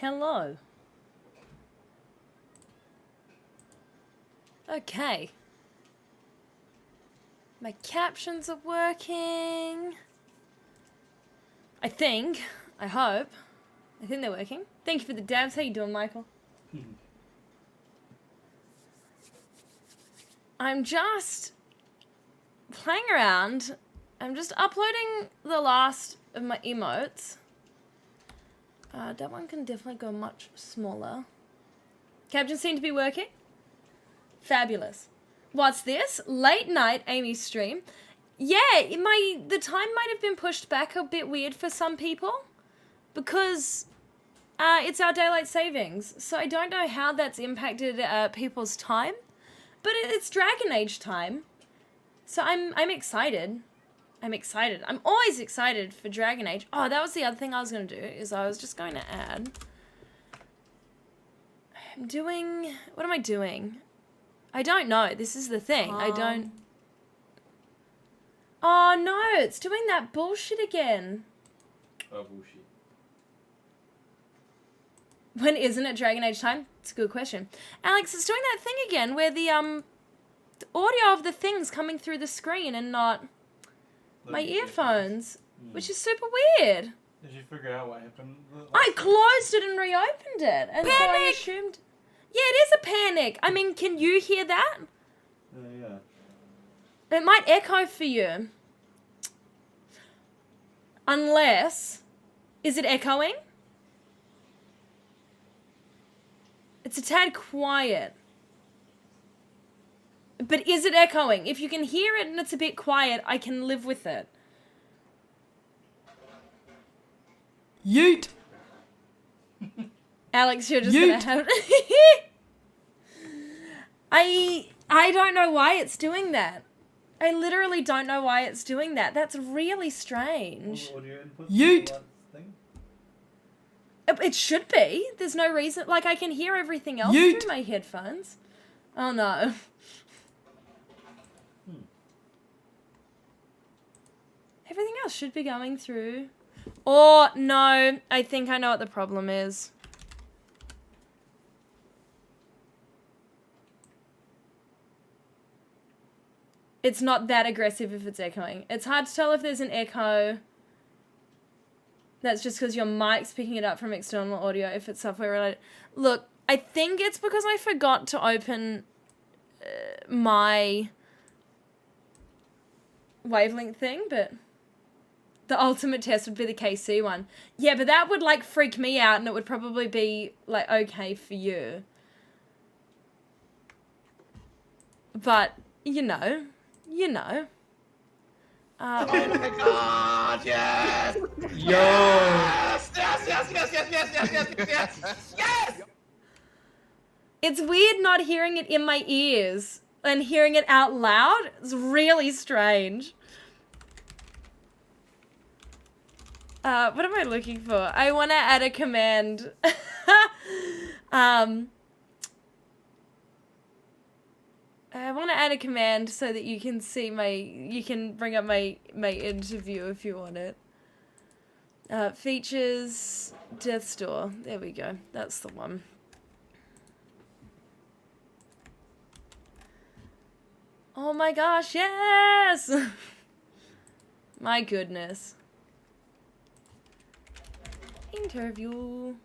Hello. Okay. My captions are working. I think. I hope. I think they're working. Thank you for the dabs. How you doing, Michael? I'm just playing around. I'm just uploading the last of my emotes. That one can definitely go much smaller. Captions seem to be working. Fabulous. What's this? Late night Amy stream. Yeah, the time might have been pushed back a bit weird for some people because it's our daylight savings. So I don't know how that's impacted people's time, but it's Dragon Age time. So I'm excited. I'm excited. I'm always excited for Dragon Age. Oh, that was the other thing I was going to do, is I was just going to add. What am I doing? I don't know. This is the thing. I don't. Oh no, it's doing that bullshit again. Oh, bullshit. When isn't it Dragon Age time? It's a good question. Alex, it's doing that thing again where the audio of the thing's coming through the screen and not my earphones, which is super weird. Did you figure out what happened? I closed it and reopened it, and Panic! so I assumed. Yeah, it is a panic. I mean, can you hear that? Yeah. It might echo for you. Unless... Is it echoing? It's a tad quiet. But is it echoing? If you can hear it and it's a bit quiet, I can live with it. Yeet! Alex, you're just gonna have... I don't know why it's doing that. I literally don't know why it's doing that. That's really strange. Yeet! It should be. There's no reason. Like, I can hear everything else through my headphones. Oh, no. Everything else should be going through. Or, no, I think I know what the problem is. It's not that aggressive if it's echoing. It's hard to tell if there's an echo. That's just because your mic's picking it up from external audio if it's software related. Look, I think it's because I forgot to open my wavelength thing, but the ultimate test would be the KC one. Yeah, but that would, like, freak me out, and it would probably be, like, okay for you. But, you know. Oh my god, yes! Yo! Yes! It's weird not hearing it in my ears and hearing it out loud. It's really strange. What am I looking for? I want to add a command. I want to add a command so that you can see you can bring up my interview if you want it. Features, Death's Door. There we go. That's the one. Oh my gosh, yes! My goodness. Interview.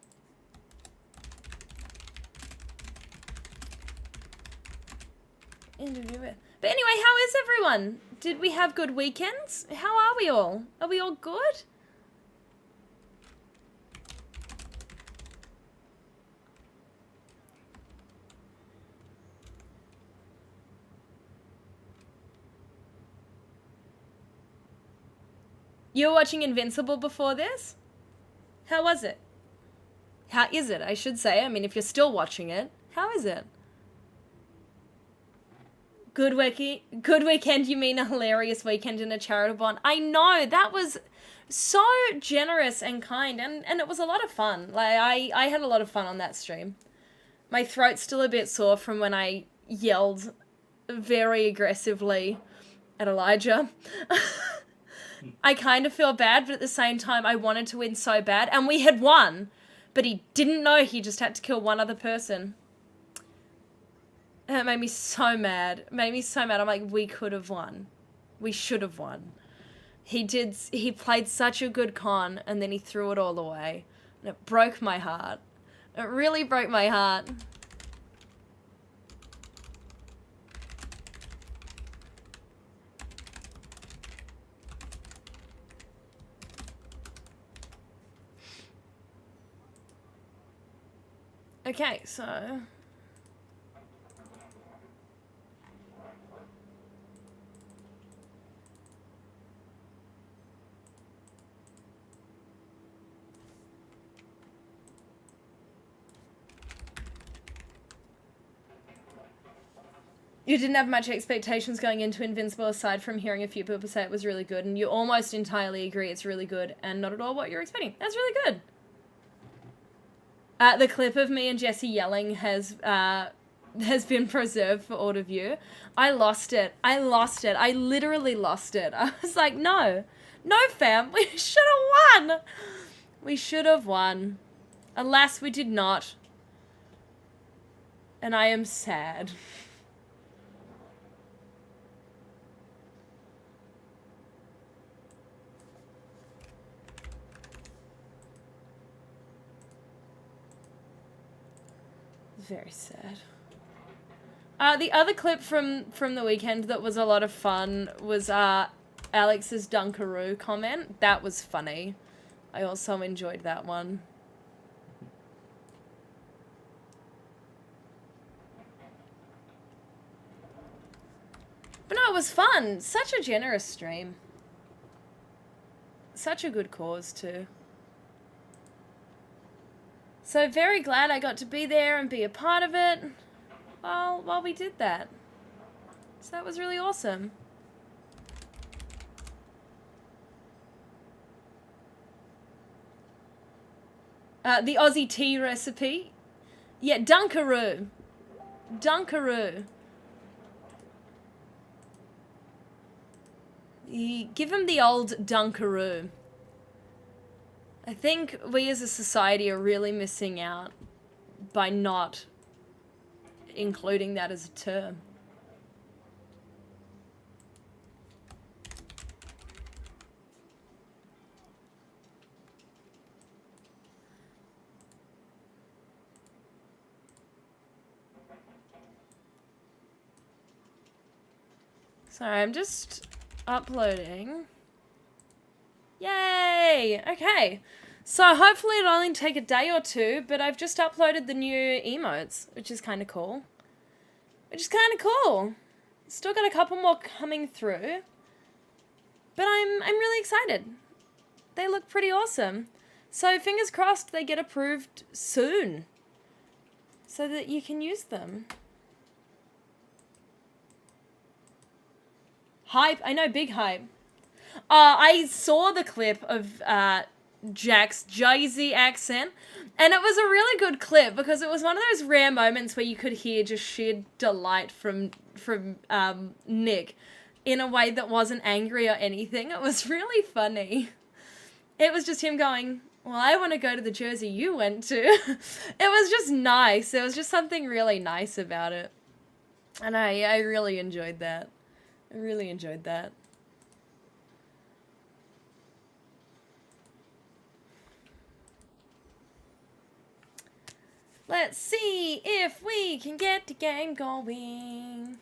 But anyway, how is everyone? Did we have good weekends? How are we all? Are we all good? You were watching Invincible before this? How was it? How is it, I should say. I mean, if you're still watching it, how is it? Good weekend, you mean a hilarious weekend and a charitable one. I know, that was so generous and kind, and it was a lot of fun. Like, I had a lot of fun on that stream. My throat's still a bit sore from when I yelled very aggressively at Elijah. I kind of feel bad, but at the same time, I wanted to win so bad, and we had won. but he didn't know he just had to kill one other person. And it made me so mad. It made me so mad. I'm like, we could have won. We should have won. He played such a good con, and then he threw it all away. And it broke my heart. It really broke my heart. Okay, so... You didn't have much expectations going into Invincible aside from hearing a few people say it was really good, and you almost entirely agree it's really good and not at all what you're expecting. That's really good. The clip of me and Jesse yelling has been preserved for all of you. I lost it. I literally lost it. I was like, no, fam, we should have won. We should have won. Alas, we did not. And I am sad. Very sad. The other clip from the weekend that was a lot of fun was Alex's Dunkaroo comment. That was funny. I also enjoyed that one. But no, it was fun. Such a generous stream. Such a good cause too. So very glad I got to be there and be a part of it while we did that. So that was really awesome. The Aussie tea recipe. Yeah, Dunkaroo. Dunkaroo. Give him the old Dunkaroo. I think we as a society are really missing out by not including that as a term. Sorry, I'm just uploading. Yay! Okay. So hopefully it'll only take a day or two, but I've just uploaded the new emotes, which is kind of cool. Still got a couple more coming through, but I'm really excited. They look pretty awesome. So fingers crossed they get approved soon so that you can use them. Hype. I know, big hype. I saw the clip of Jack's Jay-Z accent, and it was a really good clip because it was one of those rare moments where you could hear just sheer delight from Nick in a way that wasn't angry or anything. It was really funny. It was just him going, well, I want to go to the Jersey you went to. It was just nice. There was just something really nice about it. And I really enjoyed that. I really enjoyed that. Let's see if we can get the game going.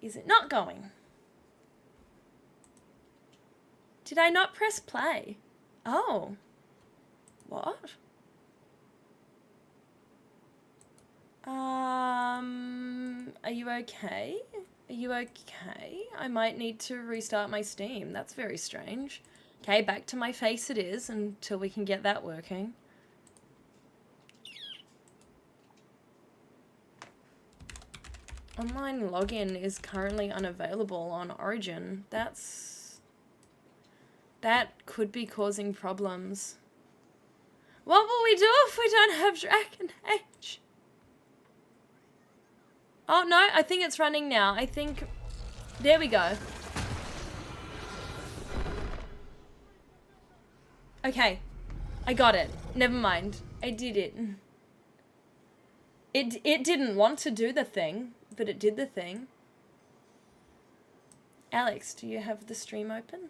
Is it not going? Did I not press play? Oh. What? Are you okay? Are you okay? I might need to restart my Steam. That's very strange. Okay, back to my face it is until we can get that working. Online login is currently unavailable on Origin. That could be causing problems. What will we do if we don't have Dragon Age? Oh, no, I think it's running now. I think... There we go. Okay. I got it. Never mind. I did it. It didn't want to do the thing, but it did the thing. Alex, do you have the stream open?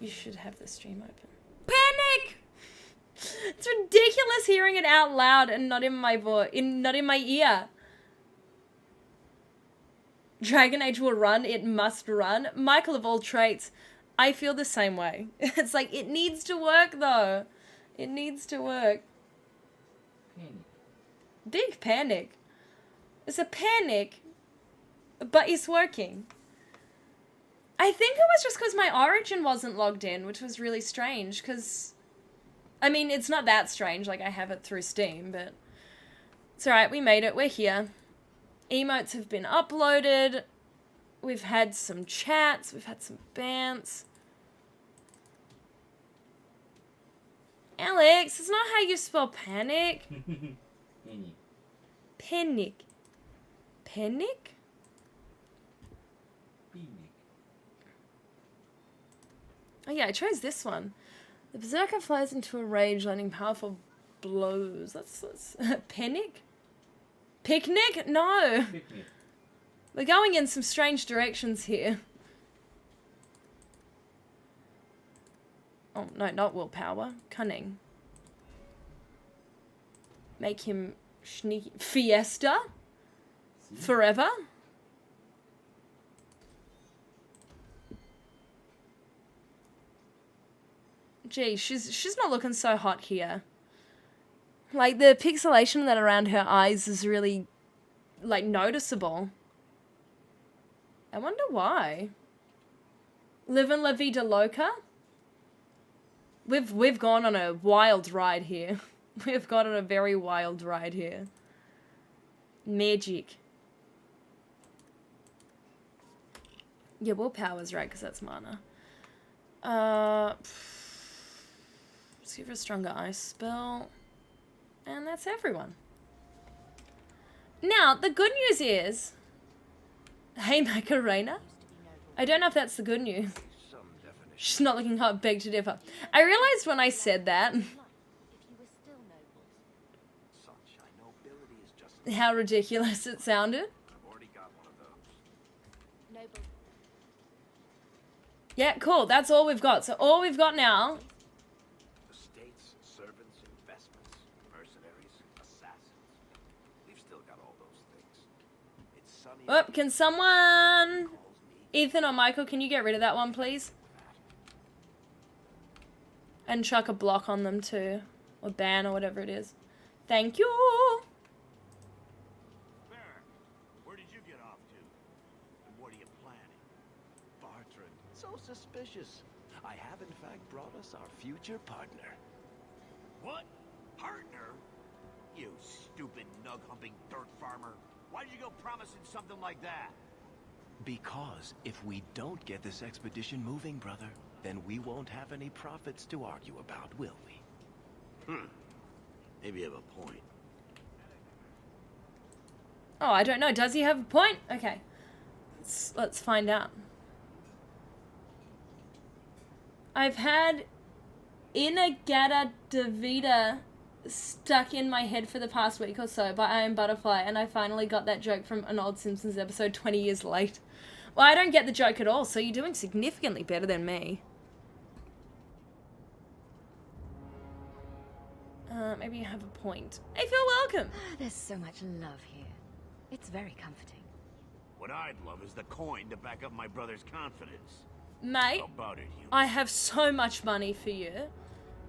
You should have the stream open. Panic! It's ridiculous hearing it out loud and not in my not in my ear. Dragon Age will run, it must run. Michael of all traits, I feel the same way. It's like, it needs to work though. It needs to work. Panic. Big panic. It's a panic, but it's working. I think it was just because my Origin wasn't logged in, which was really strange, because... I mean, it's not that strange, like I have it through Steam, but... It's alright, we made it, we're here. Emotes have been uploaded. We've had some chats, we've had some bants. Alex, it's not how you spell panic. Panic. Panic. Panic? Panic. Oh yeah, I chose this one. The Berserker flies into a rage, landing powerful blows. That's panic? Picnic? No. Picnic. We're going in some strange directions here. Oh, no, not willpower. Cunning. Make him sneaky. Fiesta? See? Forever? Gee, she's not looking so hot here. Like, the pixelation that around her eyes is really, like, noticeable. I wonder why. Livin' La Vida Loca? We've gone on a wild ride here. We've gone on a very wild ride here. Magic. Yeah, willpower's right, because that's mana. Let's give her a stronger ice spell. And that's everyone. Now, the good news is... Hey, Macarena. I don't know if that's the good news. She's not looking hot, beg to differ. I realized when I said that... how ridiculous it sounded. Yeah, cool. That's all we've got. So all we've got now... Estates, servants, investments, mercenaries, assassins. We've still got all those things. It's sunny. Oh, can someone... Ethan or Michael, can you get rid of that one, please? And chuck a block on them too. Or ban or whatever it is. Thank you! Where did you get off to? And what are you planning? Bartrand, so suspicious. I have in fact brought us our future partner. What? Partner? You stupid nug-humping dirt farmer. Why did you go promising something like that? Because if we don't get this expedition moving, brother, then we won't have any profits to argue about, will we? Maybe you have a point. Oh, I don't know. Does he have a point? Okay. Let's find out. I've had Inagata Davida stuck in my head for the past week or so by I Am Butterfly, and I finally got that joke from an old Simpsons episode 20 years late. Well, I don't get the joke at all, so you're doing significantly better than me. Maybe you have a point. I feel welcome. There's so much love here. It's very comforting. What I'd love is the coin to back up my brother's confidence. Mate, How about it, you? I have so much money for you.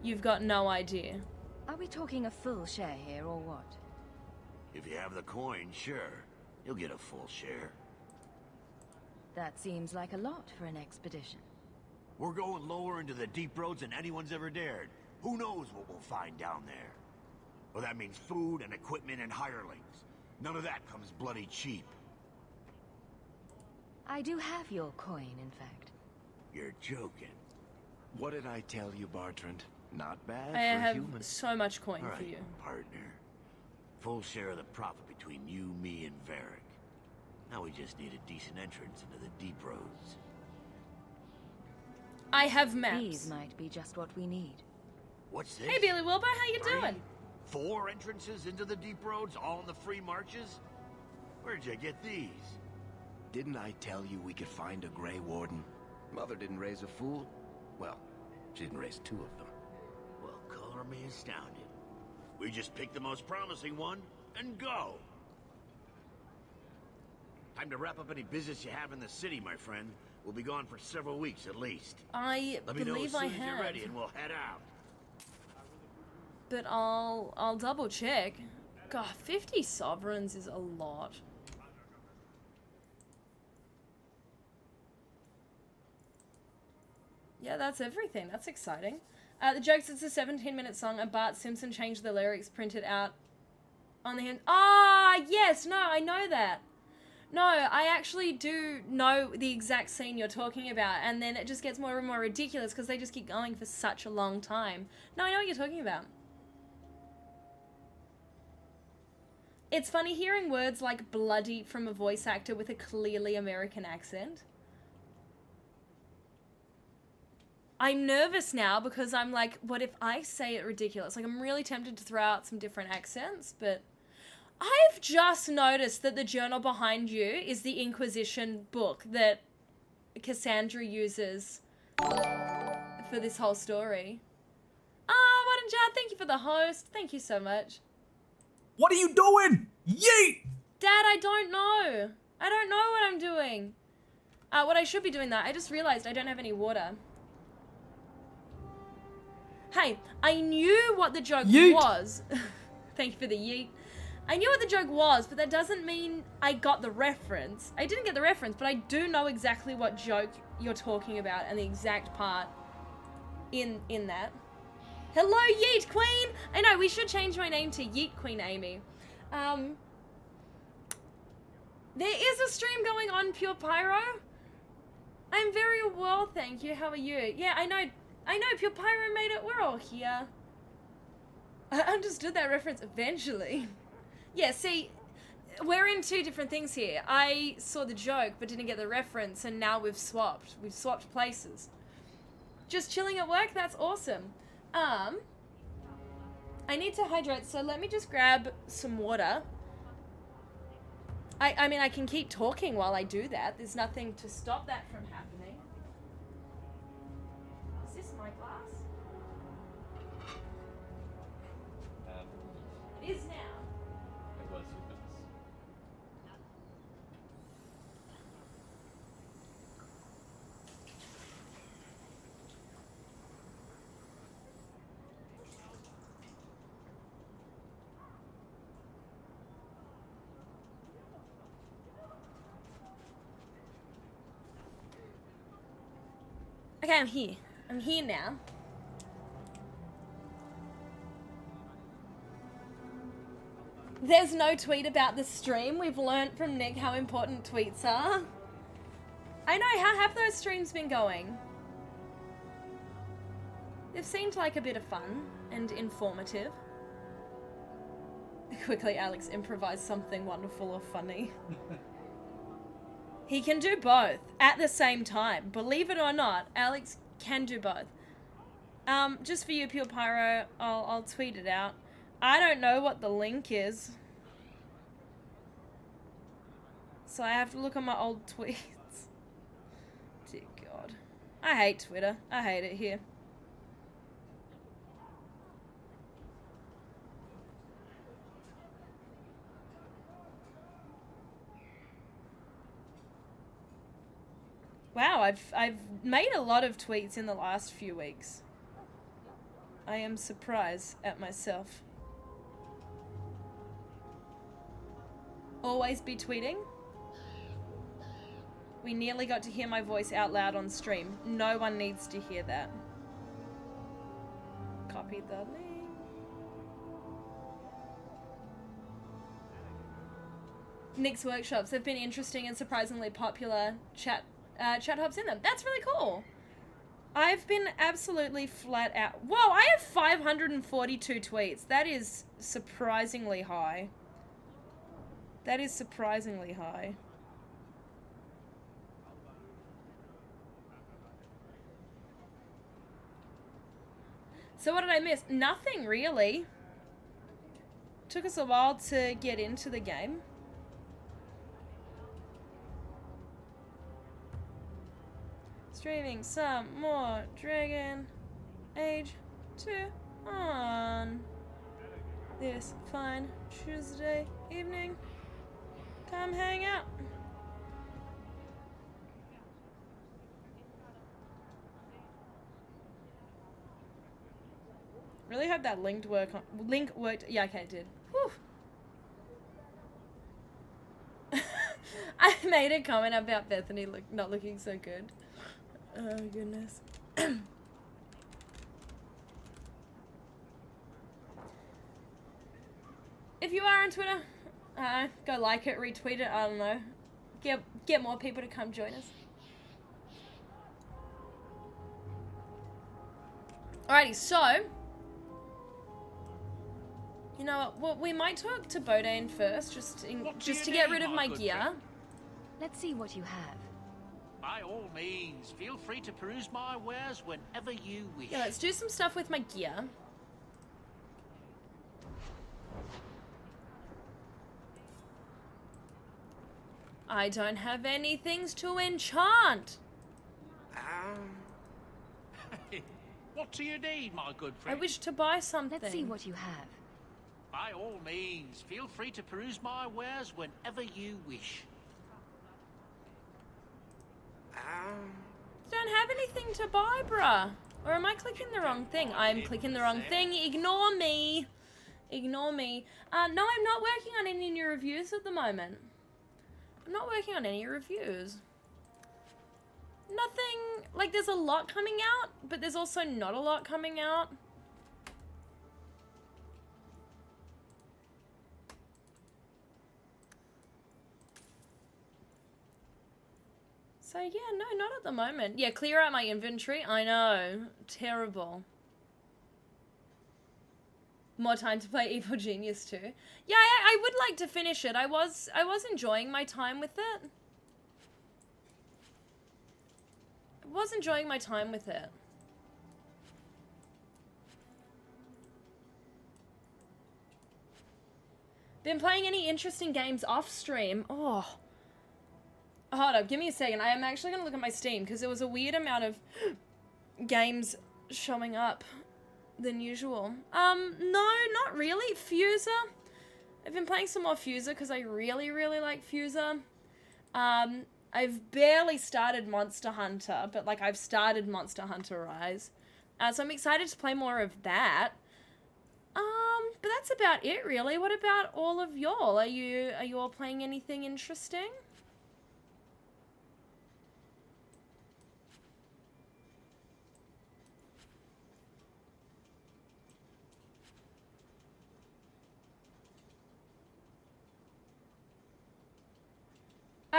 You've got no idea. Are we talking a full share here, or what? If you have the coin, sure. You'll get a full share. That seems like a lot for an expedition. We're going lower into the deep roads than anyone's ever dared. Who knows what we'll find down there? Well, that means food and equipment and hirelings. None of that comes bloody cheap. I do have your coin, in fact. You're joking. What did I tell you, Bartrand? Not bad I for have humans. so much coin All for right, you. partner. Full share of the profit between you, me, and Varric. Now we just need a decent entrance into the deep roads. I have maps. These might be just what we need. What's this? Hey, Billy Wilbur, how you 3, doing? 4 entrances into the deep roads, all in the free marches? Where'd you get these? Didn't I tell you we could find a Grey Warden? Mother didn't raise a fool. Well, she didn't raise 2 of them. Well, color me astounded. We just pick the most promising one and go. Time to wrap up any business you have in the city, my friend. We'll be gone for several weeks at least. I Let me know as believe soon I as you're have. ready and we'll head out. But I'll double check. God, 50 sovereigns is a lot. Yeah, that's everything. That's exciting. The jokes, it's a 17-minute song, and Bart Simpson changed the lyrics printed out on the hand. Ah, yes, no, I know that. No, I actually do know the exact scene you're talking about, and then it just gets more and more ridiculous because they just keep going for such a long time. No, I know what you're talking about. It's funny hearing words like bloody from a voice actor with a clearly American accent. I'm nervous now because I'm like, what if I say it ridiculous? Like, I'm really tempted to throw out some different accents, but I've just noticed that the journal behind you is the Inquisition book that Cassandra uses for this whole story. What a chat. Thank you for the host. Thank you so much. What are you doing? Yeet! Dad, I don't know. I don't know what I'm doing. What I should be doing that. I just realized I don't have any water. Hey, I knew what the joke Yeet. was. Thank you for the yeet. I knew what the joke was, but that doesn't mean I got the reference. I didn't get the reference, but I do know exactly what joke you're talking about and the exact part in that. Hello, Yeet Queen! I know, we should change my name to Yeet Queen Amy. There is a stream going on, Pure Pyro. I'm very well, thank you. How are you? Yeah, I know, Pure Pyro made it. We're all here. I understood that reference eventually. Yeah, see, we're in 2 different things here. I saw the joke, but didn't get the reference, and now we've swapped. We've swapped places. Just chilling at work? That's awesome. I need to hydrate, so let me just grab some water. I mean, I can keep talking while I do that. There's nothing to stop that from happening. Is this my glass? It is now. It was your glass. Okay, I'm here. I'm here now. There's no tweet about the stream. We've learnt from Nick how important tweets are. I know, how have those streams been going? They've seemed like a bit of fun and informative. Quickly, Alex improvised something wonderful or funny. He can do both at the same time. Believe it or not, Alex can do both. Just for you, Pure Pyro, I'll tweet it out. I don't know what the link is. So I have to look at my old tweets. Dear God. I hate Twitter. I hate it here. Wow, I've made a lot of tweets in the last few weeks. I am surprised at myself. Always be tweeting. We nearly got to hear my voice out loud on stream. No one needs to hear that. Copy the link. Nick's workshops have been interesting and surprisingly popular. Chat hops in them. That's really cool. I've been absolutely flat out. Whoa, I have 542 tweets. That is surprisingly high. That is surprisingly high. So what did I miss? Nothing really. Took us a while to get into the game. Streaming some more Dragon Age 2 on this fine Tuesday evening. Come hang out. Really hope that link worked. Yeah, okay, it did. Whew. I made a comment about Bethany not looking so good. Oh, goodness. If you are on Twitter, go like it, retweet it, I don't know. Get more people to come join us. Alrighty, so... You know what, well, we might talk to Bodane first, just to get rid of my gear. Let's see what you have. By all means, feel free to peruse my wares whenever you wish. Yeah, let's do some stuff with my gear. I don't have any things to enchant. What do you need, my good I friend? wish to buy something. Let's see what you have. By all means, feel free to peruse my wares whenever you wish. Don't have anything to buy, bruh. Or am I clicking the wrong thing? I'm clicking the wrong thing. Ignore me. Ignore me. No, I'm not working on any new reviews at the moment. I'm not working on any reviews. Nothing, like there's a lot coming out, but there's also not a lot coming out. So yeah, no, not at the moment. Yeah, clear out my inventory. I know, terrible. More time to play Evil Genius 2. Yeah, I would like to finish it. I was enjoying my time with it. I was enjoying my time with it. Been playing any interesting games off stream? Oh. Hold up, give me a second. I am actually going to look at my Steam because there was a weird amount of games showing up than usual. No, not really. Fuser. I've been playing some more Fuser because I really, really like Fuser. I've barely started Monster Hunter, but like I've started Monster Hunter Rise. So I'm excited to play more of that. But that's about it really. What about all of y'all? Are you all playing anything interesting?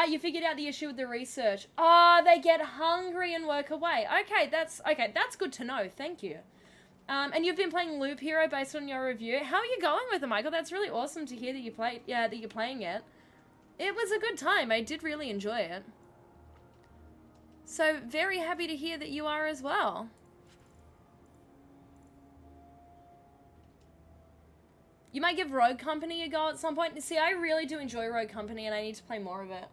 You figured out the issue with the research. Oh, they get hungry and work away. Okay, that's good to know. Thank you. And you've been playing Loop Hero based on your review. How are you going with it, Michael? That's really awesome to hear that you played. Yeah, that you're playing it. It was a good time. I did really enjoy it. So very happy to hear that you are as well. You might give Rogue Company a go at some point. See, I really do enjoy Rogue Company, and I need to play more of it.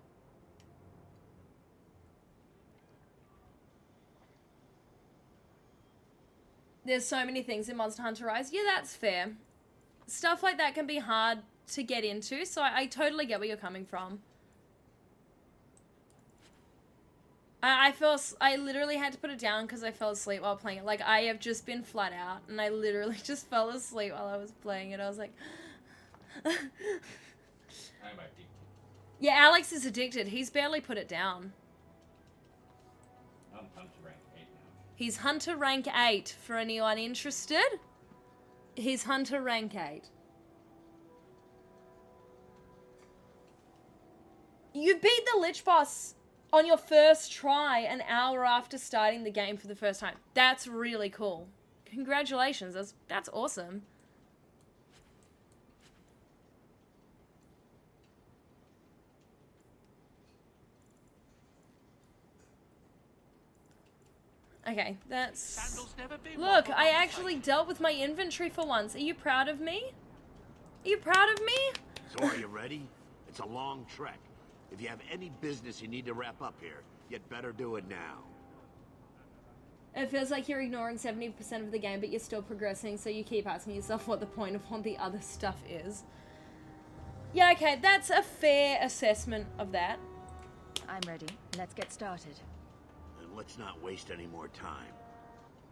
There's so many things in Monster Hunter Rise. Yeah, that's fair. Stuff like that can be hard to get into, so I totally get where you're coming from. I literally had to put it down because I fell asleep while playing it. Like, I have just been flat out, and I literally just fell asleep while I was playing it. I was like... I'm addicted. Yeah, Alex is addicted. He's barely put it down. I'm Hunter rank 8 now. He's Hunter rank 8, for anyone interested. He's Hunter rank 8. You beat the Lich Boss on your first try an hour after starting the game for the first time. That's really cool. Congratulations, that's awesome. Okay, that's... Sandals never been Look, one I for actually dealt with my inventory for once. Are you proud of me? Are you proud of me? So are you ready? It's a long trek. If you have any business you need to wrap up here, you'd better do it now. It feels like you're ignoring 70% of the game, but you're still progressing, so you keep asking yourself what the point of all the other stuff is. Yeah, okay, that's a fair assessment of that. I'm ready. Let's get started. And let's not waste any more time.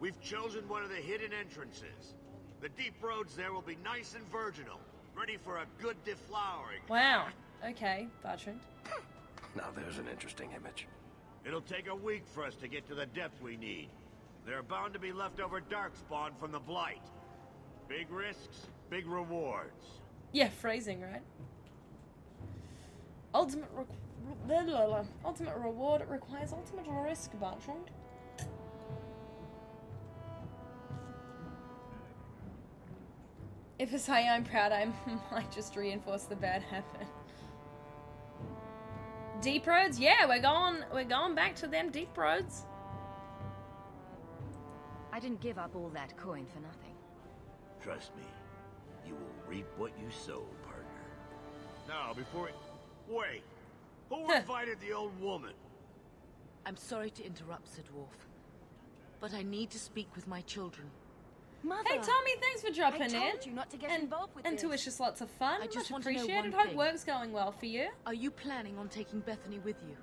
We've chosen one of the hidden entrances. The deep roads there will be nice and virginal, ready for a good deflowering. Wow. Okay, Bertrand. Now there's an interesting image. It'll take a week for us to get to the depth we need. There are bound to be leftover darkspawn from the Blight. Big risks, big rewards. Yeah, phrasing, right? Ultimate reward requires ultimate risk, Bertrand. If I say I'm proud, I might just reinforce the bad habit. Deep roads? Yeah, we're going back to them deep roads. I didn't give up all that coin for nothing. Trust me, you will reap what you sow, partner. Now, before wait, who invited the old woman? I'm sorry to interrupt, Sir Dwarf, but I need to speak with my children. Mother! Hey Tommy, thanks for dropping I in. told you not to get involved with and this. to wish us lots of fun. I just Much want to know appreciated. one Hope thing. work's going well for you. Are you planning on taking Bethany with you?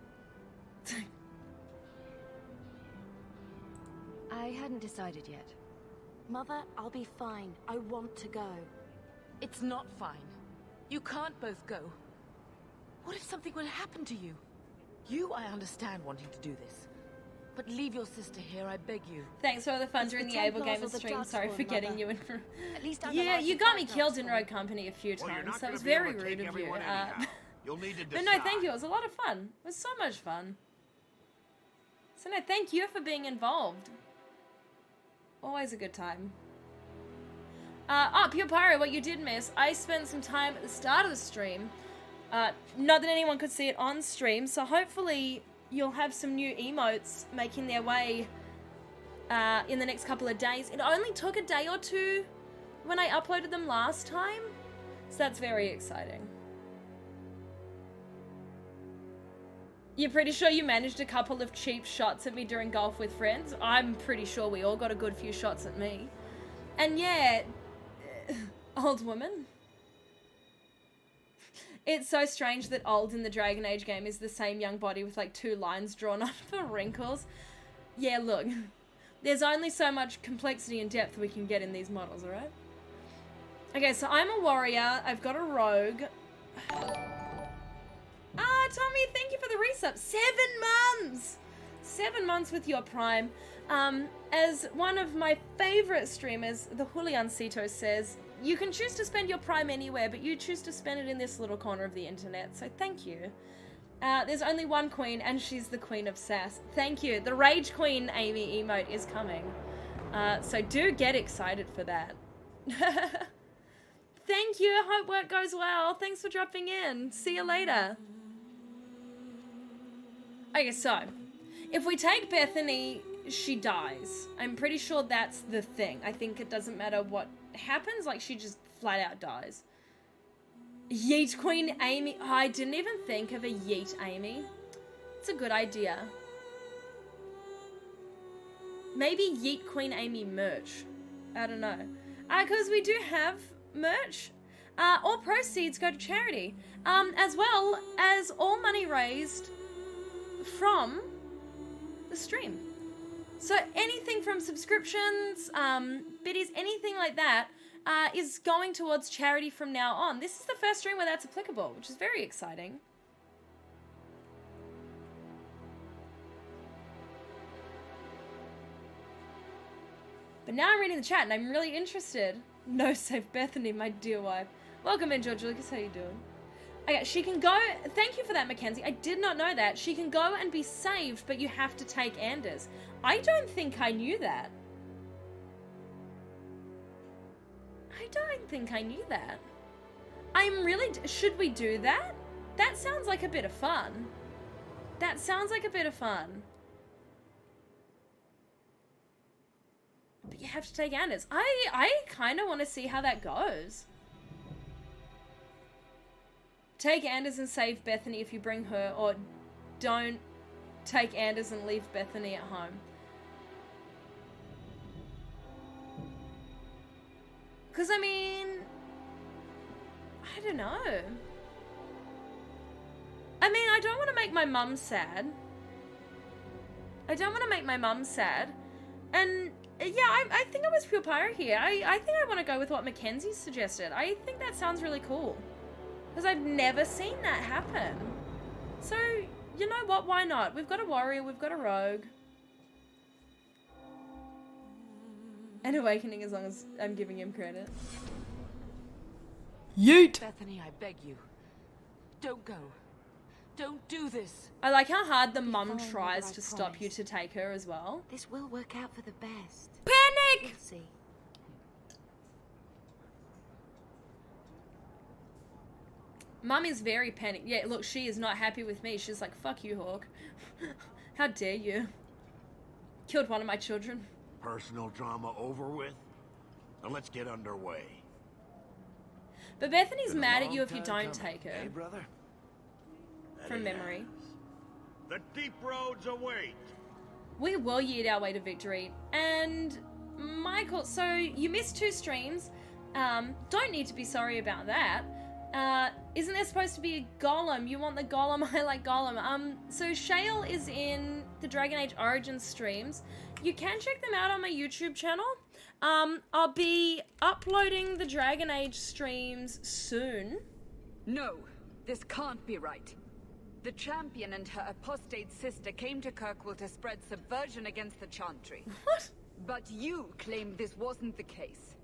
I hadn't decided yet. Mother, I'll be fine. I want to go. It's not fine. You can't both go. What if something would happen to you? You, I understand wanting to do this. But leave your sister here, I beg you. Thanks for the fun It's during the the Able Templars Gamer or the stream. Sorry for Darkspawn, getting Mother. you in. At least I'm Yeah, allowed you to got fight me killed in Darkspawn. Rogue Company a few Well, you're times. not That gonna was be able very to rude take of you. everyone anyhow. You'll need to But decide. no, thank you. It was a lot of fun. It was so much fun. So no, thank you for being involved. Always a good time. Pure Pyro, what you did miss, I spent some time at the start of the stream. Not that anyone could see it on stream, so hopefully you'll have some new emotes making their way in the next couple of days. It only took a day or two when I uploaded them last time, so that's very exciting. You're pretty sure you managed a couple of cheap shots at me during golf with friends? I'm pretty sure we all got a good few shots at me. And yeah, old woman. It's so strange that old in the Dragon Age game is the same young body with like 2 lines drawn on for wrinkles. Yeah, look. There's only so much complexity and depth we can get in these models, alright? Okay, so I'm a warrior. I've got a rogue. Tommy, thank you for the resub. 7 months! 7 months with your Prime. As one of my favorite streamers, the Juliancito, says, you can choose to spend your Prime anywhere, but you choose to spend it in this little corner of the internet, so thank you. There's only one queen, and she's the queen of sass. Thank you. The Rage Queen Amy emote is coming. So do get excited for that. Thank you. Hope work goes well. Thanks for dropping in. See you later. Okay, so if we take Bethany, she dies. I'm pretty sure that's the thing. I think it doesn't matter what happens, like she just flat out dies. Yeet Queen Amy. Oh, I didn't even think of a Yeet Amy. It's a good idea. Maybe Yeet Queen Amy merch. I don't know. Because we do have merch. All proceeds go to charity. As well as all money raised from the stream. So anything from subscriptions, biddies, anything like that is going towards charity from now on. This is the first stream where that's applicable, which is very exciting. But now I'm reading the chat and I'm really interested. No, save Bethany, my dear wife. Welcome in, George Lucas. How you doing? Okay, she can go... Thank you for that, Mackenzie. I did not know that. She can go and be saved, but you have to take Anders. I don't think I knew that. I don't think I knew that. I'm really... Should we do that? That sounds like a bit of fun. That sounds like a bit of fun. But you have to take Anders. I kind of want to see how that goes. Take Anders and save Bethany if you bring her, or don't take Anders and leave Bethany at home. Because, I mean, I don't know. I mean, I don't want to make my mum sad. And, yeah, I think I was pure pyro here. I think I want to go with what Mackenzie suggested. I think that sounds really cool. Because I've never seen that happen. So, you know what? Why not? We've got a warrior, we've got a rogue. And Awakening, as long as I'm giving him credit. Yeet! Bethany, I beg you. Don't go. Don't do this. I like how hard the mum following tries what I to stop you promised. to take her as well. This will work out for the best. Panic! We'll see. Mum is very panicked. Yeah, look, she is not happy with me. She's like, fuck you, Hawk. How dare you? Killed one of my children. Personal drama over with? Now let's get underway. But Bethany's Been a mad at long you if you time don't coming, take her. Hey, brother? From memory. The deep roads await. We will yeet our way to victory. And Michael, so you missed 2 streams. Don't need to be sorry about that. Isn't there supposed to be a golem? You want the golem? I like golem. So Shale is in the Dragon Age Origins streams. You can check them out on my YouTube channel. I'll be uploading the Dragon Age streams soon. No, this can't be right. The champion and her apostate sister came to Kirkwall to spread subversion against the Chantry. What? But you claimed this wasn't the case.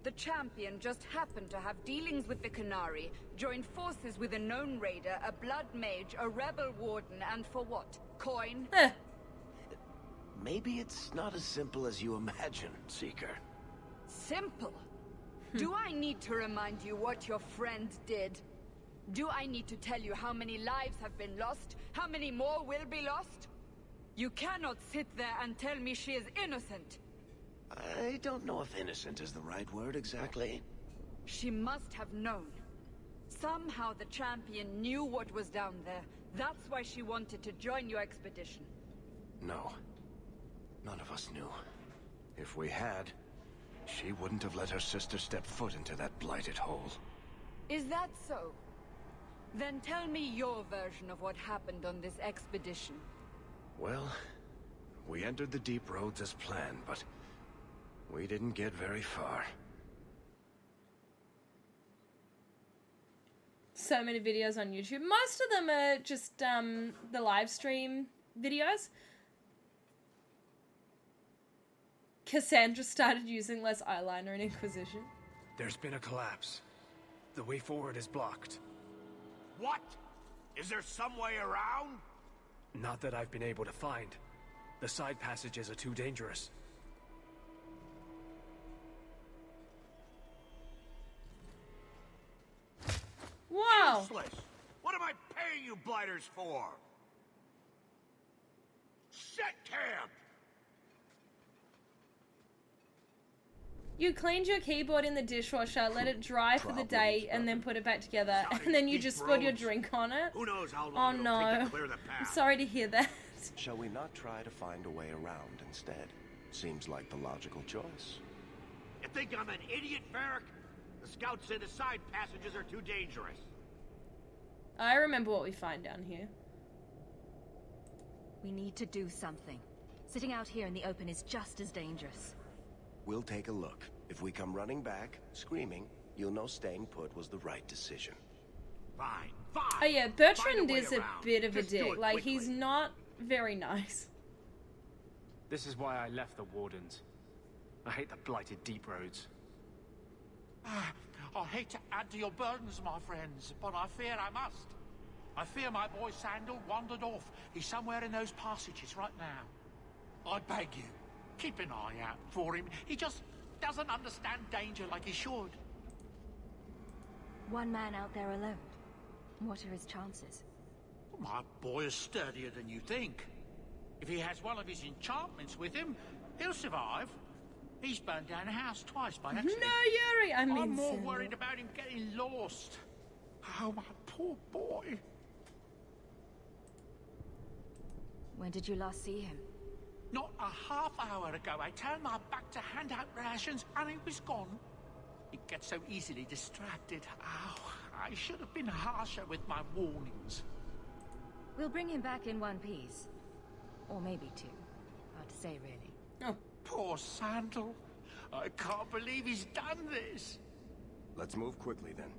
The champion just happened to have dealings with the Canary, joined forces with a known raider, a blood mage, a rebel warden, and for what? Coin? Maybe it's not as simple as you imagine, Seeker. Simple. Do I need to remind you what your friend did? Do I need to tell you how many lives have been lost? How many more will be lost? You cannot sit there and tell me she is innocent. I don't know if innocent is the right word exactly. She must have known. Somehow the champion knew what was down there. That's why she wanted to join your expedition. No. None of us knew. If we had, she wouldn't have let her sister step foot into that blighted hole. Is that so? Then tell me your version of what happened on this expedition. Well, we entered the deep roads as planned, but we didn't get very far. So many videos on YouTube. Most of them are just the live stream videos. Cassandra started using less eyeliner in Inquisition. There's been a collapse. The way forward is blocked. What? Is there some way around? Not that I've been able to find. The side passages are too dangerous. Wow. Useless. What am I paying you blighters for? Set camp! You cleaned your keyboard in the dishwasher, let it dry for the day, and then put it back together, and then you just spilled your drink on it? Who knows how Oh long it'll take no. to clear the I'm path. sorry to hear that. Shall we not try to find a way around instead? Seems like the logical choice. You think I'm an idiot, Varric? The scouts say the side passages are too dangerous. I remember what we find down here. We need to do something. Sitting out here in the open is just as dangerous. We'll take a look. If we come running back, screaming, you'll know staying put was the right decision. Fine, fine. Oh yeah, Find Bertrand way is a around. bit of a Just do dick. it Like, quickly. he's not very nice. This is why I left the Wardens. I hate the blighted deep roads. I hate to add to your burdens, my friends, but I fear I must. I fear my boy Sandal wandered off. He's somewhere in those passages right now. I beg you, keep an eye out for him. He just doesn't understand danger like he should. One man out there alone. What are his chances? My boy is sturdier than you think. If he has one of his enchantments with him, he'll survive. He's burned down a house twice by accident. No, Yuri, I mean I'm more Sandal. worried about him getting lost. Oh, my poor boy. When did you last see him? Not a half hour ago, I turned my back to hand out rations and he was gone. He gets so easily distracted. Oh, I should have been harsher with my warnings. We'll bring him back in one piece. Or maybe two. Hard to say, really. Oh. Poor Sandal. I can't believe he's done this. Let's move quickly then.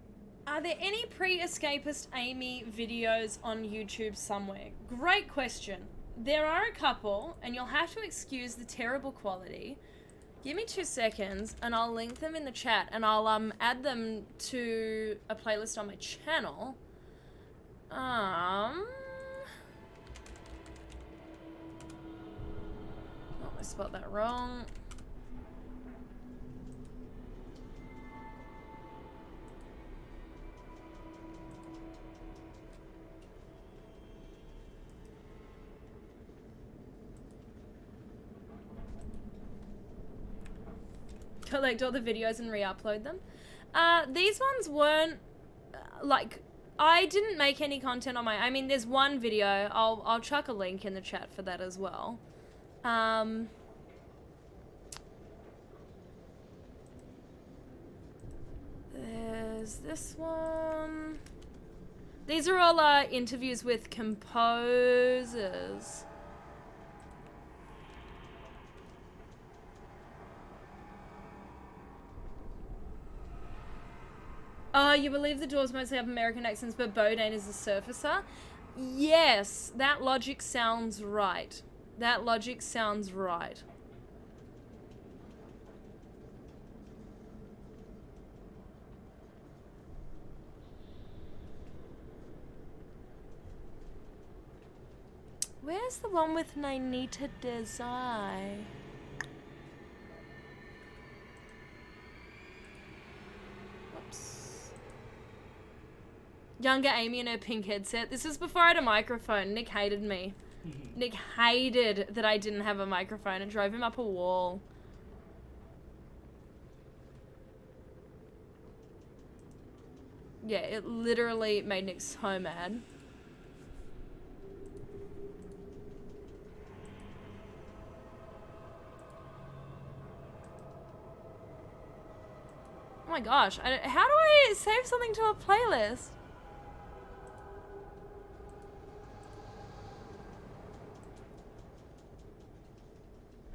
Are there any pre-escapist Amy videos on YouTube somewhere? Great question. There are a couple, and you'll have to excuse the terrible quality. Give me 2 seconds, and I'll link them in the chat, and I'll add them to a playlist on my channel. Oh, I spelled that wrong. Collect all the videos and re-upload them. These ones weren't like, I didn't make any content on I mean, there's one video. I'll chuck a link in the chat for that as well. There's this one. These are all interviews with composers. Oh, you believe the dwarves mostly have American accents, but Bodane is a surfacer? Yes, that logic sounds right. That logic sounds right. Where's the one with Nainita Desai? Younger Amy in her pink headset. This was before I had a microphone. Nick hated me. Nick hated that I didn't have a microphone. It drove him up a wall. Yeah, it literally made Nick so mad. Oh my gosh. How do I save something to a playlist?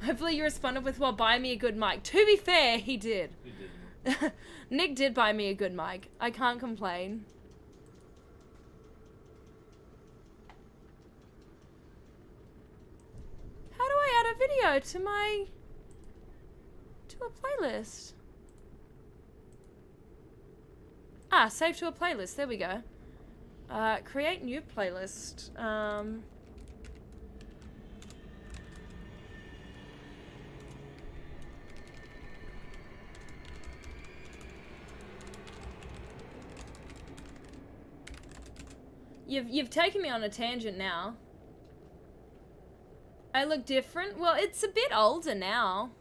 Hopefully you responded with, well, buy me a good mic. To be fair, he did. He did. Nick did buy me a good mic. I can't complain. How do I add a video to a playlist? Ah, save to a playlist. There we go. Create new playlist. You've taken me on a tangent now. I look different? Well, it's a bit older now.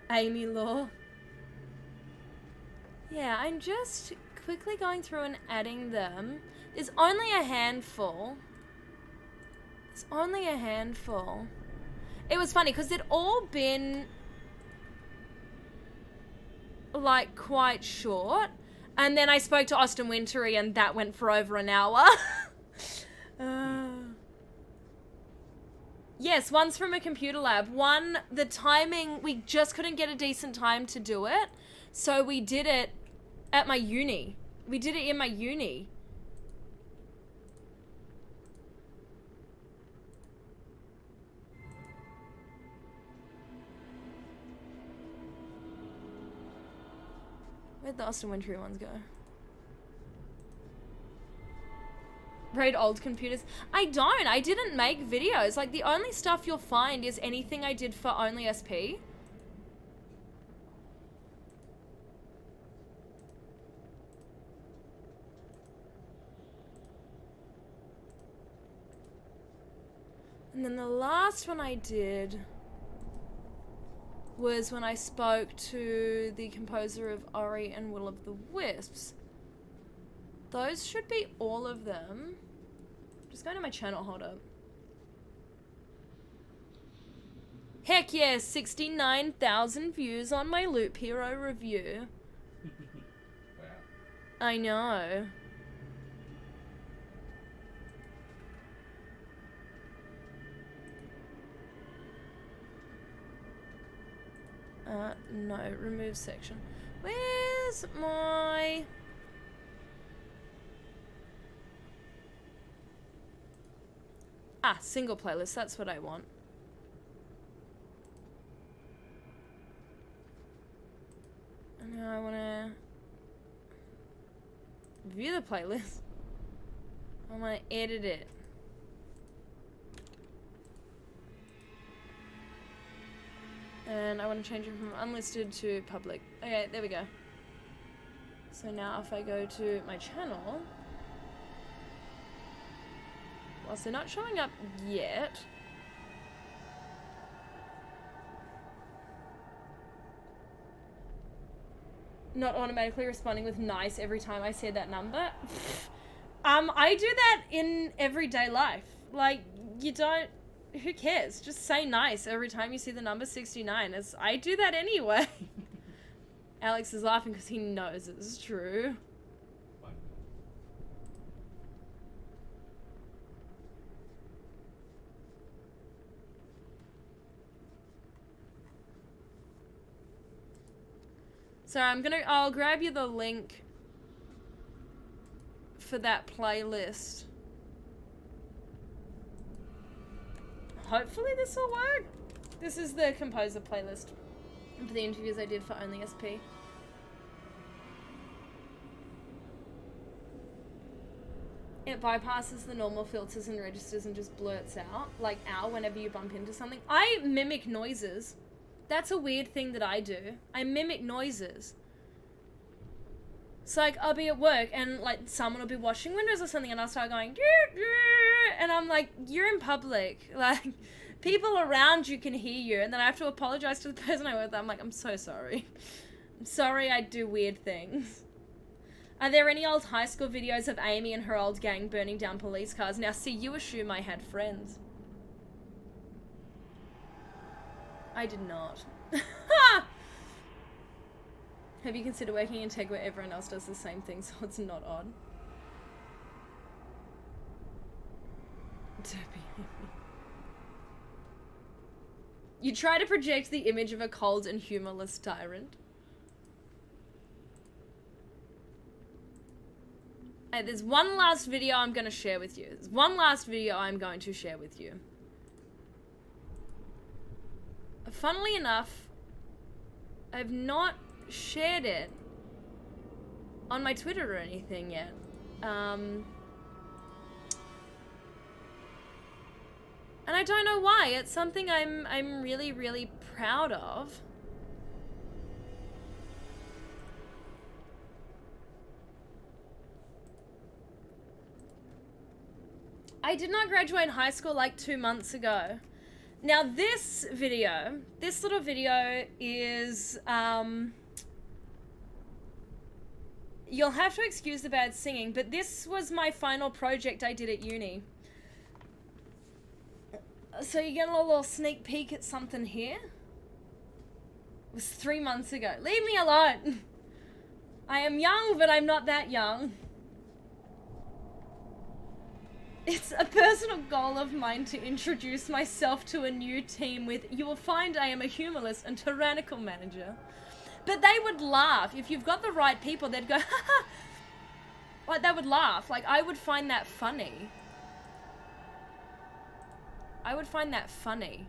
Amy Law. Yeah, I'm just quickly going through and adding them. There's only a handful. It's only a handful. It was funny because they'd all been like quite short, and then I spoke to Austin Wintory and that went for over an hour. Yes, one's from a computer lab. One, the timing, we just couldn't get a decent time to do it, so we did it at my uni. We did it in my uni. Where'd the Austin Wintory ones go? Raid old computers. I don't. I didn't make videos. Like, the only stuff you'll find is anything I did for Only SP. And then the last one I did was when I spoke to the composer of Ori and Will of the Wisps. Those should be all of them. Just go to my channel, hold up. Heck yeah, 69,000 views on my Loop Hero review. Wow. I know. No, remove section. Where's my... Ah, single playlist, that's what I want. And now I want to view the playlist. I want to edit it. And I want to change it from unlisted to public. Okay, there we go. So now if I go to my channel, whilst they're not showing up yet, not automatically responding with nice every time I say that number. I do that in everyday life. Like, you don't, who cares? Just say nice every time you see the number 69. I do that anyway. Alex is laughing because he knows it's true. What? So I'll grab you the link for that playlist. Hopefully this will work. This is the composer playlist for the interviews I did for Only SP. It bypasses the normal filters and registers and just blurts out, like ow, whenever you bump into something. I mimic noises. That's a weird thing that I do. I mimic noises. So like, I'll be at work and like someone will be washing windows or something and I'll start going, and I'm like, you're in public. Like, people around you can hear you. And then I have to apologize to the person I work with. I'm like, I'm so sorry. I'm sorry I do weird things. Are there any old high school videos of Amy and her old gang burning down police cars? Now, see, you assume I had friends. I did not. Have you considered working in tech where everyone else does the same thing, so it's not odd? You try to project the image of a cold and humorless tyrant. Hey, there's one last video I'm going to share with you. There's one last video I'm going to share with you. Funnily enough, I've not shared it on my Twitter or anything yet. And I don't know why. It's something I'm really, really proud of. I did not graduate high school like 2 months ago. Now this little video is, you'll have to excuse the bad singing, but this was my final project I did at uni. So you get a little sneak peek at something here. It was 3 months ago. Leave me alone. I am young, but I'm not that young. It's a personal goal of mine to introduce myself to a new team with, you will find I am a humorless and tyrannical manager. But they would laugh. If you've got the right people, they'd go, ha ha. Like, they would laugh. Like, I would find that funny. I would find that funny.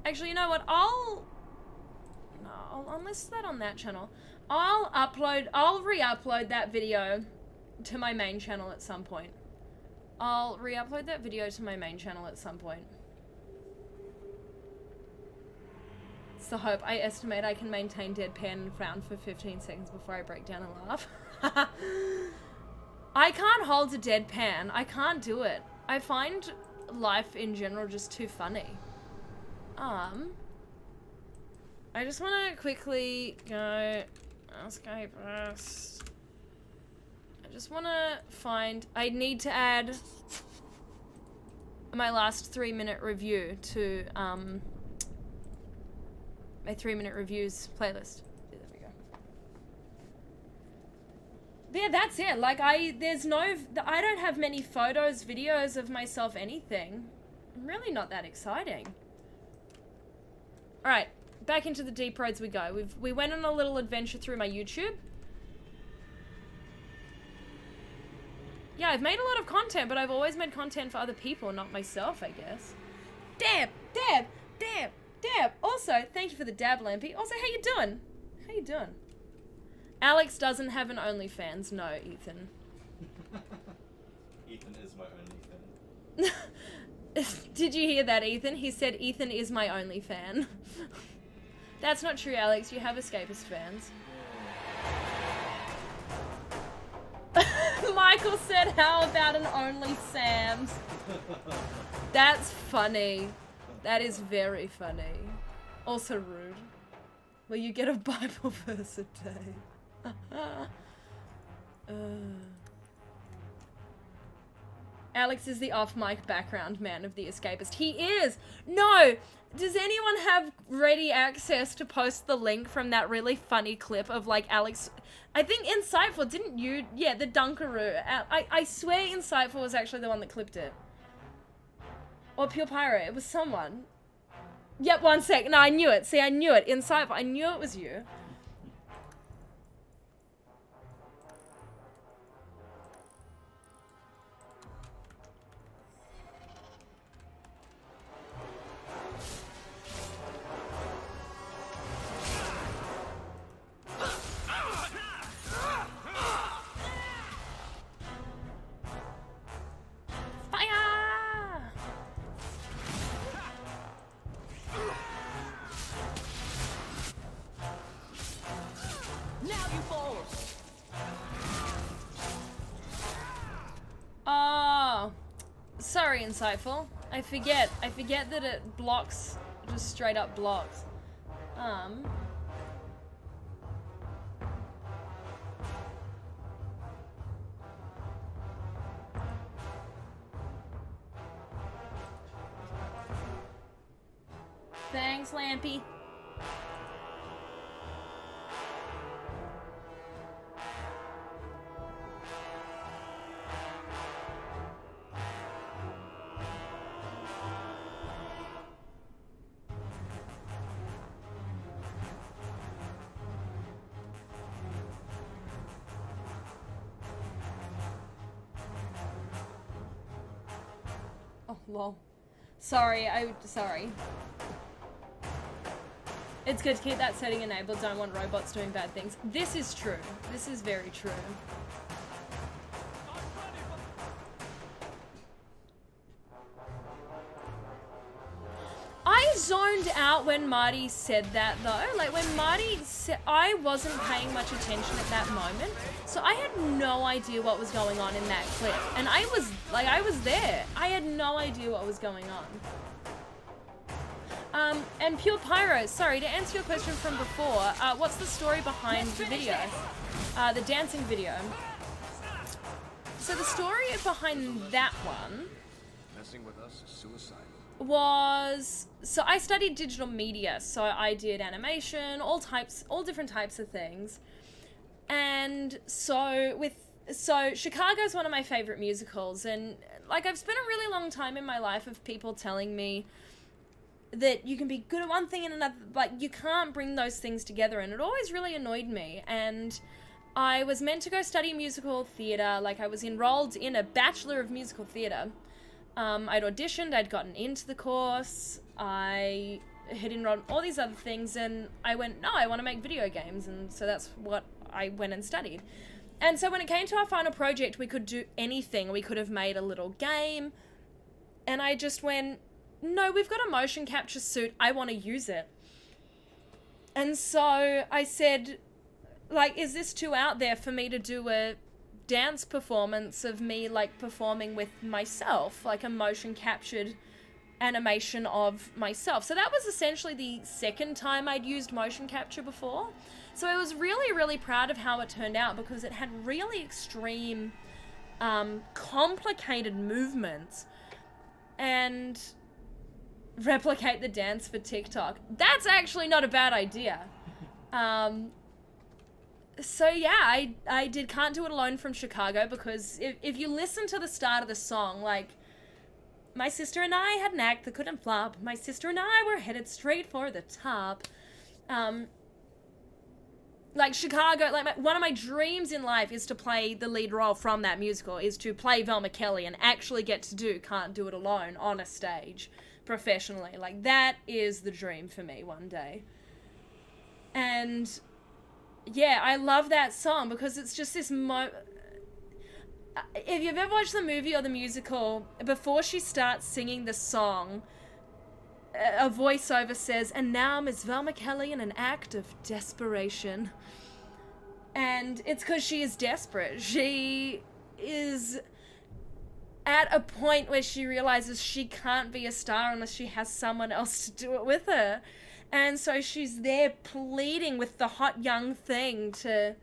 Actually, you know what? I'll unlist that on that channel. I'll re-upload that video to my main channel at some point. I'll re-upload that video to my main channel at some point. It's the hope. I estimate I can maintain deadpan and frown for 15 seconds before I break down and laugh. I can't hold a deadpan. I can't do it. I find life in general just too funny. I just want to quickly go escapist. I just want to find... I need to add my last 3-minute review to my 3-minute reviews playlist. There we go. But yeah, that's it. Like, I don't have many photos, videos of myself, anything. Really not that exciting. Alright, back into the deep roads we go. We went on a little adventure through my YouTube. Yeah, I've made a lot of content, but I've always made content for other people, not myself, I guess. Dab! Also, thank you for the dab, Lampy. Also, how you doing? How you doing? Alex doesn't have an OnlyFans. No, Ethan. Ethan is my OnlyFans. Did you hear that, Ethan? He said Ethan is my only fan. That's not true, Alex. You have escapist fans. Michael said, how about an Only Sam's? That's funny. That is very funny. Also rude. Will you get a Bible verse a day? Alex is the off-mic background man of The Escapist. He is! No! Does anyone have ready access to post the link from that really funny clip of, like, Alex... I think Insightful, didn't you? Yeah, the Dunkaroo. I swear Insightful was actually the one that clipped it. Or Pure Pyro. It was someone. Yep, 1 sec. No, I knew it. See, I knew it. Insightful. I knew it was you. Sorry, Insightful. I forget that it blocks, just straight up blocks. Thanks, Lampy. Oh, lol. Sorry. It's good to keep that setting enabled. Don't want robots doing bad things. This is true. This is very true. I zoned out when Marty said that though. Like when Marty said, I wasn't paying much attention at that moment. So I had no idea what was going on in that clip. And I was there. I had no idea what was going on. And Pure Pyro, sorry, to answer your question from before, what's the story behind the video? The dancing video. So the story behind that one Messing with us is suicide. was, so I studied digital media, so I did animation, all different types of things. And so Chicago's one of my favorite musicals, and like I've spent a really long time in my life of people telling me that you can be good at one thing and another, like you can't bring those things together, and it always really annoyed me. And I was meant to go study musical theatre, like I was enrolled in a Bachelor of Musical Theatre. I'd auditioned, I'd gotten into the course, I had enrolled in all these other things, and I went, no, I want to make video games, and so that's what I went and studied. And so when it came to our final project, we could do anything. We could have made a little game. And I just went, no, we've got a motion capture suit. I want to use it. And so I said, like, is this too out there for me to do a dance performance of me, like, performing with myself, like a motion captured animation of myself? So that was essentially the second time I'd used motion capture before. So I was really, really proud of how it turned out because it had really extreme, complicated movements and replicate the dance for TikTok. That's actually not a bad idea. So yeah, I did Can't Do It Alone from Chicago because if you listen to the start of the song, like, my sister and I had an act that couldn't flop. My sister and I were headed straight for the top. Like, Chicago, like, one of my dreams in life is to play the lead role from that musical, is to play Velma Kelly and actually get to do Can't Do It Alone on a stage professionally. Like, that is the dream for me one day. And yeah, I love that song because it's just this if you've ever watched the movie or the musical, before she starts singing the song, a voiceover says, "And now Miss Velma Kelly in an act of desperation." And it's because she is desperate. She is at a point where she realizes she can't be a star unless she has someone else to do it with her. And so she's there pleading with the hot young thing to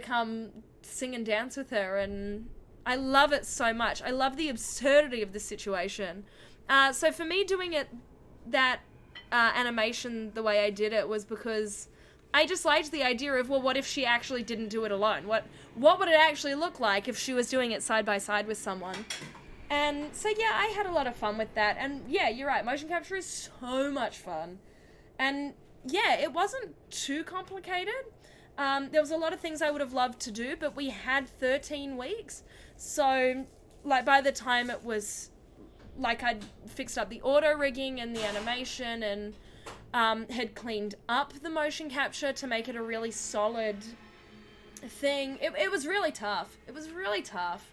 come sing and dance with her. And I love it so much. I love the absurdity of the situation. So for me doing that animation the way I did it was because I just liked the idea of, well, what if she actually didn't do it alone? What would it actually look like if she was doing it side by side with someone? And so yeah, I had a lot of fun with that. And yeah, you're right, motion capture is so much fun. And yeah, it wasn't too complicated. There was a lot of things I would have loved to do, but we had 13 weeks. So like by the time it was, like, I'd fixed up the auto rigging and the animation and had cleaned up the motion capture to make it a really solid thing. It was really tough. It was really tough.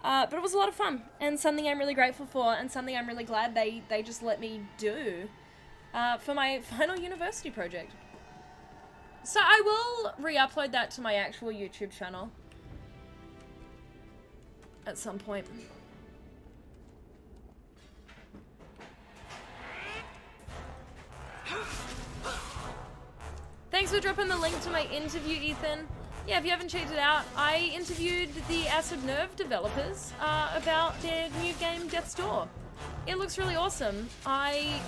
But it was a lot of fun and something I'm really grateful for and something I'm really glad they just let me do for my final university project. So I will re-upload that to my actual YouTube channel at some point. Thanks for dropping the link to my interview, Ethan. Yeah, if you haven't checked it out, I interviewed the Acid Nerve developers about their new game, Death's Door. It looks really awesome. I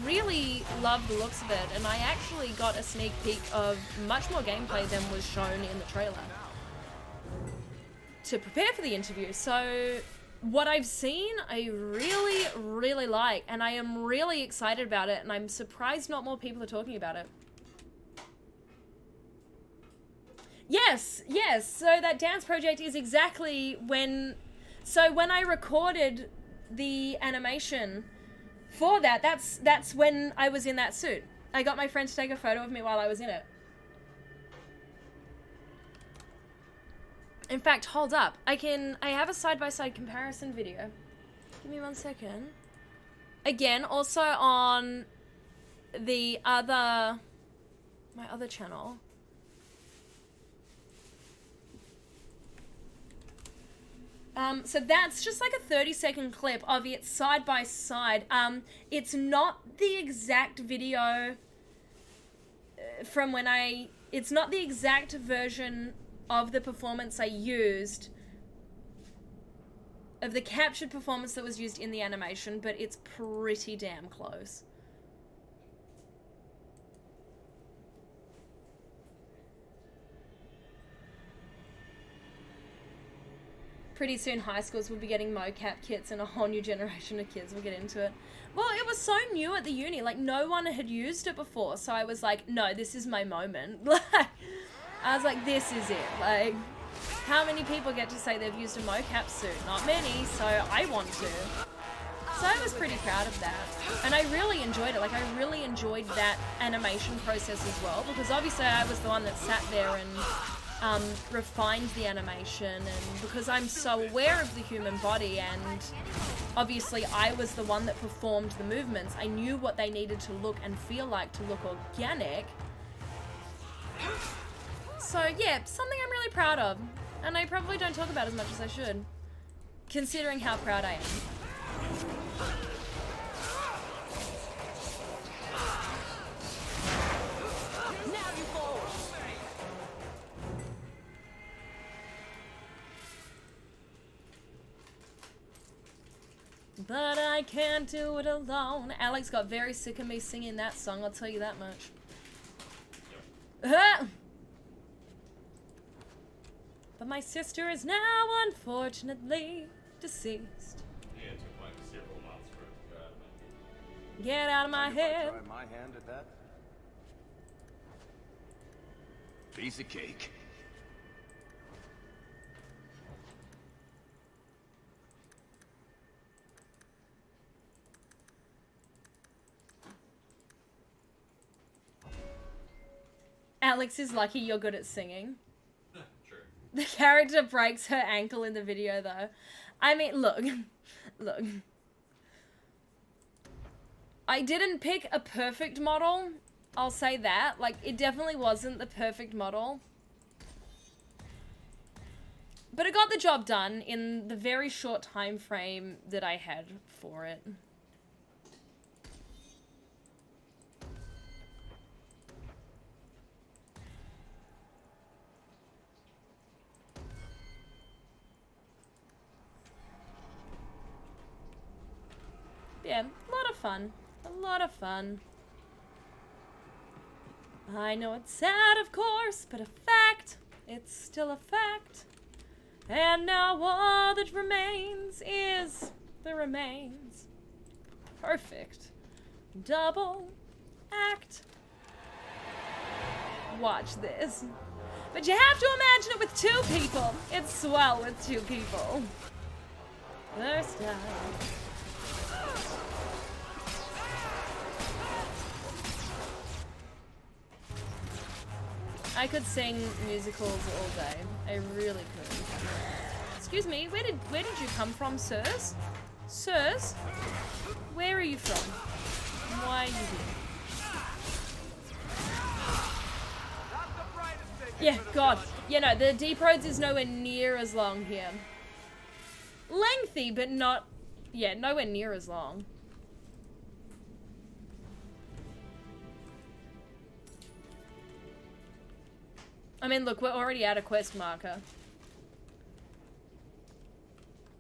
really love the looks of it, and I actually got a sneak peek of much more gameplay than was shown in the trailer to prepare for the interview. So what I've seen, I really, really like, and I am really excited about it, and I'm surprised not more people are talking about it. Yes, so that dance project is exactly when I recorded the animation for that, that's when I was in that suit. I got my friend to take a photo of me while I was in it. In fact, hold up. I have a side-by-side comparison video. Give me 1 second. Again, also on my other channel. So that's just like a 30-second clip of it side by side. It's not the exact video from when it's not the exact version of the performance I used, of the captured performance that was used in the animation, but it's pretty damn close. Pretty soon high schools will be getting mocap kits and a whole new generation of kids will get into it. Well, it was so new at the uni, like no one had used it before, so I was like, no, this is my moment. I was like, this is it. Like, how many people get to say they've used a mocap suit? Not many, so I want to. So I was pretty proud of that. And I really enjoyed it. Like, I really enjoyed that animation process as well, because obviously I was the one that sat there and refined the animation, and because I'm so aware of the human body, and obviously I was the one that performed the movements, I knew what they needed to look and feel like to look organic. So yeah, something I'm really proud of, and I probably don't talk about as much as I should, considering how proud I am. But I can't do it alone. Alex got very sick of me singing that song, I'll tell you that much. But my sister is now unfortunately deceased. Yeah, it took like several months for it to go out of my head. Get out of my head. Try my hand at that? Piece of cake. Alex is lucky you're good at singing. True. The character breaks her ankle in the video though. I mean, look. Look. I didn't pick a perfect model. I'll say that. Like, it definitely wasn't the perfect model. But it got the job done in the very short time frame that I had for it. Yeah, a lot of fun. A lot of fun. I know it's sad, of course, but a fact. It's still a fact. And now all that remains is the remains. Perfect. Double act. Watch this. But you have to imagine it with two people. It's swell with two people. First time. I could sing musicals all day. I really could. Excuse me, where did you come from, sirs? Sirs? Where are you from? Why are you here? Yeah, God. You know, the Deep Roads is nowhere near as long here. Lengthy, but not... Yeah, nowhere near as long. I mean, look, we're already at a quest marker.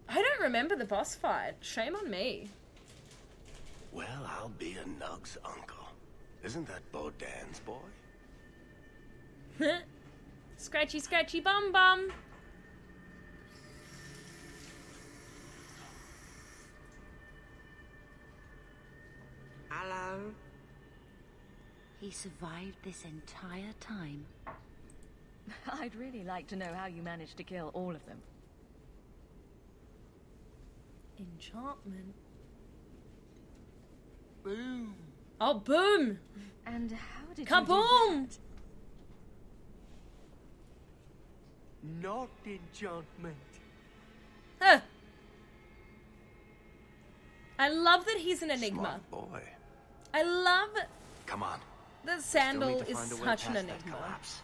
I don't remember the boss fight. Shame on me. Well, I'll be a Nug's uncle. Isn't that Bo Dan's boy? Scratchy, scratchy, bum bum. Hello? He survived this entire time. I'd really like to know how you managed to kill all of them. Enchantment. Boom. Oh, boom! And how did you Kaboom! do that? Not enchantment. Huh. I love that he's an enigma. Smart boy. I love Come on. that Still Sandal need to is find a way such an past that enigma. collapse.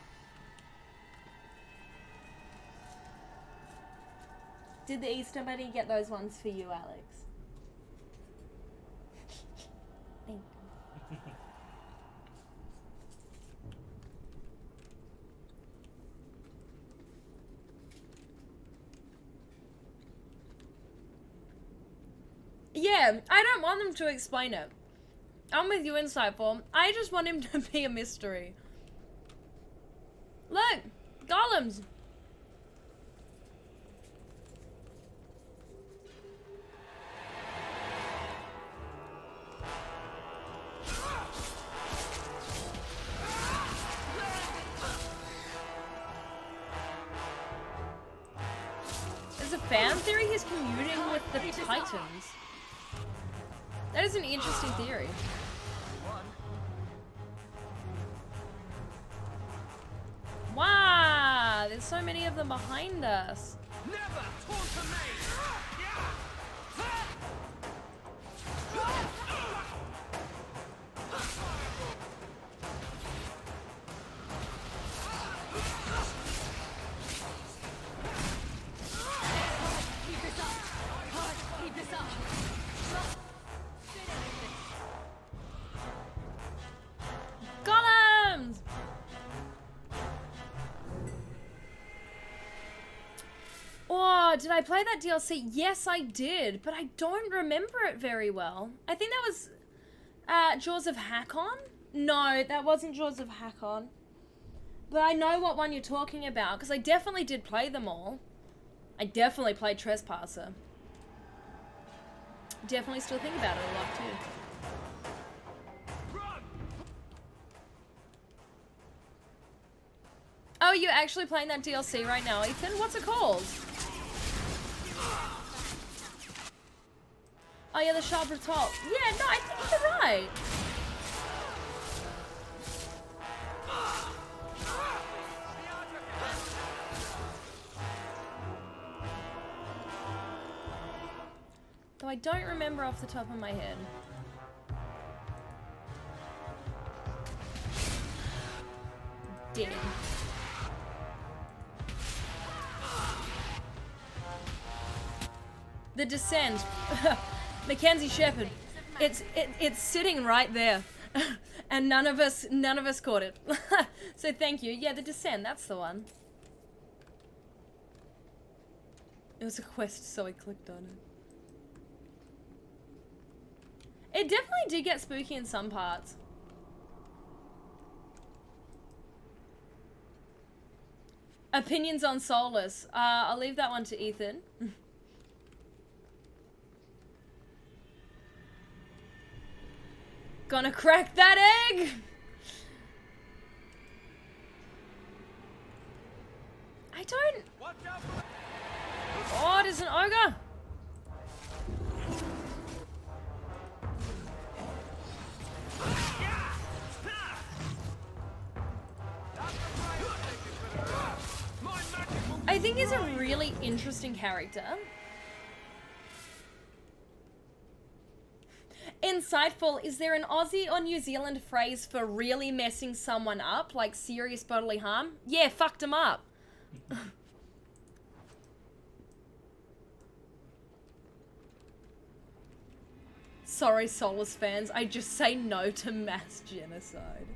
Did the Easter Bunny get those ones for you, Alex? Thank you. Yeah, I don't want them to explain it. I'm with you, Insightful. I just want him to be a mystery. Look! Golems! There's a fan theory he's commuting with the Titans. That is an interesting theory. Wow, this There's so many of them behind us. Never taunter me! Keep this up! Keep this up! Golems! Oh, did I play that DLC? Yes, I did, but I don't remember it very well. I think that was Jaws of Hakon? No, that wasn't Jaws of Hakon. But I know what one you're talking about, because I definitely did play them all. I definitely played Trespasser. Definitely still think about it a lot, too. Oh, you're actually playing that DLC right now, Ethan? What's it called? Oh yeah, the sharper top. Yeah, no, I think you're right. Though I don't remember off the top of my head. Damn. The Descent. Mackenzie Shepherd. It's sitting right there. And none of us caught it. So thank you. Yeah, The Descent, that's the one. It was a quest, so I clicked on it. It definitely did get spooky in some parts. Opinions on Soulless. I'll leave that one to Ethan. Gonna crack that egg! I don't... Oh, there's an ogre! I think he's a really interesting character. Insightful, is there an Aussie or New Zealand phrase for really messing someone up, like serious bodily harm? Yeah, fucked him up. Sorry, Soulless fans, I just say no to mass genocide.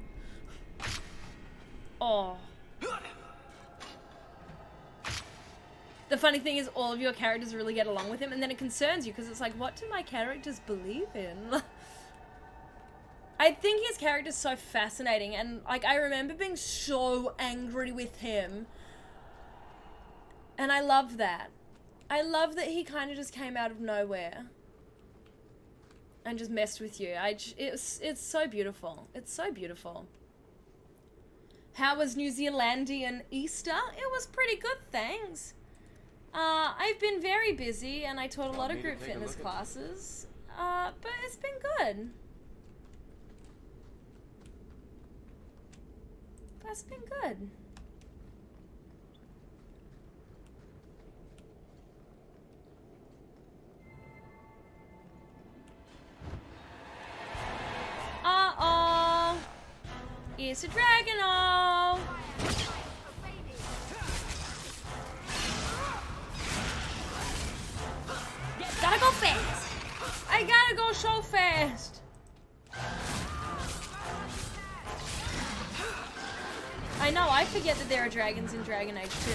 Oh. The funny thing is all of your characters really get along with him, and then it concerns you because it's like, what do my characters believe in? I think his character's so fascinating, and like I remember being so angry with him, and I love that. I love that he kind of just came out of nowhere and just messed with you. It's so beautiful. It's so beautiful. How was New Zealandian Easter? It was pretty good, thanks. I've been very busy and I taught a lot of group fitness classes, but it's been good. That's been good. Uh-oh. It's a dragon-o. Gotta go fast. I gotta go so fast. I know, I forget that there are dragons in Dragon Age 2.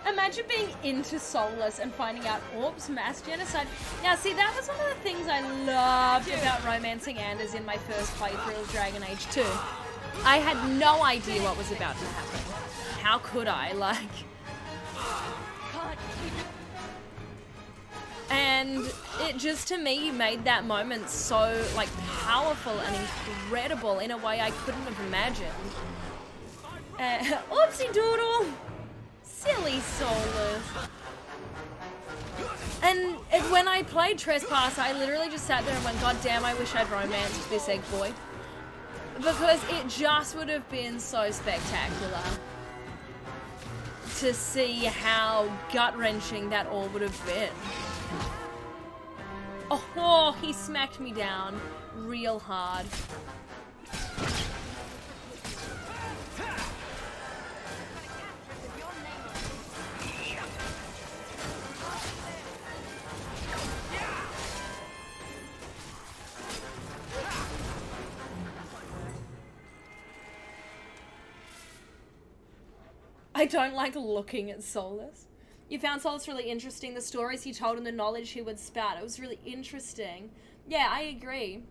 Imagine being into Soulless and finding out, oops, mass genocide. Now, see, that was one of the things I loved about romancing Anders in my first playthrough of Dragon Age 2. I had no idea what was about to happen. How could I, like... And it just, to me, made that moment so, like, powerful and incredible in a way I couldn't have imagined. Oopsie doodle! Silly Solus. And when I played Trespass, I literally just sat there and went, God damn, I wish I'd romanced this egg boy. Because it just would have been so spectacular to see how gut-wrenching that all would have been. Oh, he smacked me down real hard. I don't like looking at Solus. You found Solus really interesting. The stories he told and the knowledge he would spout. It was really interesting. Yeah, I agree.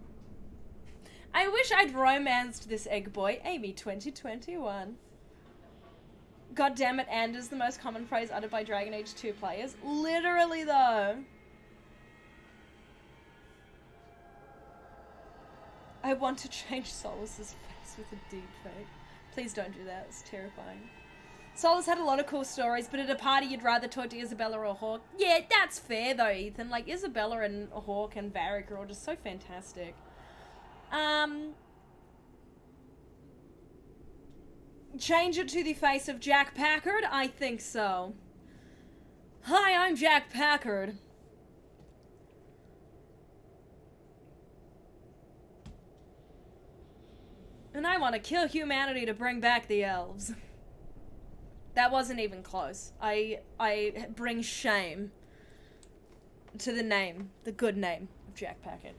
I wish I'd romanced this egg boy. Amy 2021. God damn it, and is the most common phrase uttered by Dragon Age 2 players. Literally, though. I want to change Solus's face with a deep fake. Please don't do that. It's terrifying. Solus had a lot of cool stories, but at a party you'd rather talk to Isabella or Hawk. Yeah, that's fair though, Ethan. Like, Isabella and Hawk and Varric are all just so fantastic. Change it to the face of Jack Packard? I think so. Hi, I'm Jack Packard. And I want to kill humanity to bring back the elves. That wasn't even close. I bring shame to the name, the good name of Jack Packard.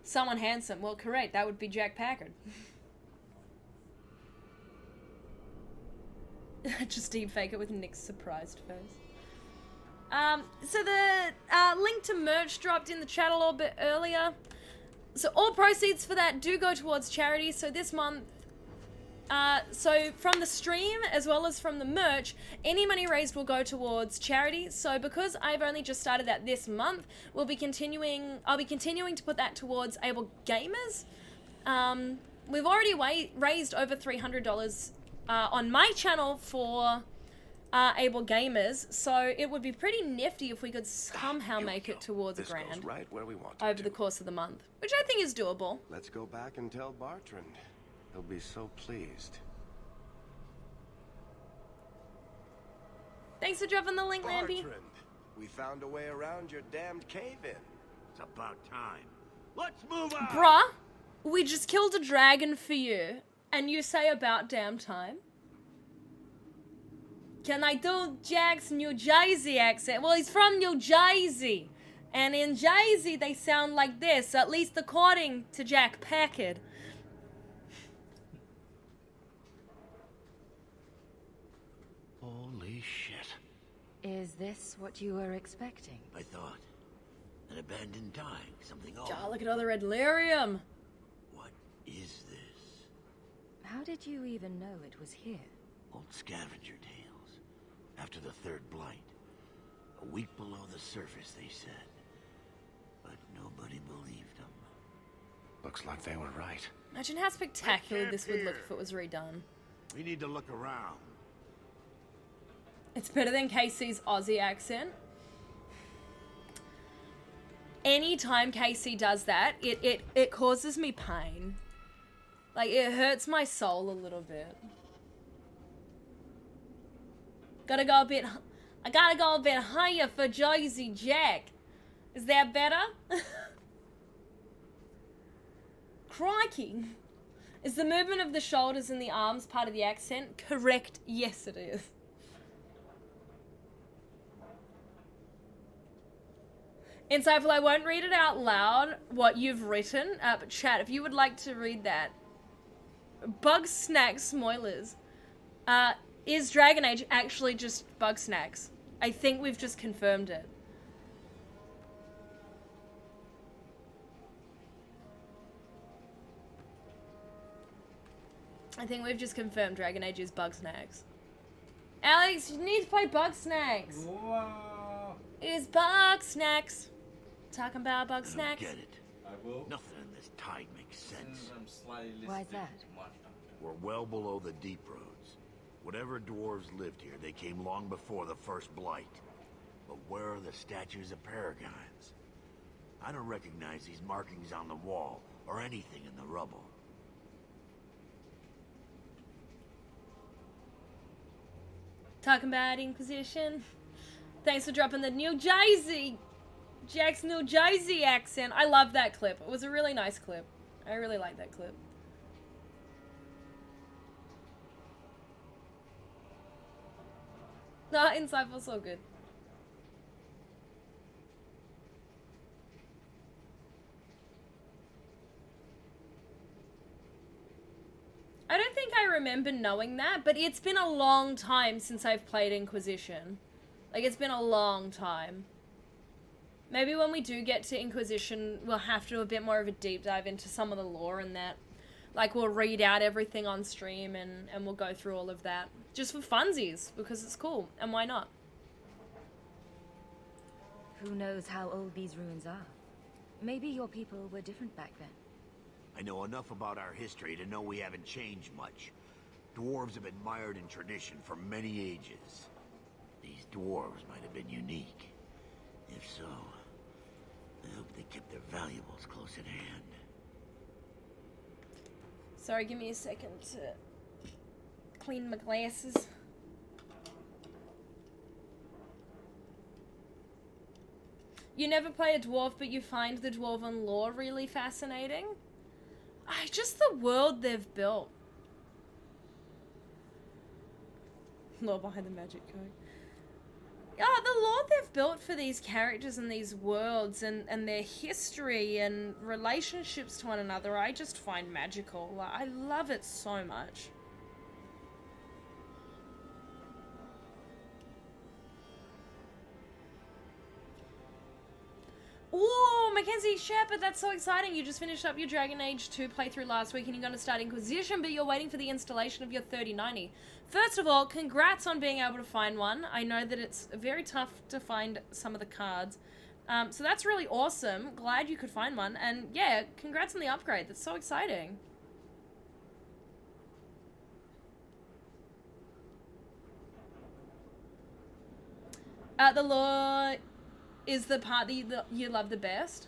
Someone handsome. Well, correct. That would be Jack Packard. Just deep fake it with Nick's surprised face. So the link to merch dropped in the chat a little bit earlier. So all proceeds for that do go towards charity. So this month, so from the stream as well as from the merch, any money raised will go towards charity. So because I've only just started that this month, I'll be continuing to put that towards Able Gamers. We've already raised over $300 on my channel for Able Gamers, so it would be pretty nifty if we could somehow make it towards This $1 grand goes right where we want it over to. the course of the month, which I think is doable. Let's go back and tell Bartrand. He'll be so pleased. Thanks for dropping the link, Lampy. Bartrand, we found a way around your damned cave-in. It's about time. Let's move on! Bruh, we just killed a dragon for you, and you say about damn time? Can I do Jack's New Jersey accent? Well, he's from New Jersey. And in Jersey, they sound like this, at least according to Jack Packard. Holy shit. Is this what you were expecting? I thought. An abandoned dike, something old. Oh, look at all the red lyrium. What is this? How did you even know it was here? Old scavenger tales. After the third blight. A week below the surface, they said. But nobody believed them. Looks like they were right. Imagine how spectacular this would look if it was redone. We need to look around. It's better than KC's Aussie accent. Anytime KC does that, it causes me pain. Like, it hurts my soul a little bit. I gotta go a bit higher for Jersey Jack. Is that better? Crikey. Is the movement of the shoulders and the arms part of the accent? Correct. Yes, it is. Insightful, I won't read it out loud, what you've written, but chat, if you would like to read that. Bug Snack Spoilers. Is Dragon Age actually just Bug Snacks? I think we've just confirmed it. I think we've just confirmed Dragon Age is Bug Snacks. Alex, you need to play Bug Snacks. Whoa. It is Bug Snacks. Talking about Bug Snacks. Get it. I will. Nothing in this tide makes sense. I'm slightly Why's listening that? to much. We're well below the deep roads. Whatever dwarves lived here, they came long before the first blight. But where are the statues of paragons? I don't recognize these markings on the wall, or anything in the rubble. Talking about Inquisition. Thanks for dropping the New Jersey, Jack's New Jersey accent. I love that clip. It was a really nice clip. I really like that clip. Nah, Insightful's so good. I don't think I remember knowing that, but it's been a long time since I've played Inquisition. Like, it's been a long time. Maybe when we do get to Inquisition, we'll have to do a bit more of a deep dive into some of the lore and that. Like, we'll read out everything on stream and we'll go through all of that. Just for funsies, because it's cool, and why not? Who knows how old these ruins are? Maybe your people were different back then. I know enough about our history to know we haven't changed much. Dwarves have been mired in tradition for many ages. These dwarves might have been unique. If so, I hope they kept their valuables close at hand. Sorry, give me a second to clean my glasses. You never play a dwarf, but you find the dwarven lore really fascinating? Just the world they've built. Lore behind the magic code. Yeah, the lore they've built for these characters and these worlds and their history and relationships to one another, I just find magical. I love it so much. Ooh, Mackenzie Shepard, that's so exciting. You just finished up your Dragon Age 2 playthrough last week and you're going to start Inquisition, but you're waiting for the installation of your 3090. First of all, congrats on being able to find one. I know that it's very tough to find some of the cards. So that's really awesome. Glad you could find one. And yeah, congrats on the upgrade. That's so exciting. The lore is the part that you love the best.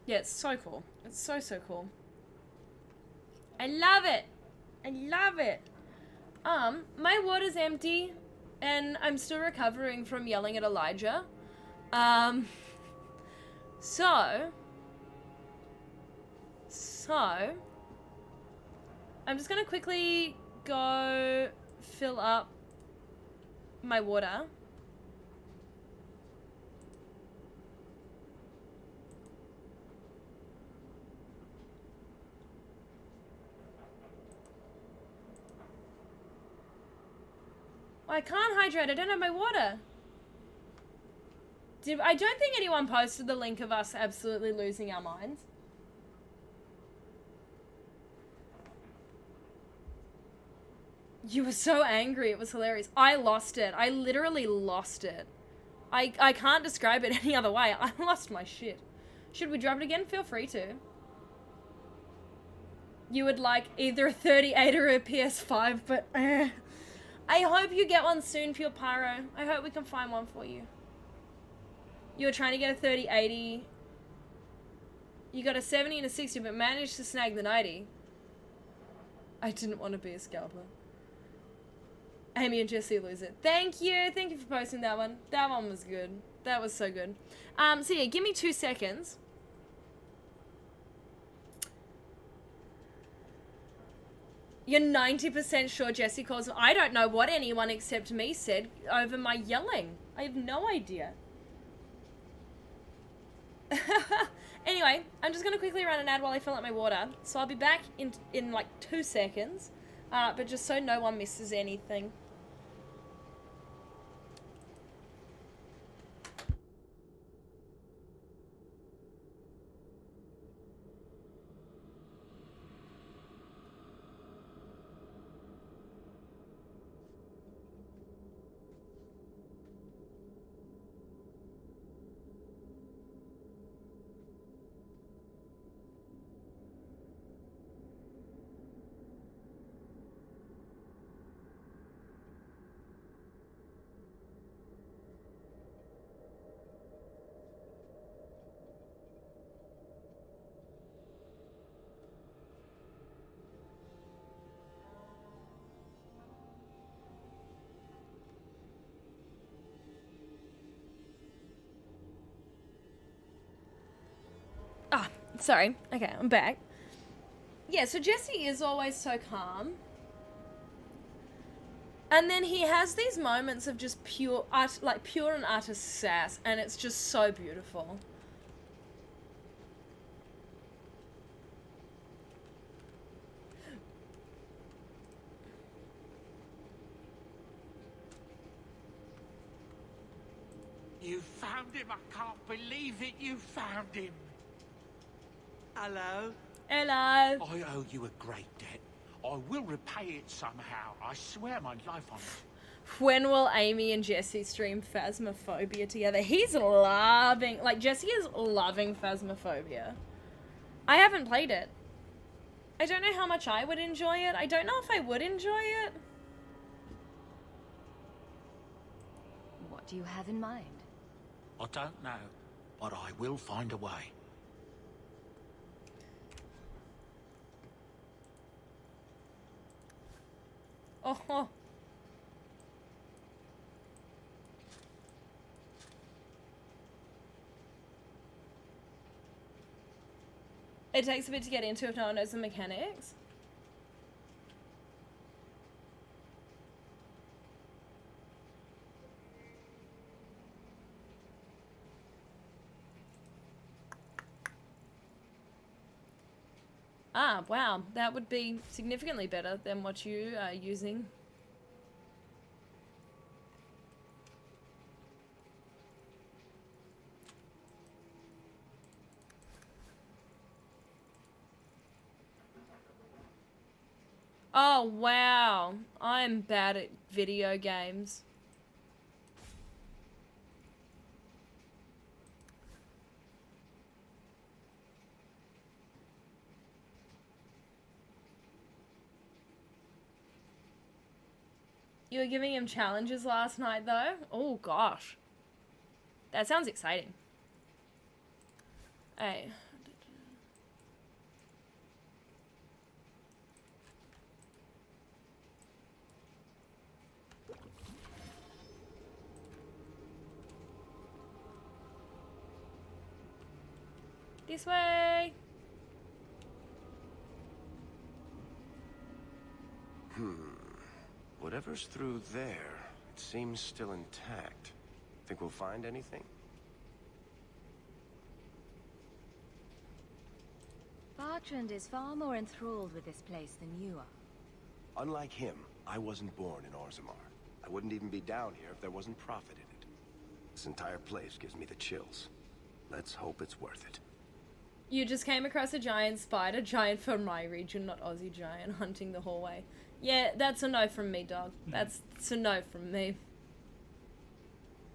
Yeah, it's so cool. It's so, so cool. I love it. I love it. My water's empty and I'm still recovering from yelling at Elijah. So I'm just gonna quickly go fill up my water. I can't hydrate, I don't have my water. I don't think anyone posted the link of us absolutely losing our minds. You were so angry, it was hilarious. I lost it. I literally lost it. I can't describe it any other way. I lost my shit. Should we drop it again? Feel free to. You would like either a 38 or a PS5, but I hope you get one soon, Pure Pyro. I hope we can find one for you. You were trying to get a 3080. You got a 70 and a 60, but managed to snag the 90. I didn't want to be a scalper. Amy and Jesse lose it. Thank you. Thank you for posting that one. That one was good. That was so good. So yeah, give me 2 seconds. You're 90% sure Jesse calls. I don't know what anyone except me said over my yelling. I have no idea. Anyway, I'm just going to quickly run an ad while I fill up my water. So I'll be back in like 2 seconds. But just so no one misses anything. Sorry. Okay, I'm back. Yeah, so Jesse is always so calm. And then he has these moments of just pure and utter sass, and it's just so beautiful. You found him! I can't believe it! You found him! Hello? Hello. I owe you a great debt. I will repay it somehow. I swear my life on it. When will Amy and Jesse stream Phasmophobia together? He's loving, like, Jesse is loving Phasmophobia. I haven't played it. I don't know how much I would enjoy it. I don't know if I would enjoy it. What do you have in mind? I don't know, but I will find a way. Oh. It takes a bit to get into if no one knows the mechanics. Ah, wow. That would be significantly better than what you are using. Oh, wow. I'm bad at video games. You were giving him challenges last night, though? Oh, gosh. That sounds exciting. Hey. This way. Whatever's through there, it seems still intact. Think we'll find anything? Bertrand is far more enthralled with this place than you are. Unlike him, I wasn't born in Orzammar. I wouldn't even be down here if there wasn't profit in it. This entire place gives me the chills. Let's hope it's worth it. You just came across a giant spider, giant for my region, not Aussie giant, hunting the hallway. Yeah, that's a no from me, dog. That's a no from me.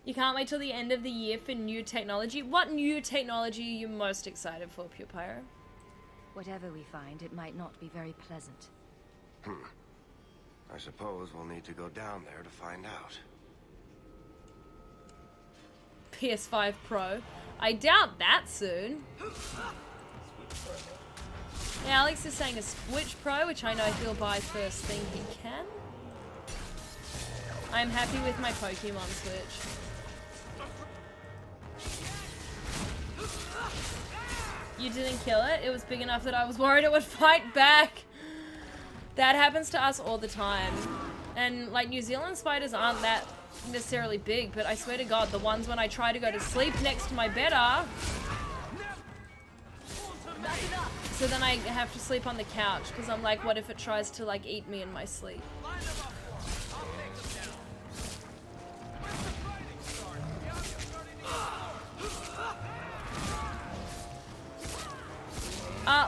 You can't wait till the end of the year for new technology. What new technology are you most excited for, Pure Pyro? Whatever we find, it might not be very pleasant. I suppose we'll need to go down there to find out. PS5 Pro. I doubt that soon. Yeah, Alex is saying a Switch Pro, which I know he'll buy first thing he can. I'm happy with my Pokemon Switch. You didn't kill it? It was big enough that I was worried it would fight back. That happens to us all the time. And, like, New Zealand spiders aren't that necessarily big, but I swear to God, the ones when I try to go to sleep next to my bed are. So then I have to sleep on the couch, because I'm like, what if it tries to, like, eat me in my sleep?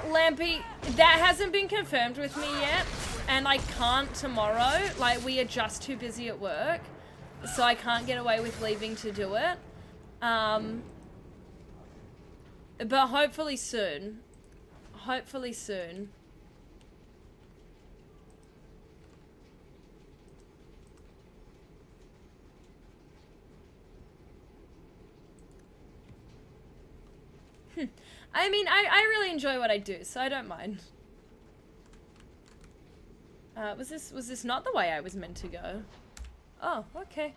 Lampy, that hasn't been confirmed with me yet, and I can't tomorrow. Like, we are just too busy at work, so I can't get away with leaving to do it. But hopefully soon. Hopefully soon. I mean, I really enjoy what I do, so I don't mind. Was this not the way I was meant to go? Oh, okay.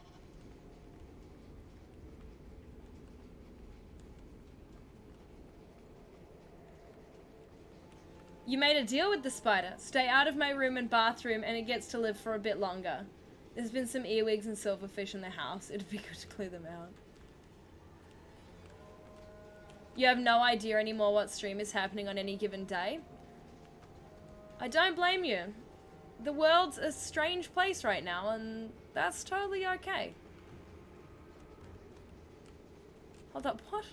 You made a deal with the spider. Stay out of my room and bathroom and it gets to live for a bit longer. There's been some earwigs and silverfish in the house. It'd be good to clear them out. You have no idea anymore what stream is happening on any given day. I don't blame you. The world's a strange place right now and that's totally okay. Hold up, what?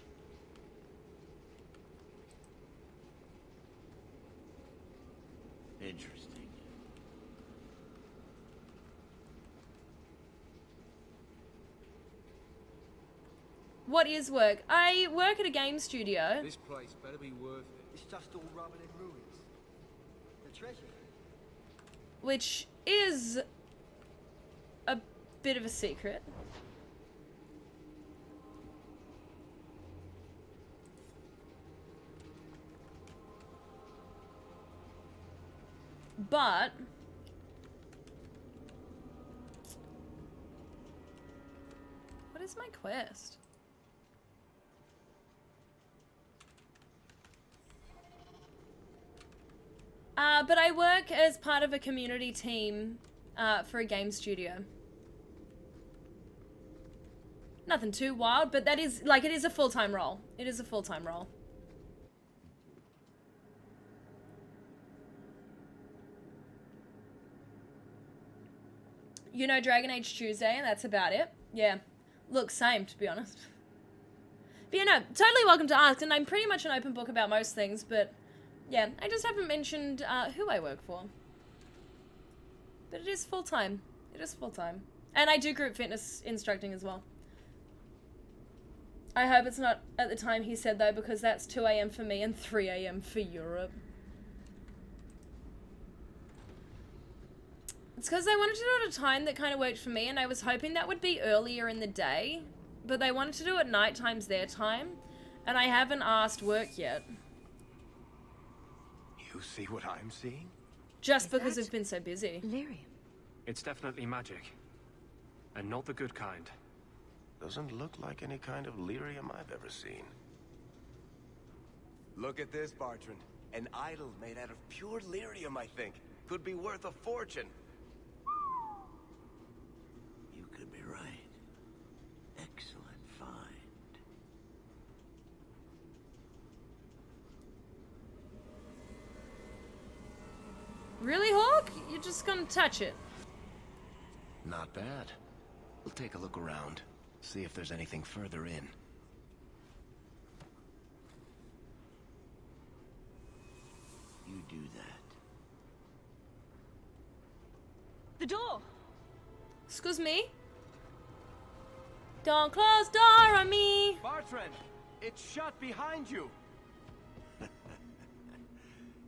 Interesting. What is work? I work at a game studio. This place better be worth it. It's just all rubble and ruins. The treasure. Which is a bit of a secret. But what is my quest? But I work as part of a community team for a game studio. Nothing too wild, but that is, like, it is a full-time role. It is a full-time role. You know Dragon Age Tuesday, and that's about it. Yeah. Look, same, to be honest. But yeah, no, totally welcome to ask, and I'm pretty much an open book about most things, but yeah, I just haven't mentioned who I work for. But it is full-time. It is full-time. And I do group fitness instructing as well. I hope it's not at the time he said, though, because that's 2 AM for me and 3 AM for Europe. It's because they wanted to do it at a time that kind of worked for me, and I was hoping that would be earlier in the day, but they wanted to do it night times their time, and I haven't asked work yet. You see what I'm seeing? Just because I've been so busy. Lyrium. It's definitely magic. And not the good kind. Doesn't look like any kind of lyrium I've ever seen. Look at this, Bartrand. An idol made out of pure lyrium, I think. Could be worth a fortune. You could be right. Excellent find. Really, Hawk? You're just gonna touch it? Not bad. We'll take a look around. See if there's anything further in. You do that. The door! Excuse me? Don't close door on me! Bartrand! It's shut behind you!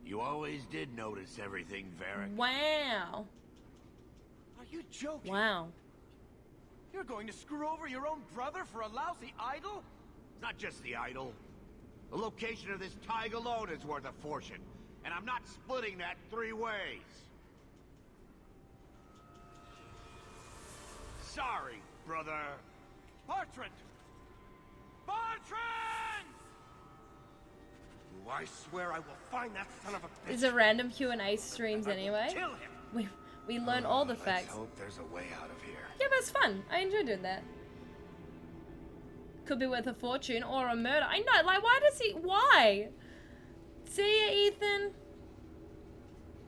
You always did notice everything, Varric. Wow. Are you joking? Wow. You're going to screw over your own brother for a lousy idol? It's not just the idol. The location of this tag alone is worth a fortune. And I'm not splitting that 3 ways. Sorry, brother. Bartrand! Bartrand! I swear I will find that son of a bitch. These are random Q&A streams anyway. Kill him. We learn all the Let's facts. hope there's a way out of here. Yeah, but it's fun. I enjoy doing that. Could be worth a fortune or a murder. I know, like, why does he... Why? See ya, Ethan?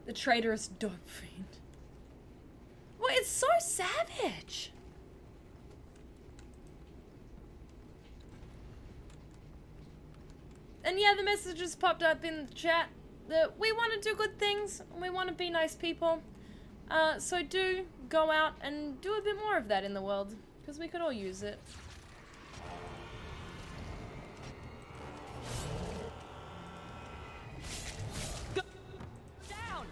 The traitorous dope fiend. Well, it's so savage. And yeah, the message just popped up in the chat that we want to do good things. And we want to be nice people. So do go out and do a bit more of that in the world. Because we could all use it. Go down!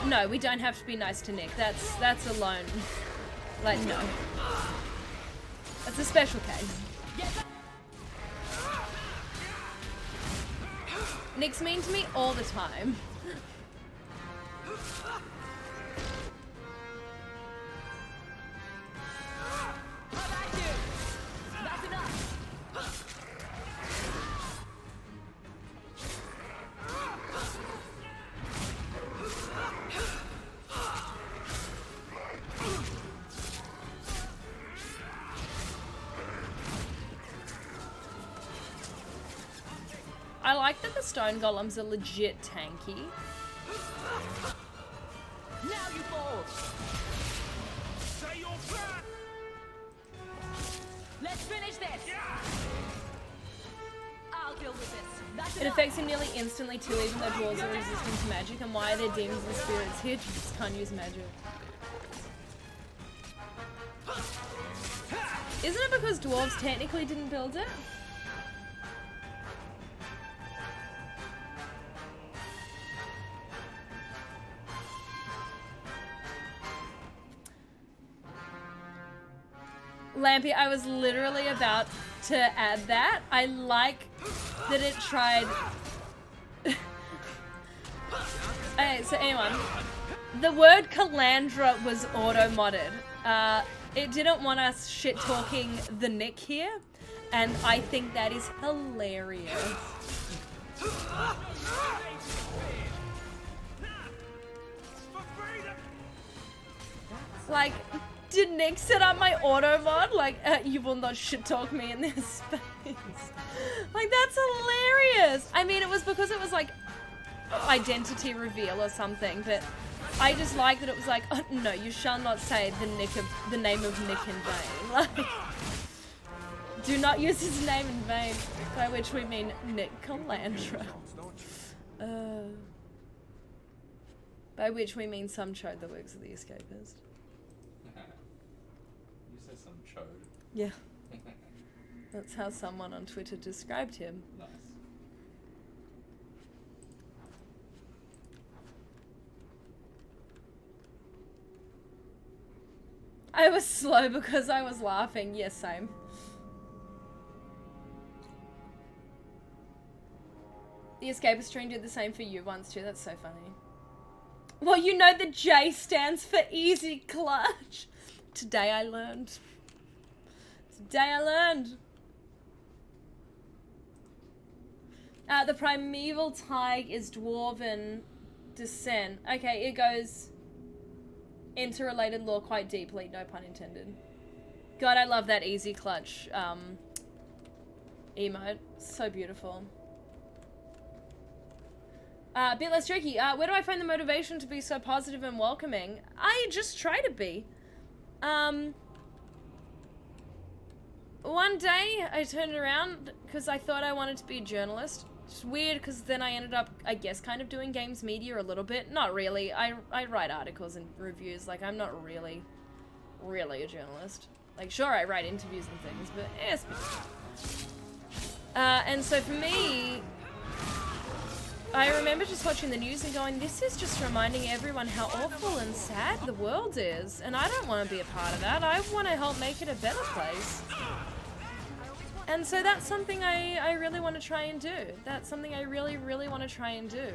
No, we don't have to be nice to Nick. That's alone. Like, no. That's a special case. Nick's mean to me all the time. How about you? That's like that the stone golems are legit tanky. Now you fall. Say your plan! Let's finish this. I'll deal with this. That's It enough. affects him nearly instantly too, even though dwarves are resistant to magic. And why are there demons and spirits here? You just can't use magic. Isn't it because dwarves technically didn't build it? Lampy, I was literally about to add that. I like that it tried... Okay, so anyone, the word Calandra was auto-modded. It didn't want us shit-talking the Nick here, and I think that is hilarious. Like, did Nick set up my auto mod? Like, you will not shit talk me in this space. Like, that's hilarious. I mean, it was because it was like identity reveal or something, but I just like that it was like, oh, no, you shall not say the name of Nick in vain. Like, do not use his name in vain, by which we mean Nick Calandra. By which we mean some chode that works at the Escapist. You said some chode. Yeah. That's how someone on Twitter described him. Nice. I was slow because I was laughing. Yes, same. The Escapist stream did the same for you once too. That's so funny. Well, you know the J stands for easy clutch. Today I learned. Today I learned. The primeval tig is dwarven descent. Okay, it goes interrelated lore quite deeply, no pun intended. God, I love that easy clutch emote. So beautiful. A bit less tricky. Where do I find the motivation to be so positive and welcoming? I just try to be. One day I turned around because I thought I wanted to be a journalist. It's weird because then I ended up, I guess, kind of doing games media a little bit. Not really. I write articles and reviews. Like, I'm not really a journalist. Like, sure, I write interviews and things, but yes. And so for me, I remember just watching the news and going, this is just reminding everyone how awful and sad the world is. And I don't want to be a part of that. I want to help make it a better place. And so that's something I really want to try and do. That's something I really, really want to try and do.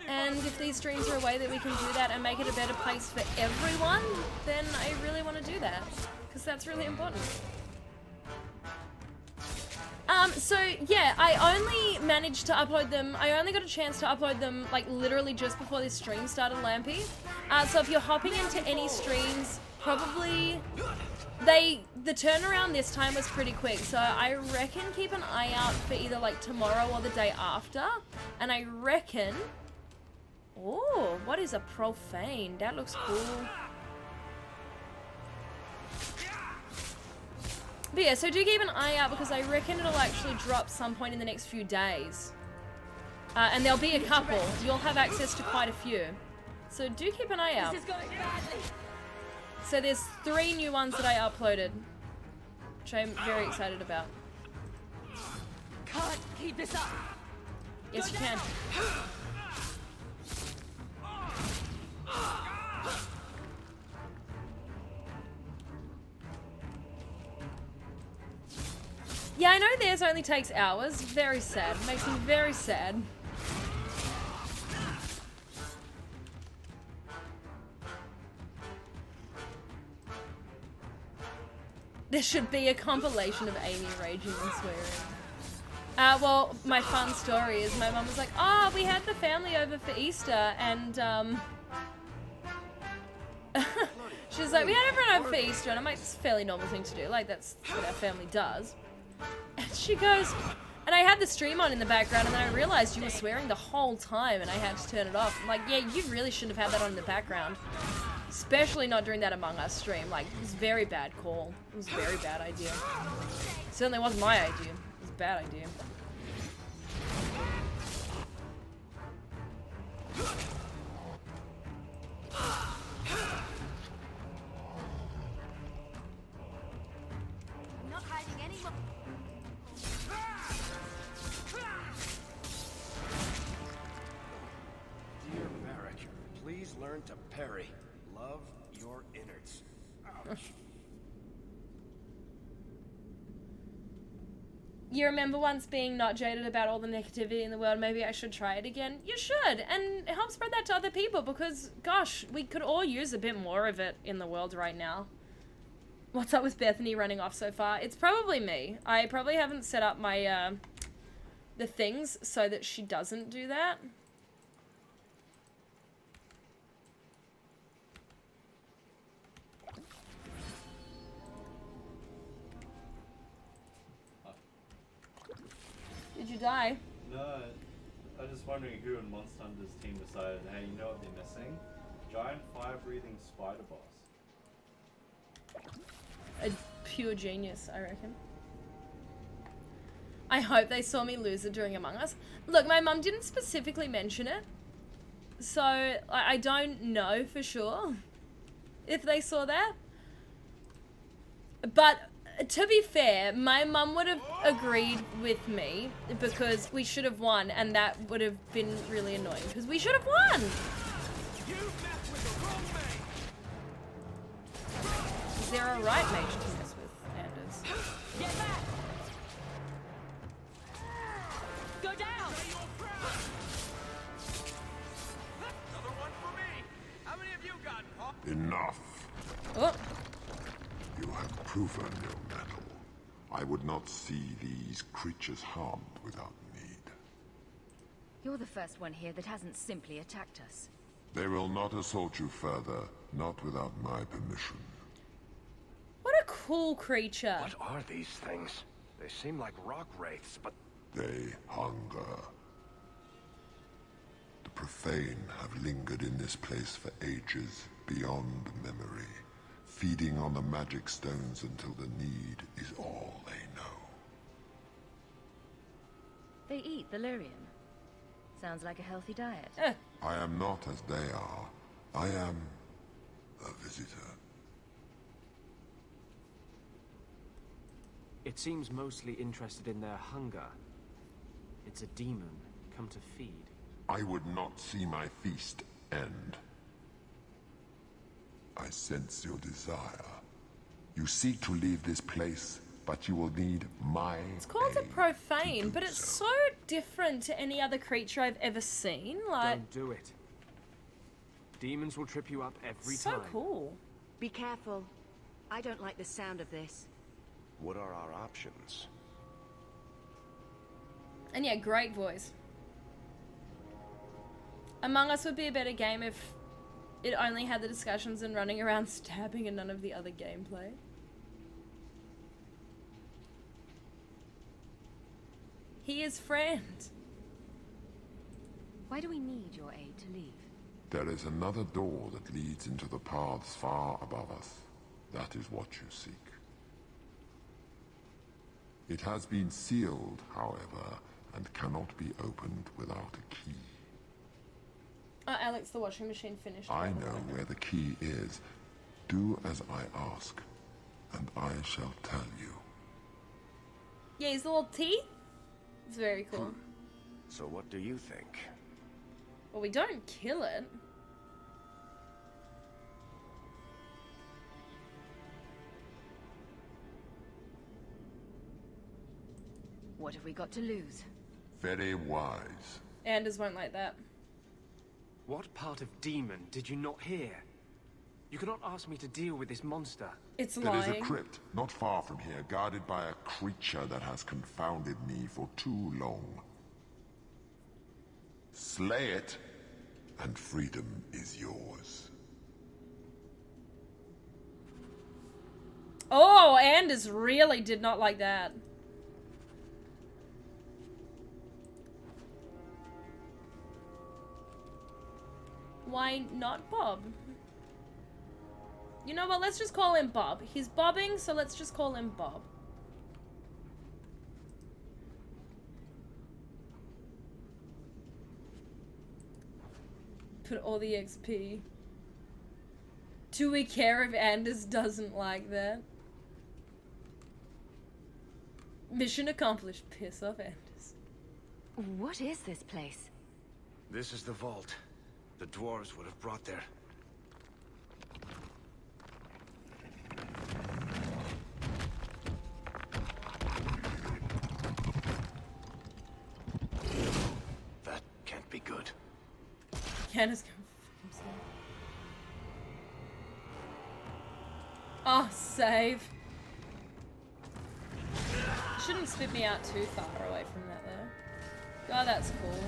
And if these streams are a way that we can do that and make it a better place for everyone, then I really want to do that. Because that's really important. So yeah, I only managed to upload them, I only got a chance to upload them like literally just before this stream started, Lampy. So if you're hopping into any streams, probably the turnaround this time was pretty quick. So I reckon keep an eye out for either like tomorrow or the day after. And I reckon, oh, what is a profane? That looks cool. But yeah, so do keep an eye out because I reckon it'll actually drop some point in the next few days. And there'll be a couple. You'll have access to quite a few. So do keep an eye out. This is going badly. So there's 3 new ones that I uploaded, which I'm very excited about. Can't keep this up. Yes, you can. Yeah, I know theirs only takes hours. Very sad. Makes me very sad. There should be a compilation of Amy raging and swearing. Well, my fun story is my mum was like, oh, we had the family over for Easter, and she was like, we had everyone over for Easter, and I'm like, it's a fairly normal thing to do. Like, that's what our family does. And she goes, And I had the stream on in the background, and then I realized you were swearing the whole time, and I had to turn it off. I'm like, yeah, you really shouldn't have had that on in the background. Especially not during that Among Us stream. Like, it was a very bad call. It was a very bad idea. It certainly wasn't my idea. It was a bad idea. I'm not hiding anymore. Dear Varric, please learn to parry. Love your innards. Ouch. You remember once being not jaded about all the negativity in the world, maybe I should try it again? You should, and help spread that to other people, because, gosh, we could all use a bit more of it in the world right now. What's up with Bethany running off so far? It's probably me. I probably haven't set up my, the things so that she doesn't do that. Did you die? No, I was just wondering who in Monster Hunter's team decided, hey, you know what they're missing? Giant fire-breathing spider boss. A pure genius, I reckon. I hope they saw me lose it during Among Us. Look, my mum didn't specifically mention it, so I don't know for sure if they saw that. But to be fair, my mum would have agreed with me because we should have won, and that would have been really annoying because we should have won. Is there a right mage to mess with, Anders? Get back! Go down! Another one for me. How many of you got, Paul? Enough. Oh. You have proven your mettle. I would not see these creatures harmed without need. You're the first one here that hasn't simply attacked us. They will not assault you further, not without my permission. What a cool creature. What are these things? They seem like rock wraiths, but... They hunger. The profane have lingered in this place for ages, beyond memory, feeding on the magic stones until the need is all they know. They eat Valyrian. Sounds like a healthy diet. I am not as they are. I am a visitor. It seems mostly interested in their hunger. It's a demon come to feed. I would not see my feast end. I sense your desire. You seek to leave this place, but you will need my It's called a profane, but it's so different to any other creature I've ever seen. Like, Don't do it. Demons will trip you up every so time. cool. Be careful. I don't like the sound of this. What are our options? And yeah, great voice. Among Us would be a better game if it only had the discussions and running around stabbing and none of the other gameplay. He is friend. Why do we need your aid to leave? There is another door that leads into the paths far above us. That is what you seek. It has been sealed, however, and cannot be opened without a key. Oh, Alex, the washing machine finished. I know where the key is. Do as I ask, and I shall tell you. Yeah, his little teeth. It's very cool. So what do you think? Well, we don't kill it. What have we got to lose? Very wise. Anders won't like that. What part of demon did you not hear? You cannot ask me to deal with this monster. It's There is lying. a crypt not far from here, guarded by a creature that has confounded me for too long. Slay it, and freedom is yours. Oh, Anders really did not like that. Why not Bob? You know what? Let's just call him Bob. He's bobbing, so let's just call him Bob. Put all the XP. Do we care if Anders doesn't like that? Mission accomplished. Piss off, Anders. What is this place? This is the vault. The dwarves would have brought there. That can't be good. Candace can fuck himself. Oh, save. Shouldn't spit me out too far away from that though. God, that's cool.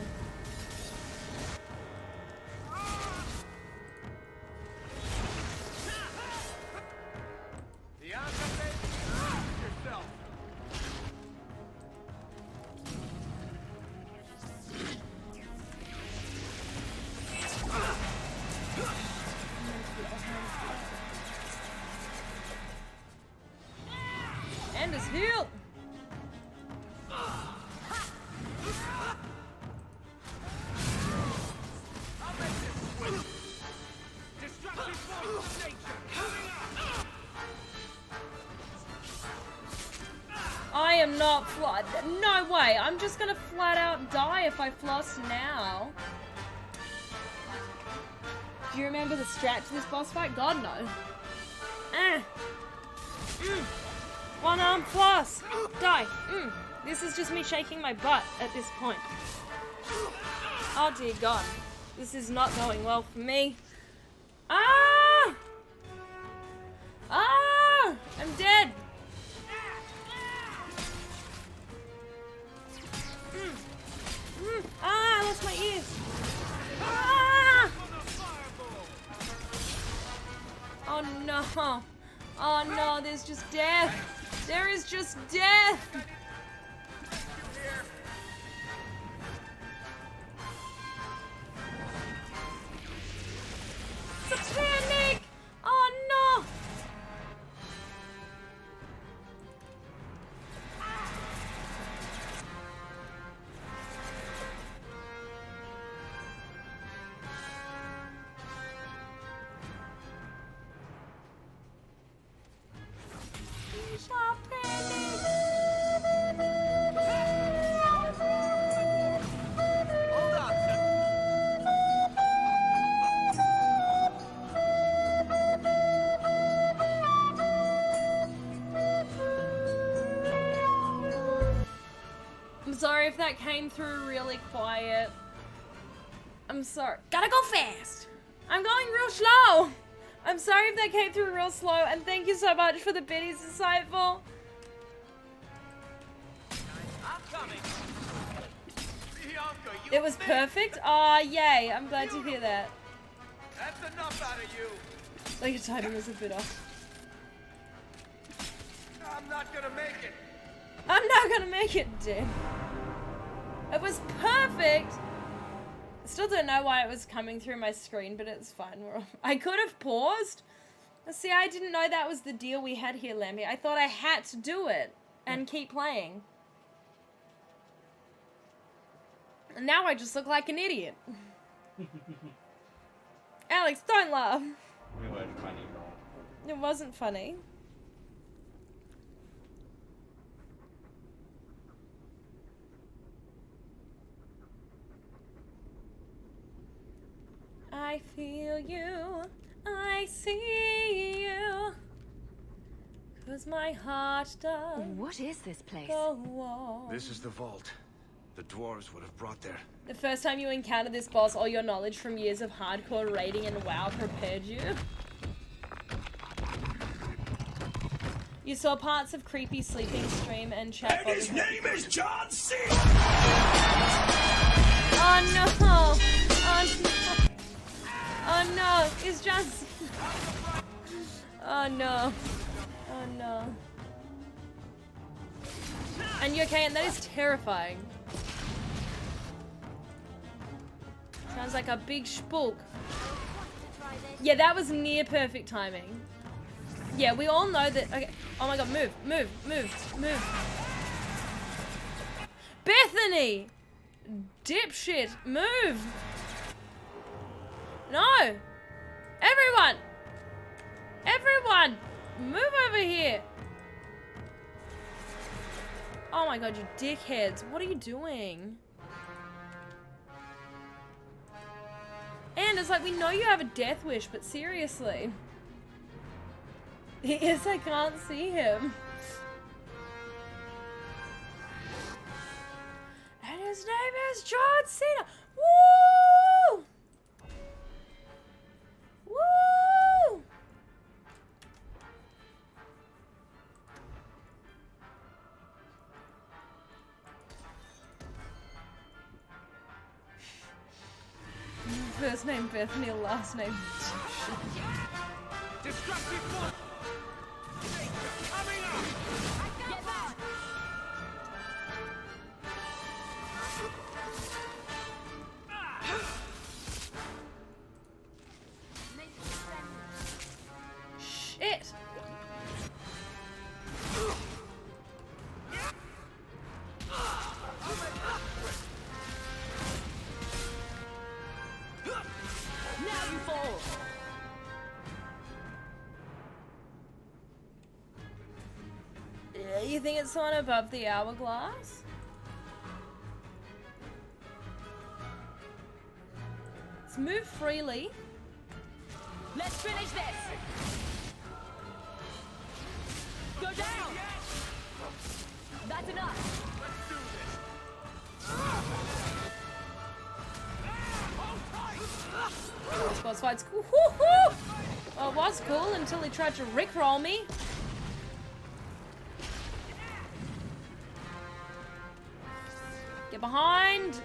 And his heal. I am not flat. No way. I'm just gonna flat out die if I floss now. Do you remember the strat to this boss fight? God, no. One arm floss. Die. This is just me shaking my butt at this point. Oh dear God. This is not going well for me. Ah! Ah! I'm dead. Ah! I lost my ears. Ah! Oh no. Oh no, there's just death. There is just death. Satanic! Oh no! I'm sorry if that came through really quiet. I'm sorry. Gotta go fast. I'm going real slow. I'm sorry if that came through real slow, and thank you so much for the biddies, Disciple. It was perfect? Aw, yay. I'm glad to hear that. That's enough out of you. Like, your timing was a bit off. I'm not gonna make it. I'm not gonna make it, dude. It was perfect. Still don't know why it was coming through my screen, but it's fine. I could have paused. See, I didn't know that was the deal we had here, Lamby. I thought I had to do it and keep playing. And now I just look like an idiot. Alex, don't laugh. It was funny, bro. It wasn't funny. I feel you, I see you, 'cause my heart does. What is this place? Go on. This is the vault. The dwarves would have brought there. The first time you encountered this boss, all your knowledge from years of hardcore raiding and WoW prepared you. You saw parts of creepy sleeping stream and chat. And his name is John C. Oh no! Oh no! Oh no! It's John C. Oh no! Oh no! And you okay? And that is terrifying. Sounds like a big spook. Yeah, that was near perfect timing. Yeah, we all know that. Okay. Oh my god, move, move, move, move. Bethany! Dipshit, move! No! Everyone! Everyone! Move over here! Oh my god, you dickheads. What are you doing? And it's like, we know you have a death wish, but seriously. Yes, I can't see him. And his name is John Cena. Woo! Woo! First name Bethany, last name. Destructive force! Coming up! Get back! Shit! Now you fall. You think it's someone above the hourglass? Let's move freely. Let's finish this. Go down. That's enough. Let's do this! Boss fight's cool. Woo-hoo! Well, it was cool until he tried to rickroll me. Get behind!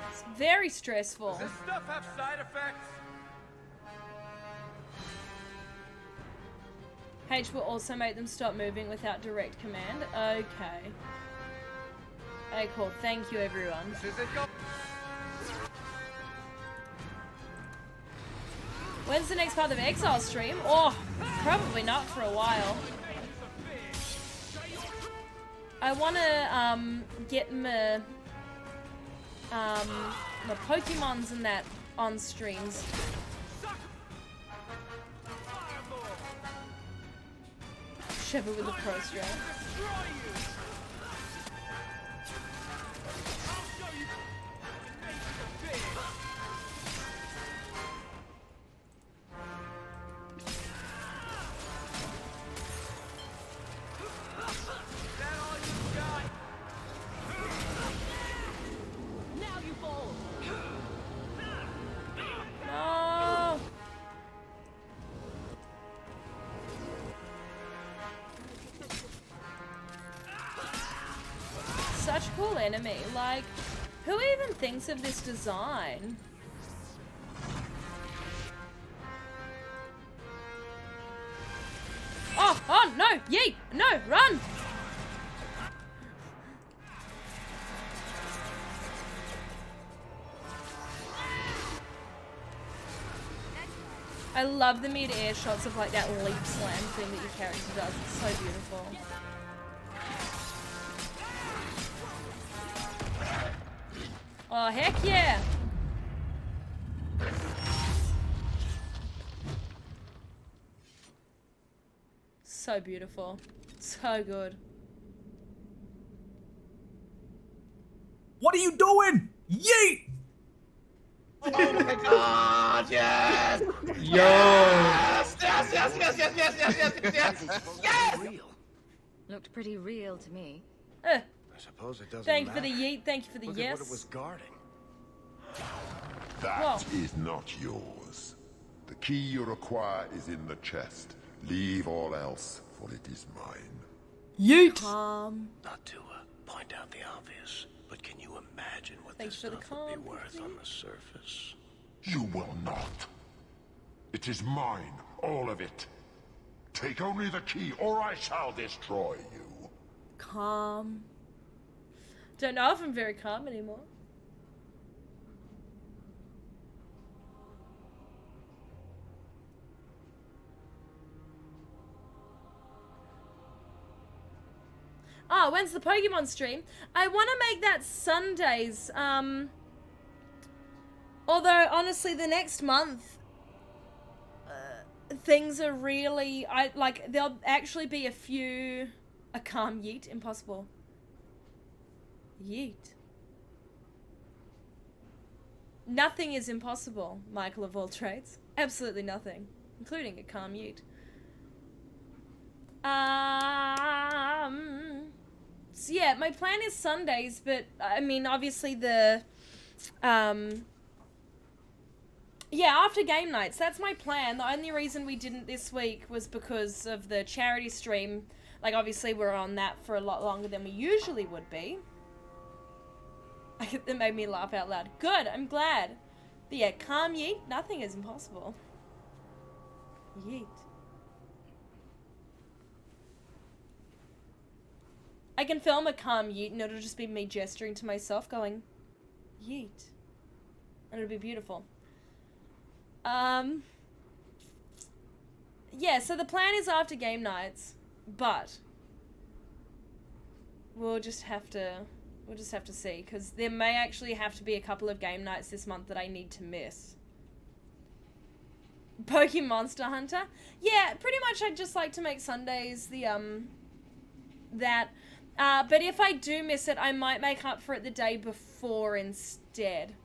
It's very stressful. Does this stuff have side effects? H will also make them stop moving without direct command. Okay. Okay, cool. Thank you, everyone. This isn't go- When's the next Path of Exile stream? Oh, probably not for a while. I want to get my Pokemons and that on streams. Shove it with a pro string. Now you fall. No! Such a cool enemy. Like, who even thinks of this design? Oh, no! Yeet! No, run! I love the mid-air shots of like that leap slam thing that your character does. It's so beautiful. Oh, heck yeah! So beautiful. So good. What are you doing? Yeet! Oh my god, yes! Yo! Yes, yes, yes, yes, yes, yes, yes, yes, yes, yes! Real. Looked pretty real to me. I suppose it doesn't Thank you matter. for the yeet, thank you for the Look yes. at what it was guarding. That Whoa. is not yours. The key you require is in the chest. Leave all else, for it is mine. Yeet! Not to point out the obvious, but can you imagine what this Thanks for the stuff would be calm, worth please. on the surface? You will not. It is mine, all of it. Take only the key, or I shall destroy you. Calm. Don't know if I'm very calm anymore. Oh, when's the Pokemon stream? I want to make that Sundays. Although, honestly, the next month, things are really... there'll actually be a few... A calm yeet? Impossible. Yeet. Nothing is impossible, Michael of all trades. Absolutely nothing. Including a calm yeet. So yeah, my plan is Sundays, but I mean, obviously the, yeah, after game nights, that's my plan. The only reason we didn't this week was because of the charity stream. Like, obviously we're on that for a lot longer than we usually would be. It made me laugh out loud. Good, I'm glad. But yeah, calm yeet, nothing is impossible. Yeet. I can film a calm yeet and it'll just be me gesturing to myself going, yeet. And it'll be beautiful. Yeah, so the plan is after game nights, but we'll just have to see, because there may actually have to be a couple of game nights this month that I need to miss. Pokemon Monster Hunter? Yeah, pretty much I'd just like to make Sundays the, but if I do miss it, I might make up for it the day before instead.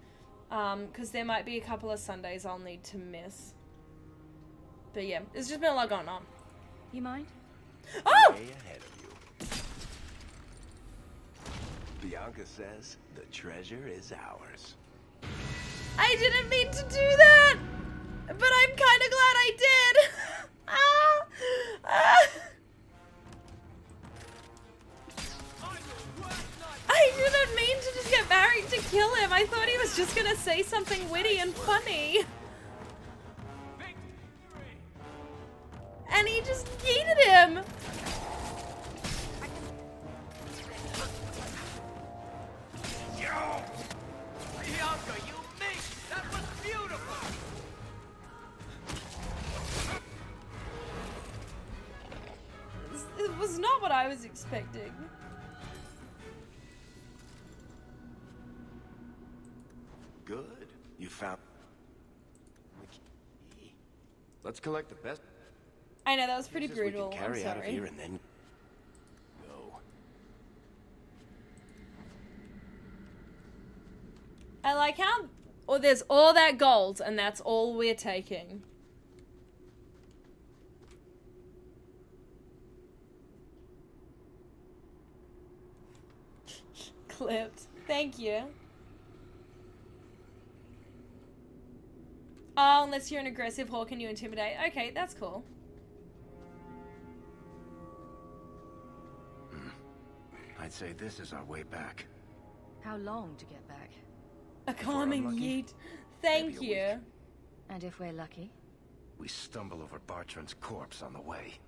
Because there might be a couple of Sundays I'll need to miss. But yeah, there's just been a lot going on. You mind? Oh! Way ahead of you. Bianca says the treasure is ours. I didn't mean to do that! But I'm kind of glad I did! I didn't mean to just get married to kill him. I thought he was just gonna say something witty and funny. And he just yeeted him. Yo! Bianca, you missed! That was beautiful! It was not what I was expecting. Good. You found the key. Let's collect the best. I know, that was pretty pieces we can brutal. I'm carry out of sorry. here and then go. I like how there's all that gold and that's all we're taking. Clipped. Thank you. Oh, unless you're an aggressive hawk and you intimidate. Okay, that's cool. I'd say this is our way back. How long to get back? A calming yeet. Thank you. And if we're lucky? We stumble over Bartrand's corpse on the way.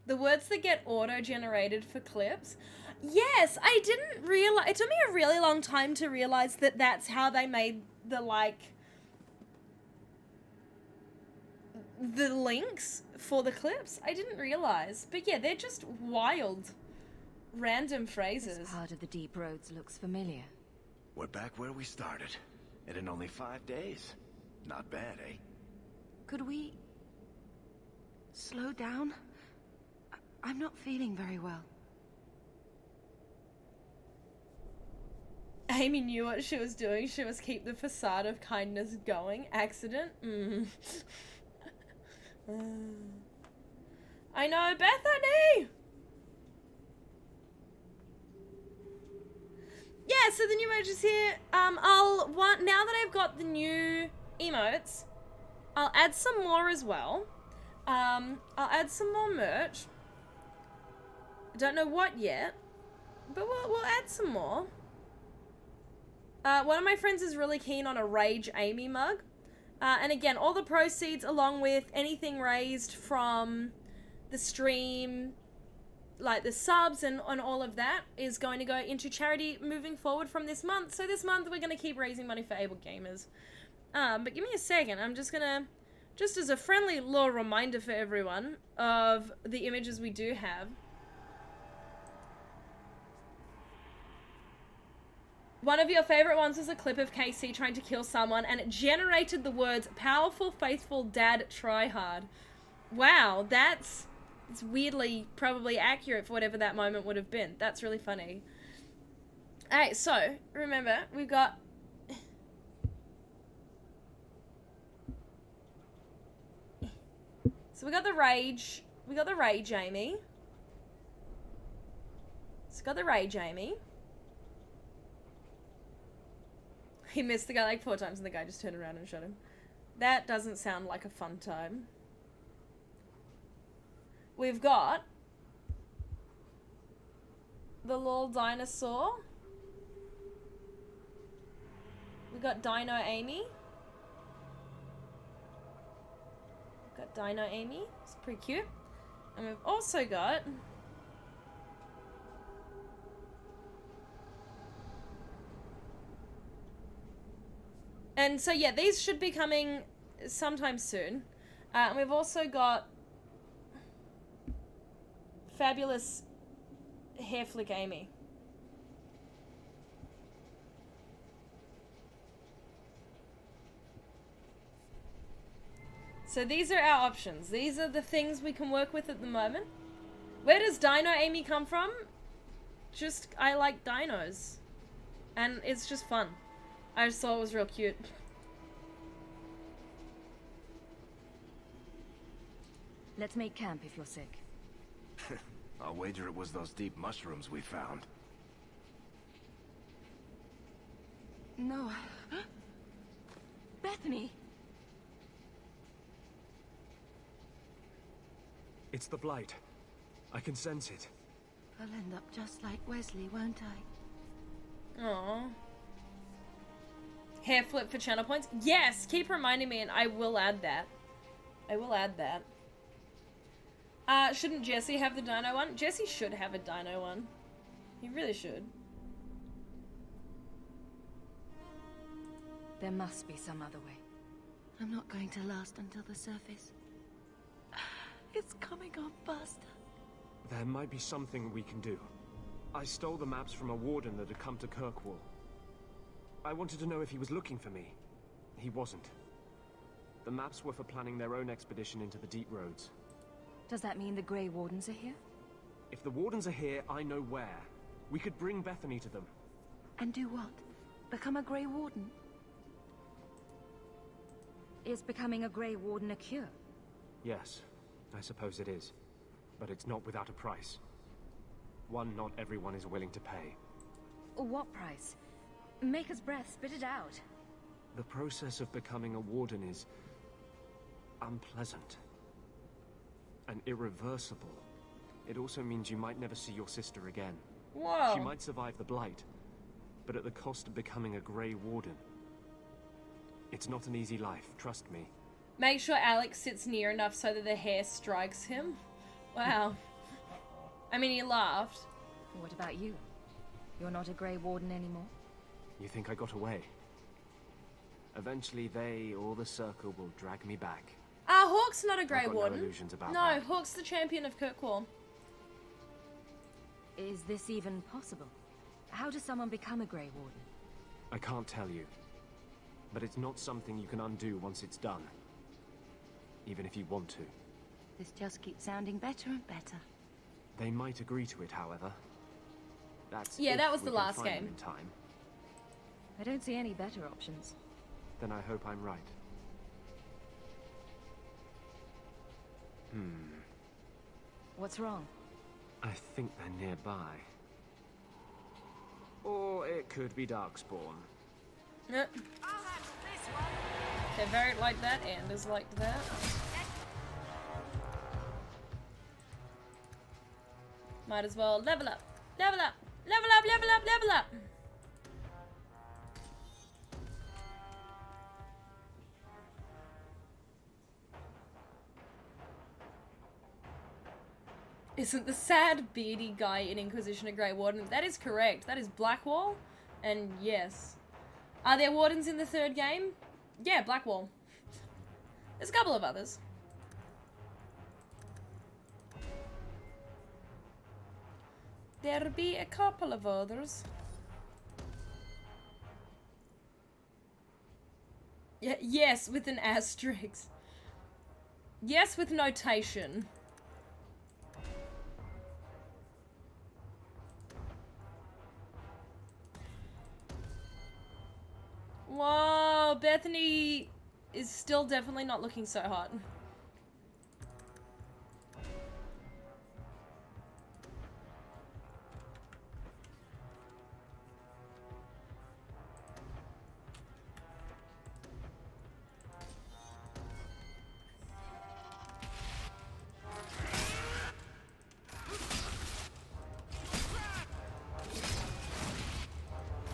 The words that get auto-generated for clips. Yes, I didn't realize. It took me a really long time to realize that that's how they made the, like, the links for the clips. I didn't realize. But yeah, they're just wild, random phrases. This part of the deep roads looks familiar. We're back where we started. And in only 5 days. Not bad, eh? Could we slow down? I'm not feeling very well. Amy knew what she was doing. She was keep the facade of kindness going. Accident? I know, Bethany! Yeah, so the new emotes is here. Now that I've got the new emotes, I'll add some more as well. I'll add some more merch. I don't know what yet, but we'll add some more. One of my friends is really keen on a Rage Amy mug. And again, all the proceeds along with anything raised from the stream, like the subs and all of that, is going to go into charity moving forward from this month. So this month we're going to keep raising money for able gamers. But give me a second. I'm just going to, just as a friendly little reminder for everyone of the images we do have. One of your favorite ones was a clip of KC trying to kill someone, and it generated the words, "Powerful, faithful, dad, try hard." Wow, it's weirdly probably accurate for whatever that moment would have been. That's really funny. Alright, so, remember, we've got... So we got the Rage Amy. So we got the Rage Amy. He missed the guy like 4 times and the guy just turned around and shot him. That doesn't sound like a fun time. We've got the little dinosaur. We've got Dino Amy. We've got Dino Amy. It's pretty cute. And we've also got... And so, yeah, these should be coming sometime soon. And we've also got fabulous hair flick Amy. So these are our options. These are the things we can work with at the moment. Where does Dino Amy come from? Just, I like dinos. And it's just fun. I just thought it was real cute. Let's make camp if you're sick. I'll wager it was those deep mushrooms we found. No. Bethany! It's the blight. I can sense it. I'll end up just like Wesley, won't I? Aww. Hair flip for channel points? Yes! Keep reminding me and I will add that. I will add that. Shouldn't Jesse have the dino one? Jesse should have a dino one. He really should. There must be some other way. I'm not going to last until the surface. It's coming on faster. There might be something we can do. I stole the maps from a warden that had come to Kirkwall. I wanted to know if he was looking for me. He wasn't. The maps were for planning their own expedition into the deep roads. Does that mean the Grey Wardens are here? If the Wardens are here, I know where. We could bring Bethany to them. And do what? Become a Grey Warden? Is becoming a Grey Warden a cure? Yes, I suppose it is. But it's not without a price. One not everyone is willing to pay. What price? Maker's breath, spit it out. The process of becoming a warden is unpleasant and irreversible. It also means you might never see your sister again. Whoa. She might survive the blight, but at the cost of becoming a Grey Warden. It's not an easy life, trust me. Make sure Alex sits near enough so that the hair strikes him. Wow. I mean, he laughed. What about you? You're not a Grey Warden anymore? You think I got away? Eventually they or the Circle will drag me back. Hawk's not a Grey I've got Warden. no illusions about No, that. Hawk's the champion of Kirkwall. Is this even possible? How does someone become a Grey Warden? I can't tell you. But it's not something you can undo once it's done. Even if you want to. This just keeps sounding better and better. They might agree to it, however. That's Yeah, if that was we the can last find them game. in time. I don't see any better options. Then I hope I'm right. What's wrong? I think they're nearby. Or it could be Darkspawn. Yep. I'll have this one. Okay, Varric liked that, Anders liked that. Might as well level up, level up, level up, level up, level up! Isn't the sad beardy guy in Inquisition a Grey Warden? That is correct. That is Blackwall, and yes. Are there Wardens in the third game? Yeah, Blackwall. There's a couple of others. There be a couple of others. Yeah, yes, with an asterisk. Yes, with notation. Whoa, Bethany is still definitely not looking so hot.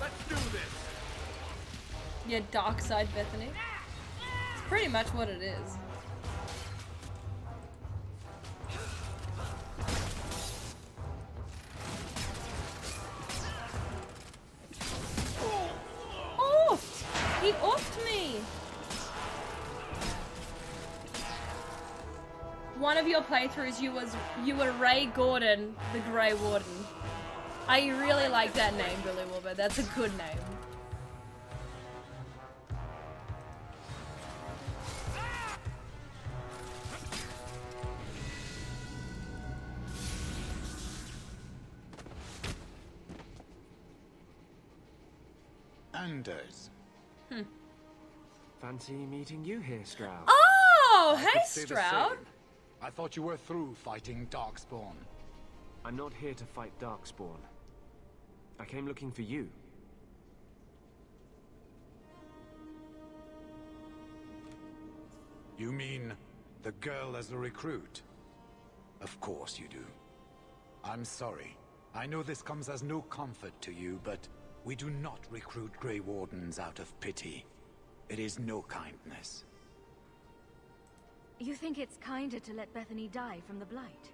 Let's do this. Yeah, dark side Bethany. It's pretty much what it is. Offed! He offed me! One of your playthroughs, you were Ray Gordon, the Grey Warden. I really like that name, Billy Wilbur. That's a good name. Anders. Fancy meeting you here, Stroud. Oh, I hey could say the Stroud. same. I thought you were through fighting Darkspawn. I'm not here to fight Darkspawn. I came looking for you. You mean the girl as a recruit? Of course you do. I'm sorry. I know this comes as no comfort to you, but we do not recruit Grey Wardens out of pity. It is no kindness. You think it's kinder to let Bethany die from the Blight?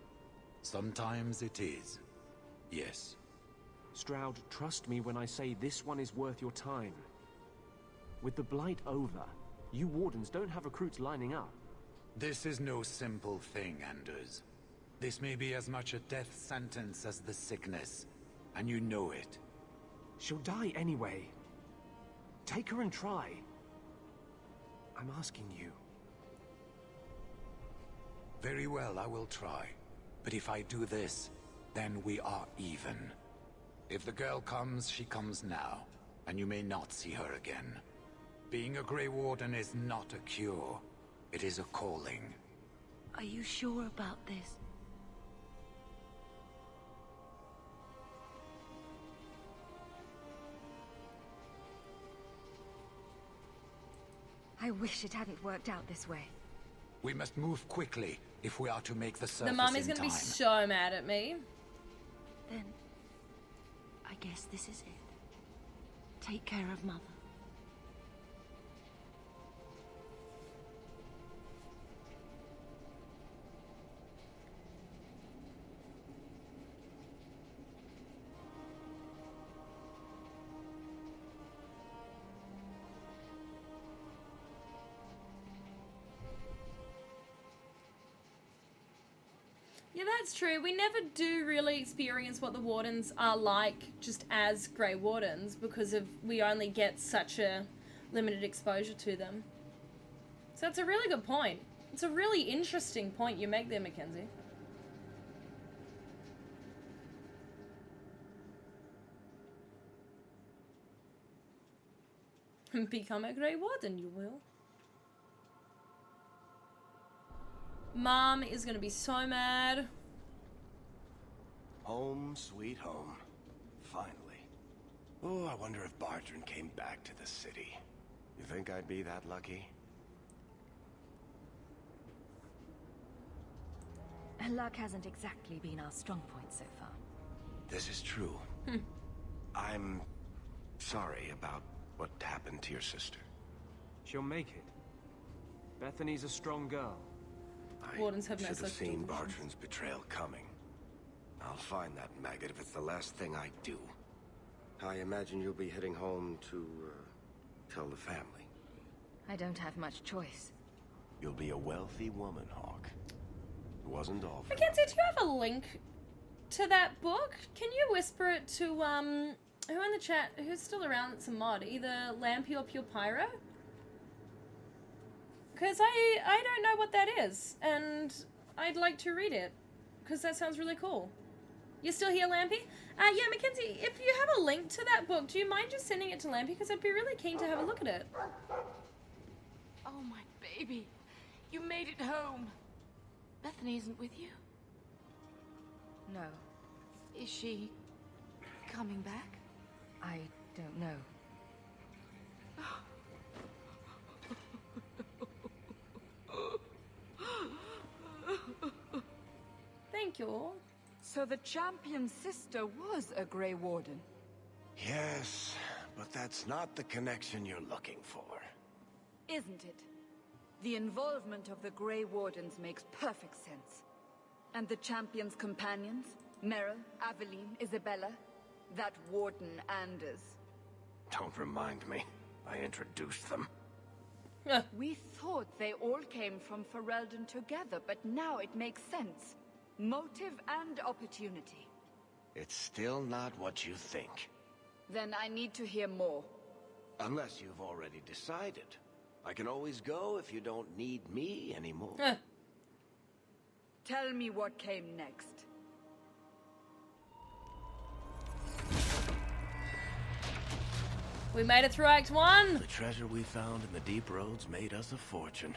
Sometimes it is. Yes. Stroud, trust me when I say this one is worth your time. With the Blight over, you Wardens don't have recruits lining up. This is no simple thing, Anders. This may be as much a death sentence as the sickness, and you know it. She'll die anyway. Take her and try. I'm asking you. Very well, I will try. But if I do this, then we are even. If the girl comes, she comes now, and you may not see her again. Being a Grey Warden is not a cure. It is a calling. Are you sure about this? I wish it hadn't worked out this way. We must move quickly if we are to make the surface The mum is in gonna be time. so mad at me. Then, I guess this is it. Take care of Mother. Yeah, that's true. We never do really experience what the Wardens are like just as Grey Wardens because we only get such a limited exposure to them. So that's a really good point. It's a really interesting point you make there, Mackenzie. Become a Grey Warden, you will. Mom is gonna be so mad. Home, sweet home. Finally. Oh, I wonder if Bartrand came back to the city. You think I'd be that lucky? Luck hasn't exactly been our strong point so far. This is true. I'm sorry about what happened to your sister. She'll make it. Bethany's a strong girl. Wardens have I no should have such seen delusions. Bartran's betrayal coming. I'll find that maggot if it's the last thing I do. I imagine you'll be heading home to, tell the family. I don't have much choice. You'll be a wealthy woman, Hawk. It wasn't all for Mackenzie, do you have a link to that book? Can you whisper it to, who in the chat, who's still around that's a mod? Either Lampy or Pure Pyro? Because I don't know what that is, and I'd like to read it, because that sounds really cool. You still here, Lampy? Yeah, Mackenzie, if you have a link to that book, do you mind just sending it to Lampy? Because I'd be really keen to have a look at it. Oh, my baby. You made it home. Bethany isn't with you? No. Is she coming back? I don't know. Thank you. So the champion's sister was a Grey Warden? Yes, but that's not the connection you're looking for. Isn't it? The involvement of the Grey Wardens makes perfect sense. And the champion's companions? Meryl, Aveline, Isabella? That Warden Anders. Don't remind me. I introduced them. We thought they all came from Ferelden together, but now it makes sense. Motive and opportunity. It's still not what you think. Then I need to hear more. Unless you've already decided. I can always go if you don't need me anymore. Tell me what came next. We made it through Act 1! The treasure we found in the deep roads made us a fortune.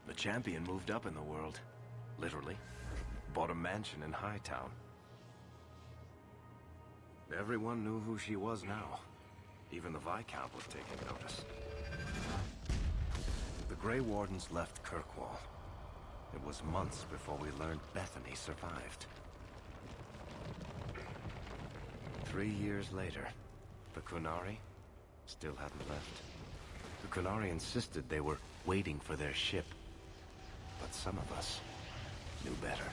The champion moved up in the world. Literally. Bought a mansion in Hightown. Everyone knew who she was now. Even the Viscount was taking notice. The Grey Wardens left Kirkwall. It was months before we learned Bethany survived. 3 years later, the Kunari still hadn't left. The Kunari insisted they were waiting for their ship. But some of us knew better.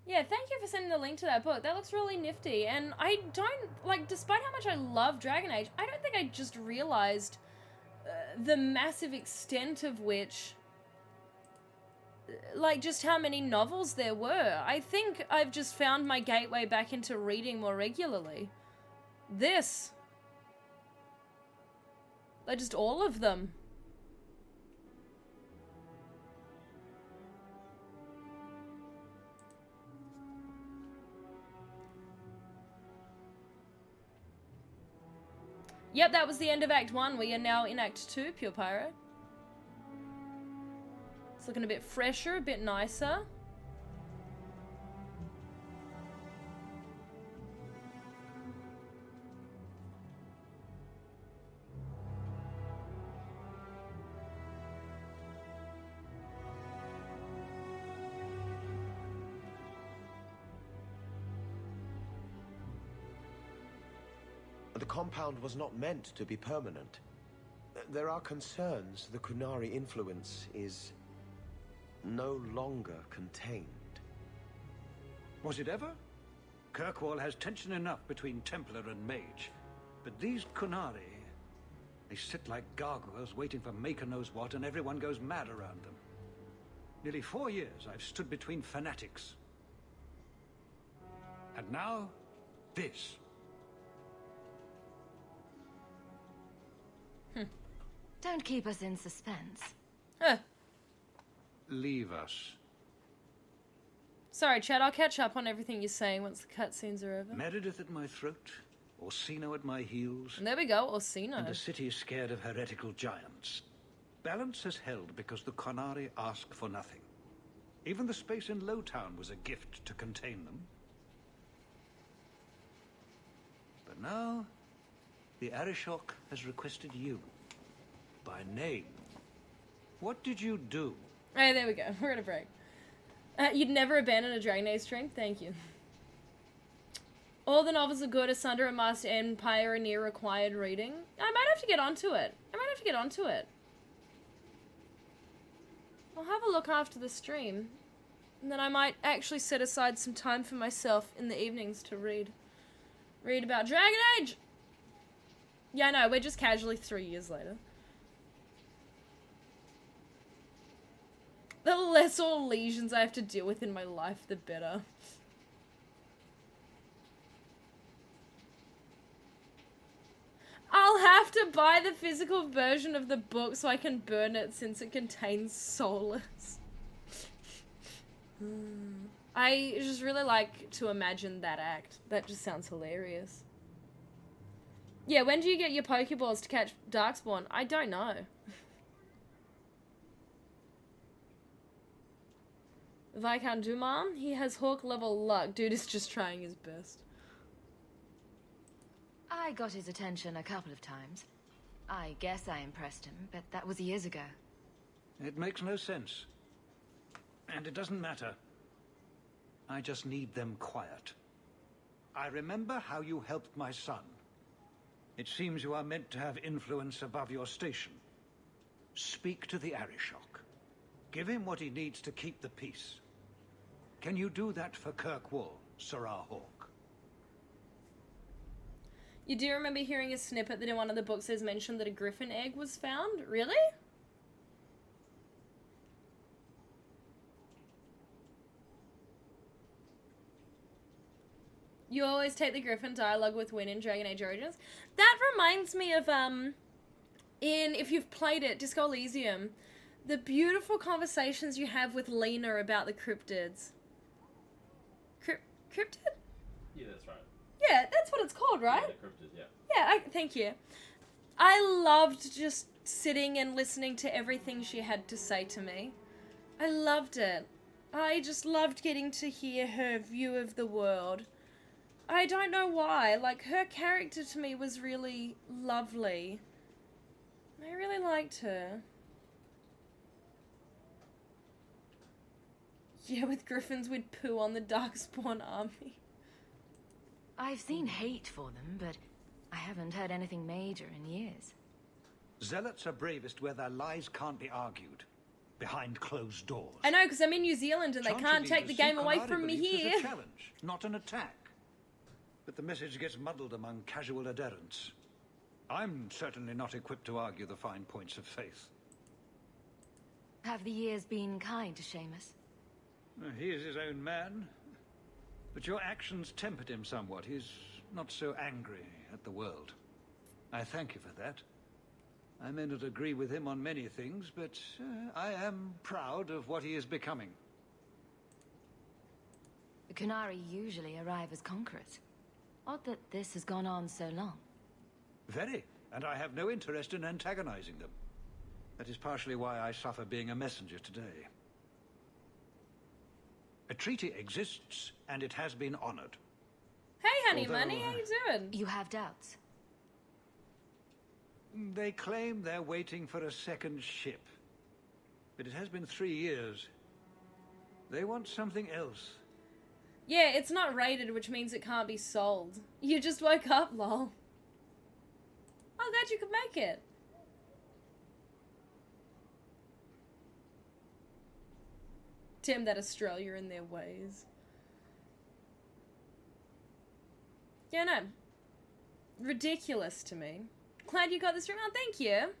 Yeah, thank you for sending the link to that book. That looks really nifty. And I don't, like, despite how much I love Dragon Age, I don't think I just realized the massive extent of which, like, just how many novels there were. I think I've just found my gateway back into reading more regularly. This. Like, just all of them. Yep, that was the end of Act 1. We are now in Act 2, Pure Pyro. It's looking a bit fresher, a bit nicer. The compound was not meant to be permanent. There are concerns the Kunari influence is no longer contained. Was it ever? Kirkwall has tension enough between Templar and Mage. But these Kunari, they sit like gargoyles waiting for Maker knows what, and everyone goes mad around them. Nearly 4 years I've stood between fanatics. And now, this. Don't keep us in suspense. Leave us. Sorry, Chad, I'll catch up on everything you're saying once the cutscenes are over. Meredith at my throat, Orsino at my heels. And there we go, Orsino. And a city scared of heretical giants. Balance has held because the Kunari ask for nothing. Even the space in Lowtown was a gift to contain them. But now, the Arishok has requested you. By name. What did you do? Oh, there we go. We're gonna break. You'd never abandon a Dragon Age stream? Thank you. All the novels are good. Asunder and Master Empire are near required reading. I might have to get onto it. I'll have a look after the stream. And then I might actually set aside some time for myself in the evenings to read. Read about Dragon Age! Yeah, no, we're just casually 3 years later. The less all lesions I have to deal with in my life, the better. I'll have to buy the physical version of the book so I can burn it since it contains soulless. I just really like to imagine that act. That just sounds hilarious. Yeah, when do you get your Pokeballs to catch Darkspawn? I don't know. Viscount Duman, he has Hawk level luck. Dude is just trying his best. I got his attention a couple of times. I guess I impressed him, but that was years ago. It makes no sense. And it doesn't matter. I just need them quiet. I remember how you helped my son. It seems you are meant to have influence above your station. Speak to the Arishok. Give him what he needs to keep the peace. Can you do that for Kirkwall, Sarah Hawk? You do remember hearing a snippet that in one of the books there's mentioned that a griffin egg was found? Really? You always take the griffin dialogue with Wynn in Dragon Age Origins. That reminds me of, if you've played it, Disco Elysium, the beautiful conversations you have with Lena about the cryptids. Cryptid? Yeah, that's right. Yeah, that's what it's called, right? Yeah, the cryptid, yeah. Yeah, thank you. I loved just sitting and listening to everything she had to say to me. I loved it. I just loved getting to hear her view of the world. I don't know why. Like, her character to me was really lovely. I really liked her. Yeah, with griffins we'd poo on the Darkspawn army. I've seen hate for them, but I haven't heard anything major in years. Zealots are bravest where their lies can't be argued. Behind closed doors. I know, because I'm in New Zealand and they can't take the game away from me here. here. It's a challenge, not an attack. But the message gets muddled among casual adherents. I'm certainly not equipped to argue the fine points of faith. Have the years been kind to Seamus? He is his own man. But your actions tempered him somewhat. He's not so angry at the world. I thank you for that. I may not agree with him on many things, but I am proud of what he is becoming. The Kunari usually arrive as conquerors. Odd that this has gone on so long. Very, and I have no interest in antagonizing them. That is partially why I suffer being a messenger today. A treaty exists, and it has been honored. Hey, honey money, how you doing? You have doubts? They claim they're waiting for a second ship. But it has been 3 years. They want something else. Yeah, it's not rated, which means it can't be sold. You just woke up, lol. I'm glad you could make it. Tim, that Australia in their ways. Yeah, no. Ridiculous to me. Glad you got the stream on, thank you.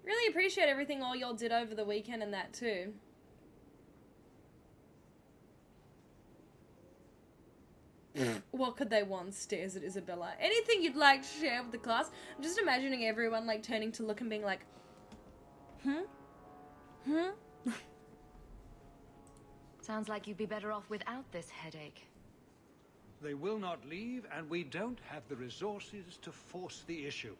Really appreciate everything all y'all did over the weekend and that too. What could they want? Stares at Isabella. Anything you'd like to share with the class? I'm just imagining everyone like turning to look and being like, Sounds like you'd be better off without this headache. They will not leave, and we don't have the resources to force the issue.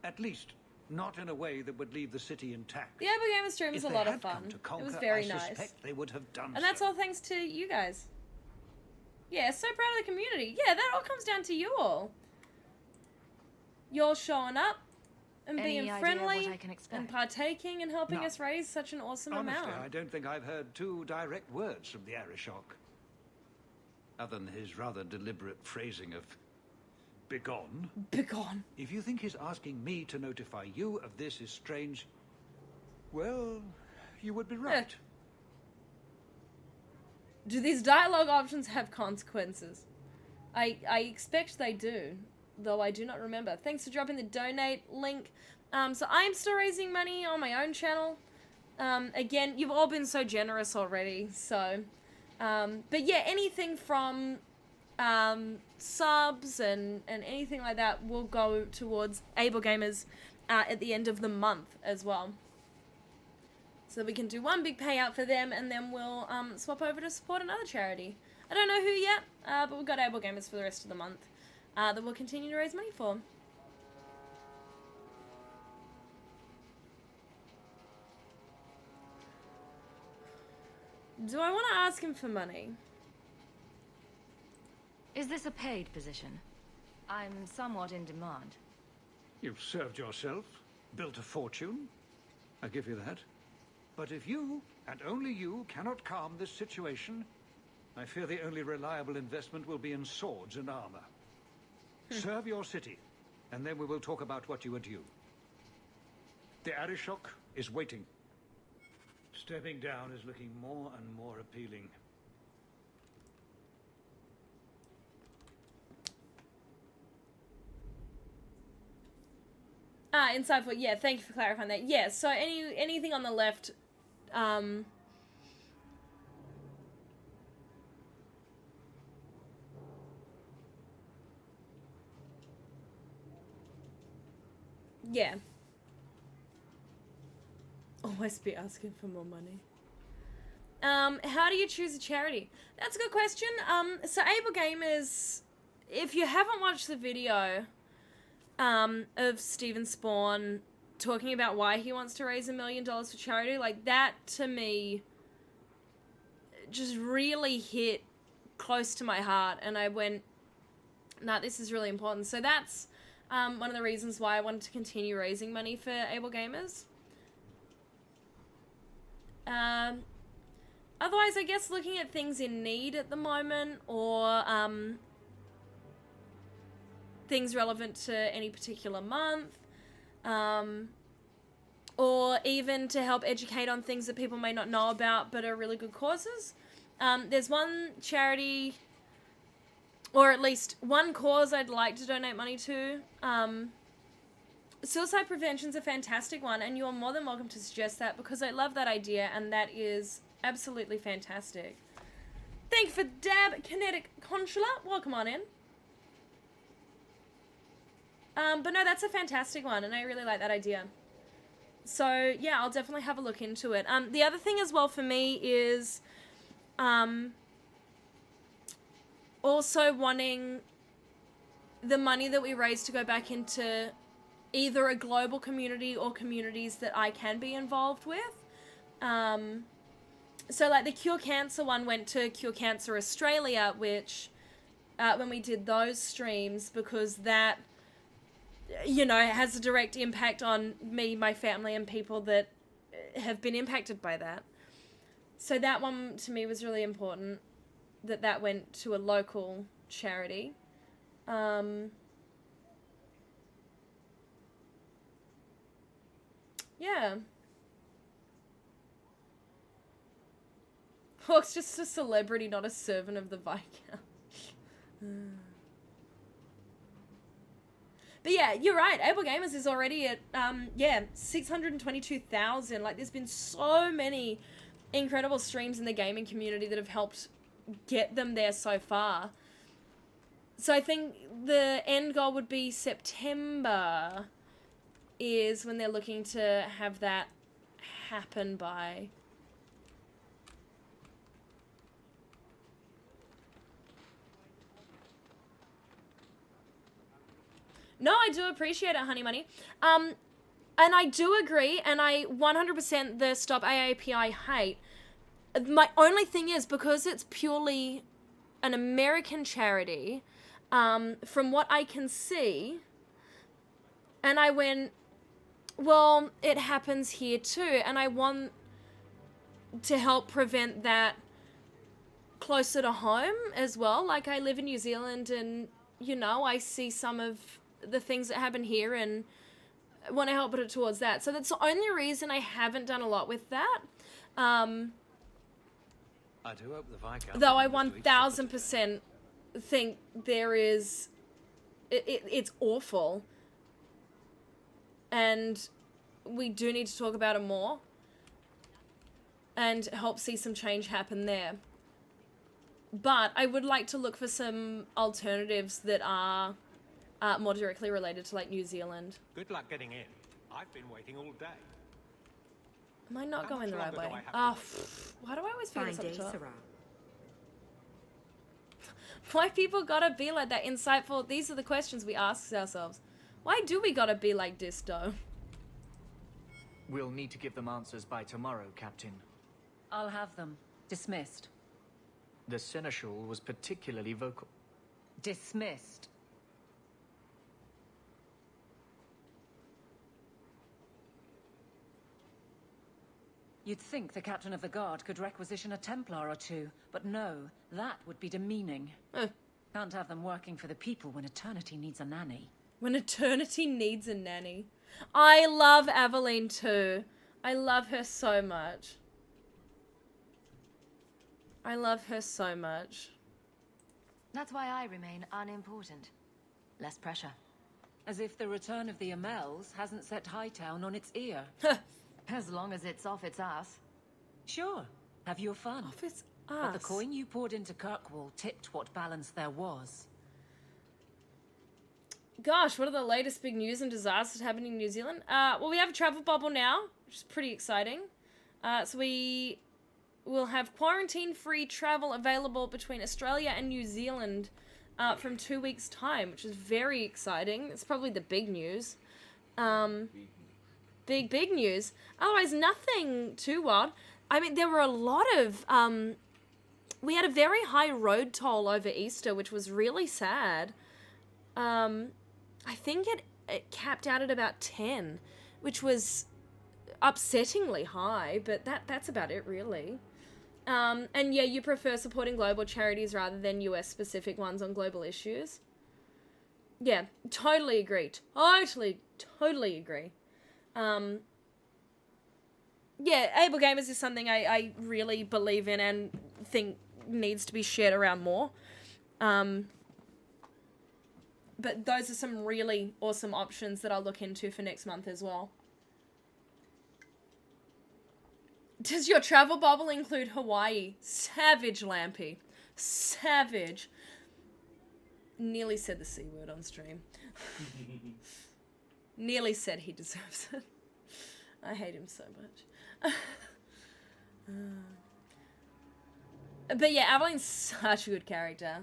At least, not in a way that would leave the city intact. The Epic Gamer stream was a lot of fun. It was very nice. I suspect they would have done and that's all thanks to you guys. Yeah, so proud of the community. Yeah, that all comes down to you all. You're showing up, and Any being idea friendly what I can expect? and partaking and helping No. us raise such an awesome Honestly, amount. I don't think I've heard two direct words from the Arishok. Other than his rather deliberate phrasing of begone. Begone. If you think his asking me to notify you of this is strange, well, you would be right. Do these dialogue options have consequences? I expect they do, though I do not remember. Thanks for dropping the donate link. So I'm still raising money on my own channel. Again, you've all been so generous already, so... but yeah, anything from subs and anything like that will go towards Able Gamers at the end of the month as well. So we can do one big payout for them, and then we'll swap over to support another charity. I don't know who yet, but we've got Able Gamers for the rest of the month that we'll continue to raise money for. Do I want to ask him for money? Is this a paid position? I'm somewhat in demand. You've served yourself, built a fortune. I give you that. But if you, and only you, cannot calm this situation, I fear the only reliable investment will be in swords and armor. Serve your city, and then we will talk about what you are due. The Arishok is waiting. Stepping down is looking more and more appealing. Insightful. Yeah, thank you for clarifying that. Yeah, so anything on the left, yeah. Always be asking for more money. How do you choose a charity? That's a good question. So Able Gamers, if you haven't watched the video of Steven Spawn talking about why he wants to raise $1 million for charity, like that to me just really hit close to my heart, and I went, nah, this is really important. So that's one of the reasons why I wanted to continue raising money for Able Gamers. Otherwise, I guess looking at things in need at the moment, or things relevant to any particular month, or even to help educate on things that people may not know about but are really good causes. There's one charity, or at least one cause I'd like to donate money to. Suicide prevention's a fantastic one, and you're more than welcome to suggest that, because I love that idea, and that is absolutely fantastic. Thank you for Dab Kinetic Consular. Welcome on in. But no, that's a fantastic one, and I really like that idea. So, yeah, I'll definitely have a look into it. The other thing as well for me is also wanting the money that we raise to go back into either a global community or communities that I can be involved with. So, like, the Cure Cancer one went to Cure Cancer Australia, which, when we did those streams, because that, you know, has a direct impact on me, my family, and people that have been impacted by that. So that one, to me, was really important, that went to a local charity. Yeah. Hawk's just a celebrity, not a servant of the Viscount. But yeah, you're right. Able Gamers is already at, 622,000. Like, there's been so many incredible streams in the gaming community that have helped get them there so far. So I think the end goal would be September is when they're looking to have that happen by. No, I do appreciate it, Honey Money. And I do agree, and I 100% the Stop AAPI hate. My only thing is, because it's purely an American charity, from what I can see, and I went, Well, it happens here too, and I want to help prevent that closer to home as well. Like, I live in New Zealand, and, you know, I see some of the things that happen here and want to help put it towards that. So that's the only reason I haven't done a lot with that. I do hope the Viscount Though I remembers to eat 1000% think there is... It's awful. And we do need to talk about it more. And help see some change happen there. But I would like to look for some alternatives that are more directly related to, like, New Zealand. Good luck getting in. I've been waiting all day. Am I not How going the much right longer way? do I have Why do I always feel this Fine up day, top? Sarah. Why people gotta be like that? Insightful. These are the questions we ask ourselves. Why do we gotta be like this, though? We'll need to give them answers by tomorrow, Captain. I'll have them. Dismissed. The Seneschal was particularly vocal. Dismissed. You'd think the captain of the guard could requisition a Templar or two, but no, that would be demeaning. Can't have them working for the people when eternity needs a nanny. When eternity needs a nanny. I love Aveline too. I love her so much. I love her so much. That's why I remain unimportant. Less pressure. As if the return of the Amels hasn't set Hightown on its ear. As long as it's off its ass. Sure, have your fun. Off its But the ass. coin you poured into Kirkwall tipped what balance there was. Gosh, what are the latest big news and disasters happening in New Zealand? Well, we have a travel bubble now, which is pretty exciting. So we will have quarantine-free travel available between Australia and New Zealand from 2 weeks' time, which is very exciting. It's probably the big news. Big news. Otherwise, nothing too wild. I mean, there were a lot of... we had a very high road toll over Easter, which was really sad. I think it capped out at about 10, which was upsettingly high, but that's about it, really. And yeah, you prefer supporting global charities rather than US-specific ones on global issues? Yeah, totally agree. Totally agree. Yeah, Able Gamers is something I really believe in and think needs to be shared around more. But those are some really awesome options that I'll look into for next month as well. Does your travel bubble include Hawaii? Savage, Lampy. Savage. Nearly said the C word on stream. Nearly said he deserves it. I hate him so much. But yeah, Aveline's such a good character.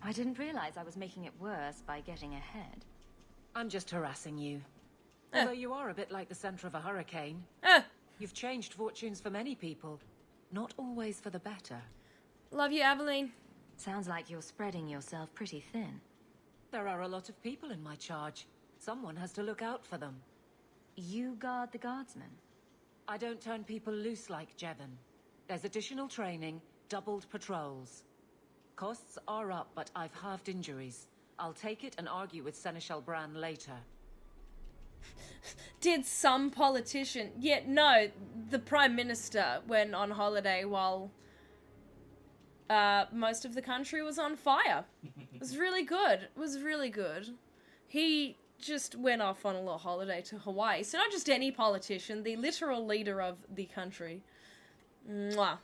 I didn't realize I was making it worse by getting ahead. I'm just harassing you. Although you are a bit like the center of a hurricane. You've changed fortunes for many people. Not always for the better. Love you, Aveline. Sounds like you're spreading yourself pretty thin. There are a lot of people in my charge. Someone has to look out for them. You guard the guardsmen? I don't turn people loose like Jevon. There's additional training, doubled patrols. Costs are up, but I've halved injuries. I'll take it and argue with Seneschal Bran later. Did some politician... Yeah, no, the Prime Minister went on holiday while most of the country was on fire. It was really good. It was really good. He just went off on a little holiday to Hawaii. So not just any politician, the literal leader of the country. Mwah.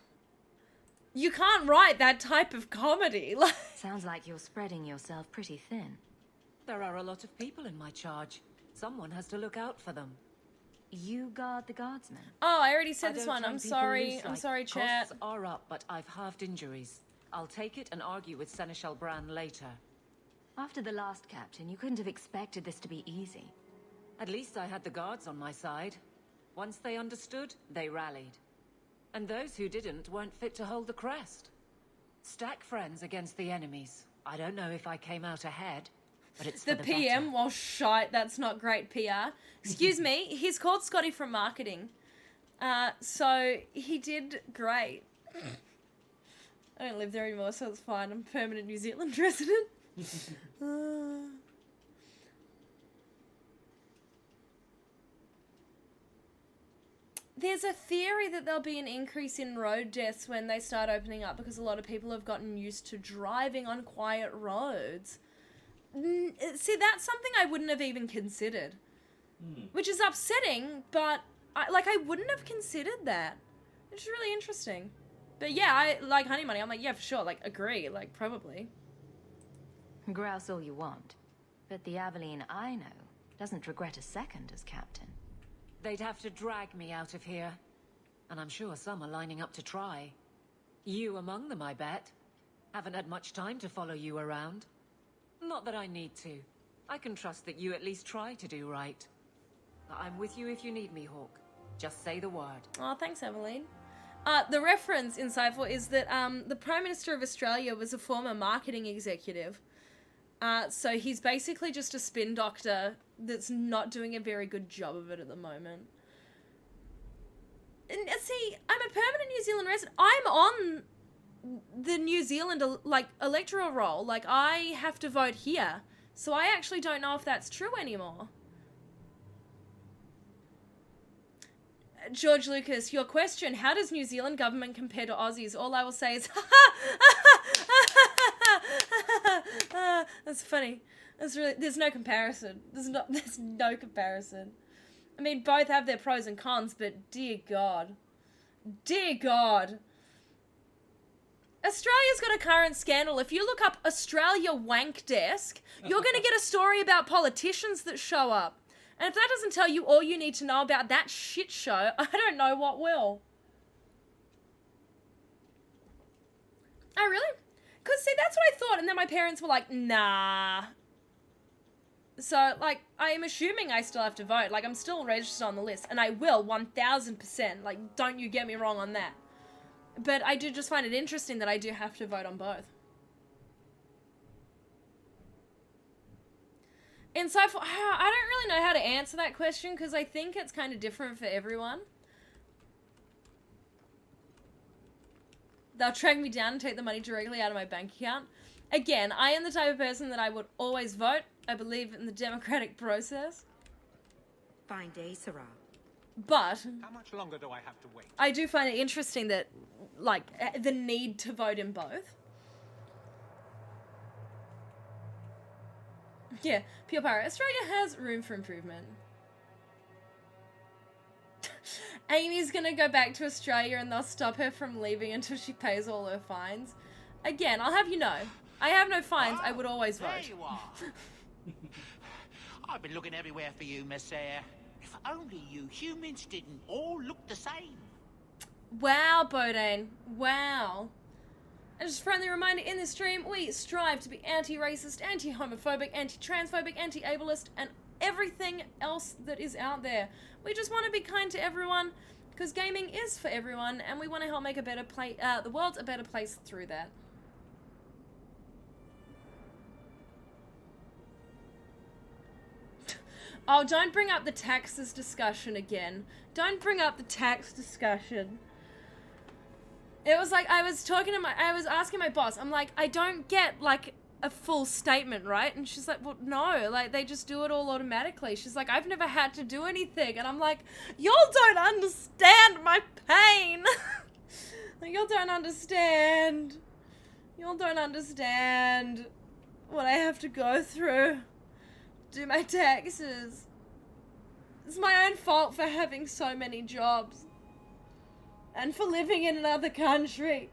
You can't write that type of comedy. Sounds like you're spreading yourself pretty thin. There are a lot of people in my charge. Someone has to look out for them. You guard the guardsmen? Oh, I already said I this don't one. turn I'm people sorry. loose I'm like- sorry, chat. Costs are up, but I've halved injuries. I'll take it and argue with Seneschal Bran later. After the last captain, you couldn't have expected this to be easy. At least I had the guards on my side. Once they understood, they rallied. And those who didn't weren't fit to hold the crest. Stack friends against the enemies. I don't know if I came out ahead, but it's The for the PM, better. well, shite, that's not great PR. Excuse me, he's called Scotty from marketing. So he did great. I don't live there anymore, so it's fine. I'm a permanent New Zealand resident. There's a theory that there'll be an increase in road deaths when they start opening up because a lot of people have gotten used to driving on quiet roads. See, that's something I wouldn't have even considered. Which is upsetting, but I wouldn't have considered that. It's really interesting. But yeah, I like Honey Money. I'm like, yeah, for sure. Like, agree. Like, probably. Grouse all you want, but the Aveline I know doesn't regret a second as captain. They'd have to drag me out of here, and I'm sure some are lining up to try. You among them, I bet. Haven't had much time to follow you around. Not that I need to. I can trust that you at least try to do right. I'm with you if you need me, Hawk. Just say the word. Oh, thanks, Eveline. The reference in Cypher is that the Prime Minister of Australia was a former marketing executive. So he's basically just a spin doctor that's not doing a very good job of it at the moment. And see, I'm a permanent New Zealand resident. I'm on the New Zealand, electoral roll. Like, I have to vote here. So I actually don't know if that's true anymore. George Lucas, your question, how does New Zealand government compare to Aussies? All I will say is, that's funny. That's really, there's no comparison. There's no comparison. I mean, both have their pros and cons, but dear God. Australia's got a current scandal. If you look up Australia wank desk, you're going to get a story about politicians that show up. And if that doesn't tell you all you need to know about that shit show, I don't know what will. Oh, really? Because, see, that's what I thought. And then my parents were like, nah. So, like, I'm assuming I still have to vote. Like, I'm still registered on the list. And I will, 1000%. Like, don't you get me wrong on that. But I do just find it interesting that I do have to vote on both. And so I don't really know how to answer that question because I think it's kind of different for everyone. They'll track me down and take the money directly out of my bank account. Again, I am the type of person that I would always vote. I believe in the democratic process. Fine day, Sarah. But how much longer do I have to wait? I do find it interesting that, like, the need to vote in both. Yeah, Pure Pirate. Australia has room for improvement. Amy's gonna go back to Australia and they'll stop her from leaving until she pays all her fines. Again, I'll have you know, I have no fines. I would always vote. There you are. I've been looking everywhere for you, Messiah. If only you humans didn't all look the same. Wow, Bodane. Wow. And just a friendly reminder, in this stream, we strive to be anti-racist, anti-homophobic, anti-transphobic, anti-ableist, and everything else that is out there. We just want to be kind to everyone, because gaming is for everyone, and we want to help make a better the world a better place through that. Oh, don't bring up the taxes discussion again. Don't bring up the tax discussion. It was like, I was asking my boss, I'm like, I don't get, like, a full statement, right? And she's like, well, no, like, they just do it all automatically. She's like, I've never had to do anything. And I'm like, y'all don't understand my pain. Like, y'all don't understand. Y'all don't understand what I have to go through. Do my taxes. It's my own fault for having so many jobs. And for living in another country.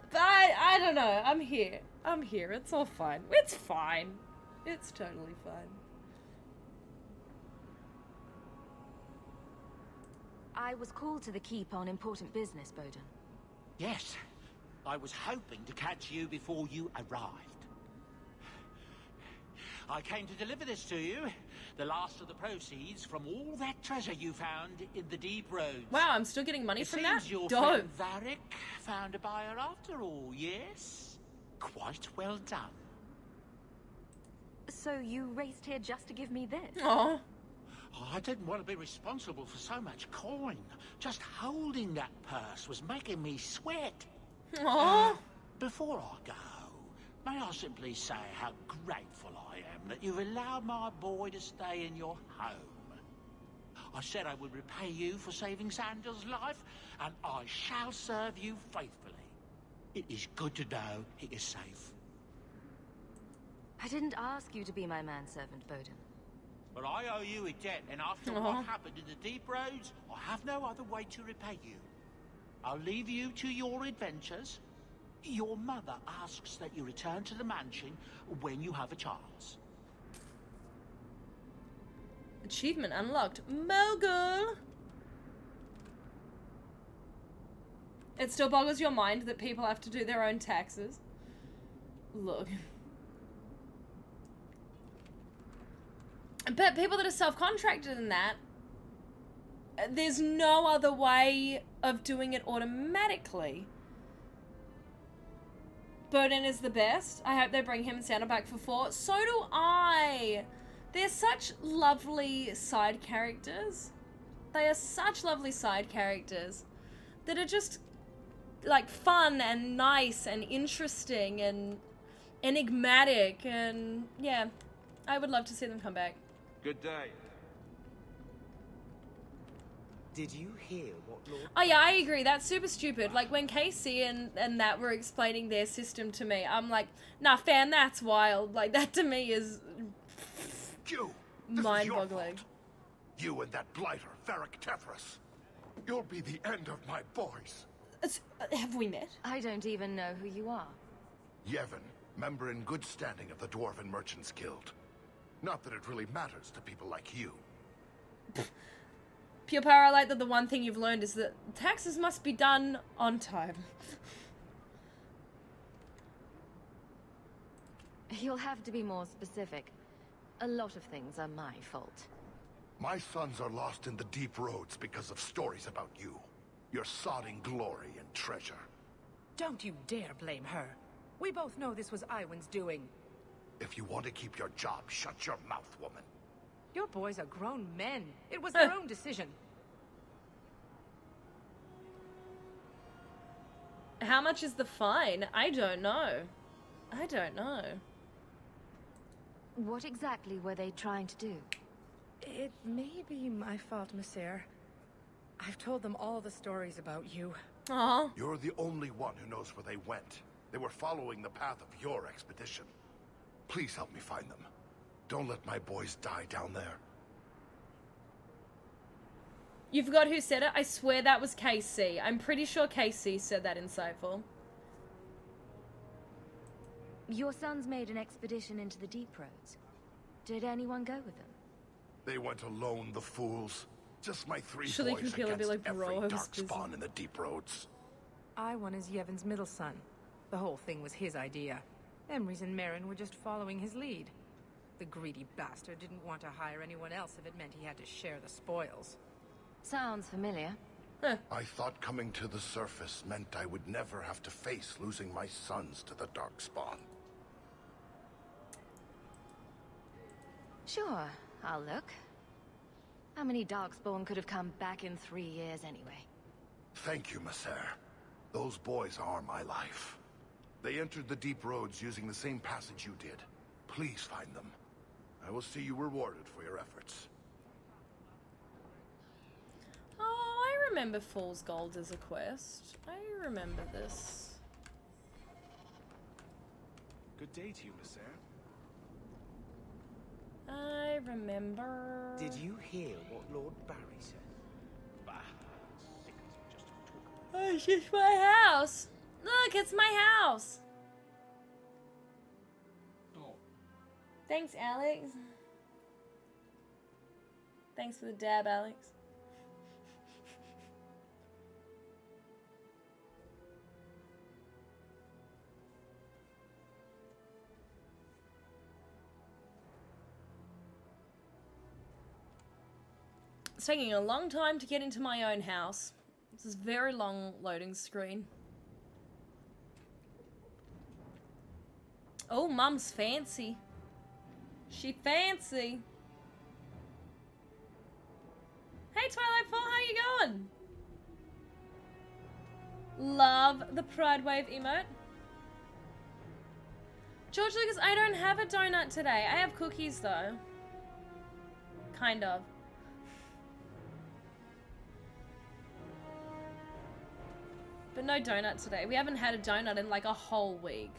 But I don't know. I'm here. It's all fine. It's fine. It's totally fine. I was called to the keep on important business, Bowden. Yes. I was hoping to catch you before you arrived. I came to deliver this to you. The last of the proceeds from all that treasure you found in the deep roads. Wow, I'm still getting money from that? Seems your Dope. friend Varric found a buyer after all, yes? Quite well done. So you raced here just to give me this? Oh. I didn't want to be responsible for so much coin. Just holding that purse was making me sweat. Aww. Before I go, may I simply say how grateful I am that you've allowed my boy to stay in your home. I said I would repay you for saving Sandal's life, and I shall serve you faithfully. It is good to know he is safe. I didn't ask you to be my manservant, Bowden. But I owe you a debt, and after what happened in the deep roads, I have no other way to repay you. I'll leave you to your adventures. Your mother asks that you return to the mansion when you have a chance. Achievement unlocked. Mogul! It still boggles your mind that people have to do their own taxes. Look. But people that are self-contracted in that, there's no other way of doing it automatically. Bowden is the best. I hope they bring him and Sandal back for 4. So do I. They're such lovely side characters. They are such lovely side characters that are just like fun and nice and interesting and enigmatic, and yeah, I would love to see them come back. Good day. Did you hear what Lord... Oh yeah, I agree. That's super stupid. Like when KC and that were explaining their system to me, I'm like, nah, fam, that's wild. Like that to me is mind-boggling. You and that blighter, Varric Tethras. You'll be the end of my boys. Have we met? I don't even know who you are. Yevon, member in good standing of the Dwarven Merchants Guild. Not that it really matters to people like you. Pure Power, I like that the one thing you've learned is that taxes must be done on time. You'll have to be more specific. A lot of things are my fault. My sons are lost in the deep roads because of stories about you. Your sodding glory and treasure. Don't you dare blame her. We both know this was Iwan's doing. If you want to keep your job, shut your mouth, woman. Your boys are grown men. It was their own decision. How much is the fine? I don't know. I don't know. What exactly were they trying to do? It may be my fault, Monsieur. I've told them all the stories about you. Aww. You're the only one who knows where they went. They were following the path of your expedition. Please help me find them. Don't let my boys die down there. You forgot who said it? I swear that was KC. I'm pretty sure KC said that insightful. Your sons made an expedition into the deep roads. Did anyone go with them? They went alone, the fools. Just my 3 Surely boys Kapila against be like, every bro, I was busy. darkspawn in the deep roads. Iwan is Yevon's middle son. The whole thing was his idea. Emrys and Merrin were just following his lead. The greedy bastard didn't want to hire anyone else if it meant he had to share the spoils. Sounds familiar. I thought coming to the surface meant I would never have to face losing my sons to the darkspawn. Sure, I'll look. How many darkspawn could have come back in 3 years anyway? Thank you, Messer. Those boys are my life. They entered the deep roads using the same passage you did. Please find them. I will see you rewarded for your efforts. Oh, I remember Fool's Gold as a quest. I remember this. Good day to you, Messer. I remember... Did you hear what Lord Barry said? Bah, sick of just talk. Oh, it's just my house. Look, it's my house. Oh. Thanks, Alex. Thanks for the dab, Alex. It's taking a long time to get into my own house. This is very long loading screen. Oh, Mum's fancy. She fancy. Hey, Twilight Fall, how you going? Love the Pride Wave emote. George Lucas, I don't have a donut today. I have cookies though. Kind of. But no donut today. We haven't had a donut in like a whole week.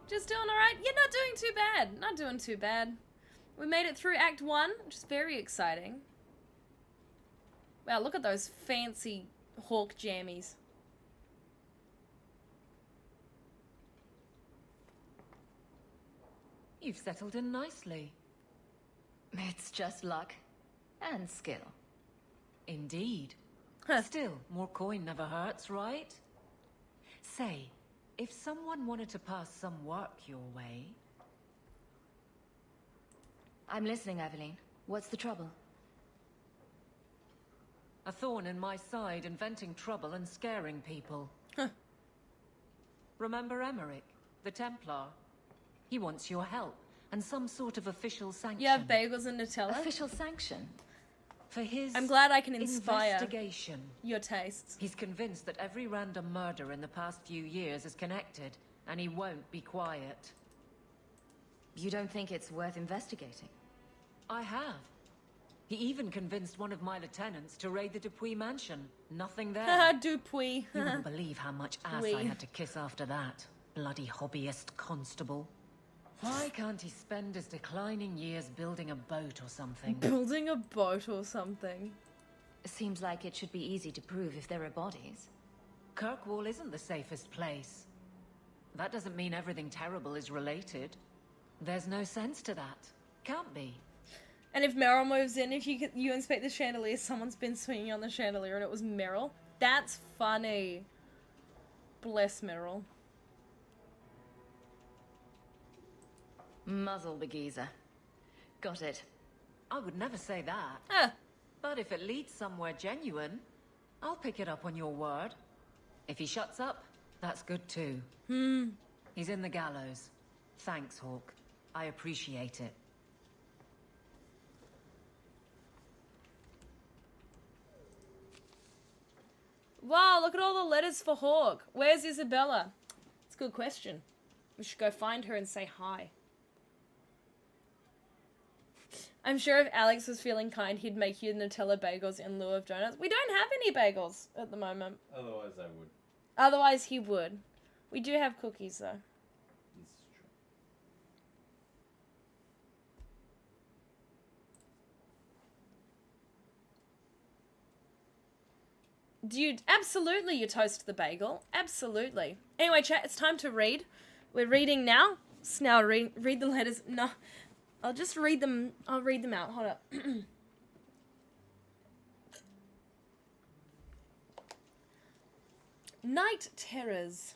Just doing alright? Yeah, not doing too bad. Not doing too bad. We made it through Act 1, which is very exciting. Wow, look at those fancy hawk jammies. You've settled in nicely. It's just luck. And skill. Indeed. Still, more coin never hurts, right? Say, if someone wanted to pass some work your way... I'm listening, Aveline. What's the trouble? A thorn in my side, inventing trouble and scaring people. Remember Emmerich, the Templar? He wants your help and some sort of official sanction. You have bagels and Nutella? Official sanction? For his I'm glad I can inspire investigation. Your tastes. He's convinced that every random murder in the past few years is connected, and he won't be quiet. You don't think it's worth investigating? I have. He even convinced one of my lieutenants to raid the Dupuis mansion. Nothing there. Dupuis. You wouldn't believe how much ass I had to kiss after that. Bloody hobbyist constable. Why can't he spend his declining years building a boat or something? Building a boat or something. Seems like it should be easy to prove if there are bodies. Kirkwall isn't the safest place. That doesn't mean everything terrible is related. There's no sense to that. Can't be. And if Meryl moves in, if you inspect the chandelier, someone's been swinging on the chandelier and it was Meryl. That's funny. Bless Meryl. Muzzle the geezer. Got it. I would never say that. But if it leads somewhere genuine, I'll pick it up on your word. If he shuts up, that's good too. He's in the gallows. Thanks, Hawk. I appreciate it. Wow, look at all the letters for Hawk. Where's Isabella? It's a good question. We should go find her and say hi. I'm sure if Alex was feeling kind, he'd make you Nutella bagels in lieu of donuts. We don't have any bagels at the moment. Otherwise, I would. Otherwise, he would. We do have cookies, though. This is true. Dude, absolutely you toast the bagel. Absolutely. Anyway, chat, it's time to read. We're reading now. So now read the letters. No, I'll just read them. I'll read them out. Hold up. Night Terrors.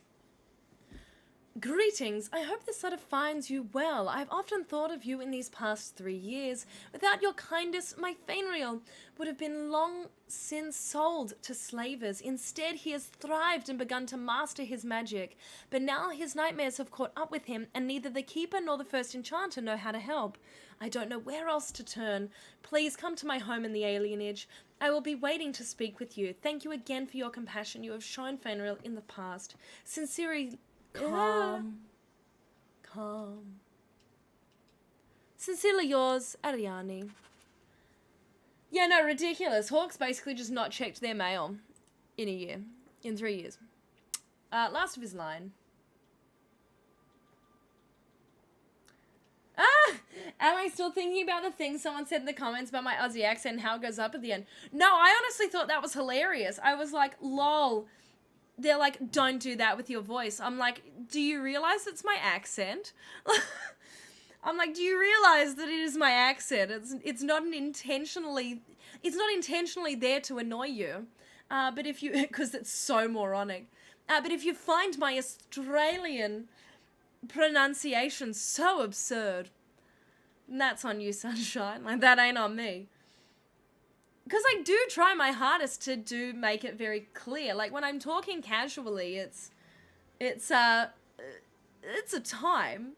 Greetings. I hope this letter finds you well. I've often thought of you in these past 3 years. Without your kindness, my Fainriel would have been long since sold to slavers. Instead, he has thrived and begun to master his magic. But now his nightmares have caught up with him, and neither the Keeper nor the First Enchanter know how to help. I don't know where else to turn. Please come to my home in the alienage. I will be waiting to speak with you. Thank you again for your compassion you have shown Fainriel in the past. Sincerely... Calm. Sincerely yours, Ariani. Yeah, no, ridiculous. Hawk's basically just not checked their mail in a year. In 3 years. Last of his line. Am I still thinking about the thing someone said in the comments about my Aussie accent and how it goes up at the end? No, I honestly thought that was hilarious. I was like, lol. They're like, don't do that with your voice. I'm like, do you realize it's my accent? I'm like, do you realize that it is my accent? It's not intentionally there to annoy you. But if you, because it's so moronic. But if you find my Australian pronunciation so absurd, that's on you, sunshine. Like, that ain't on me. because I do try my hardest to make it very clear. Like when I'm talking casually, it's a time.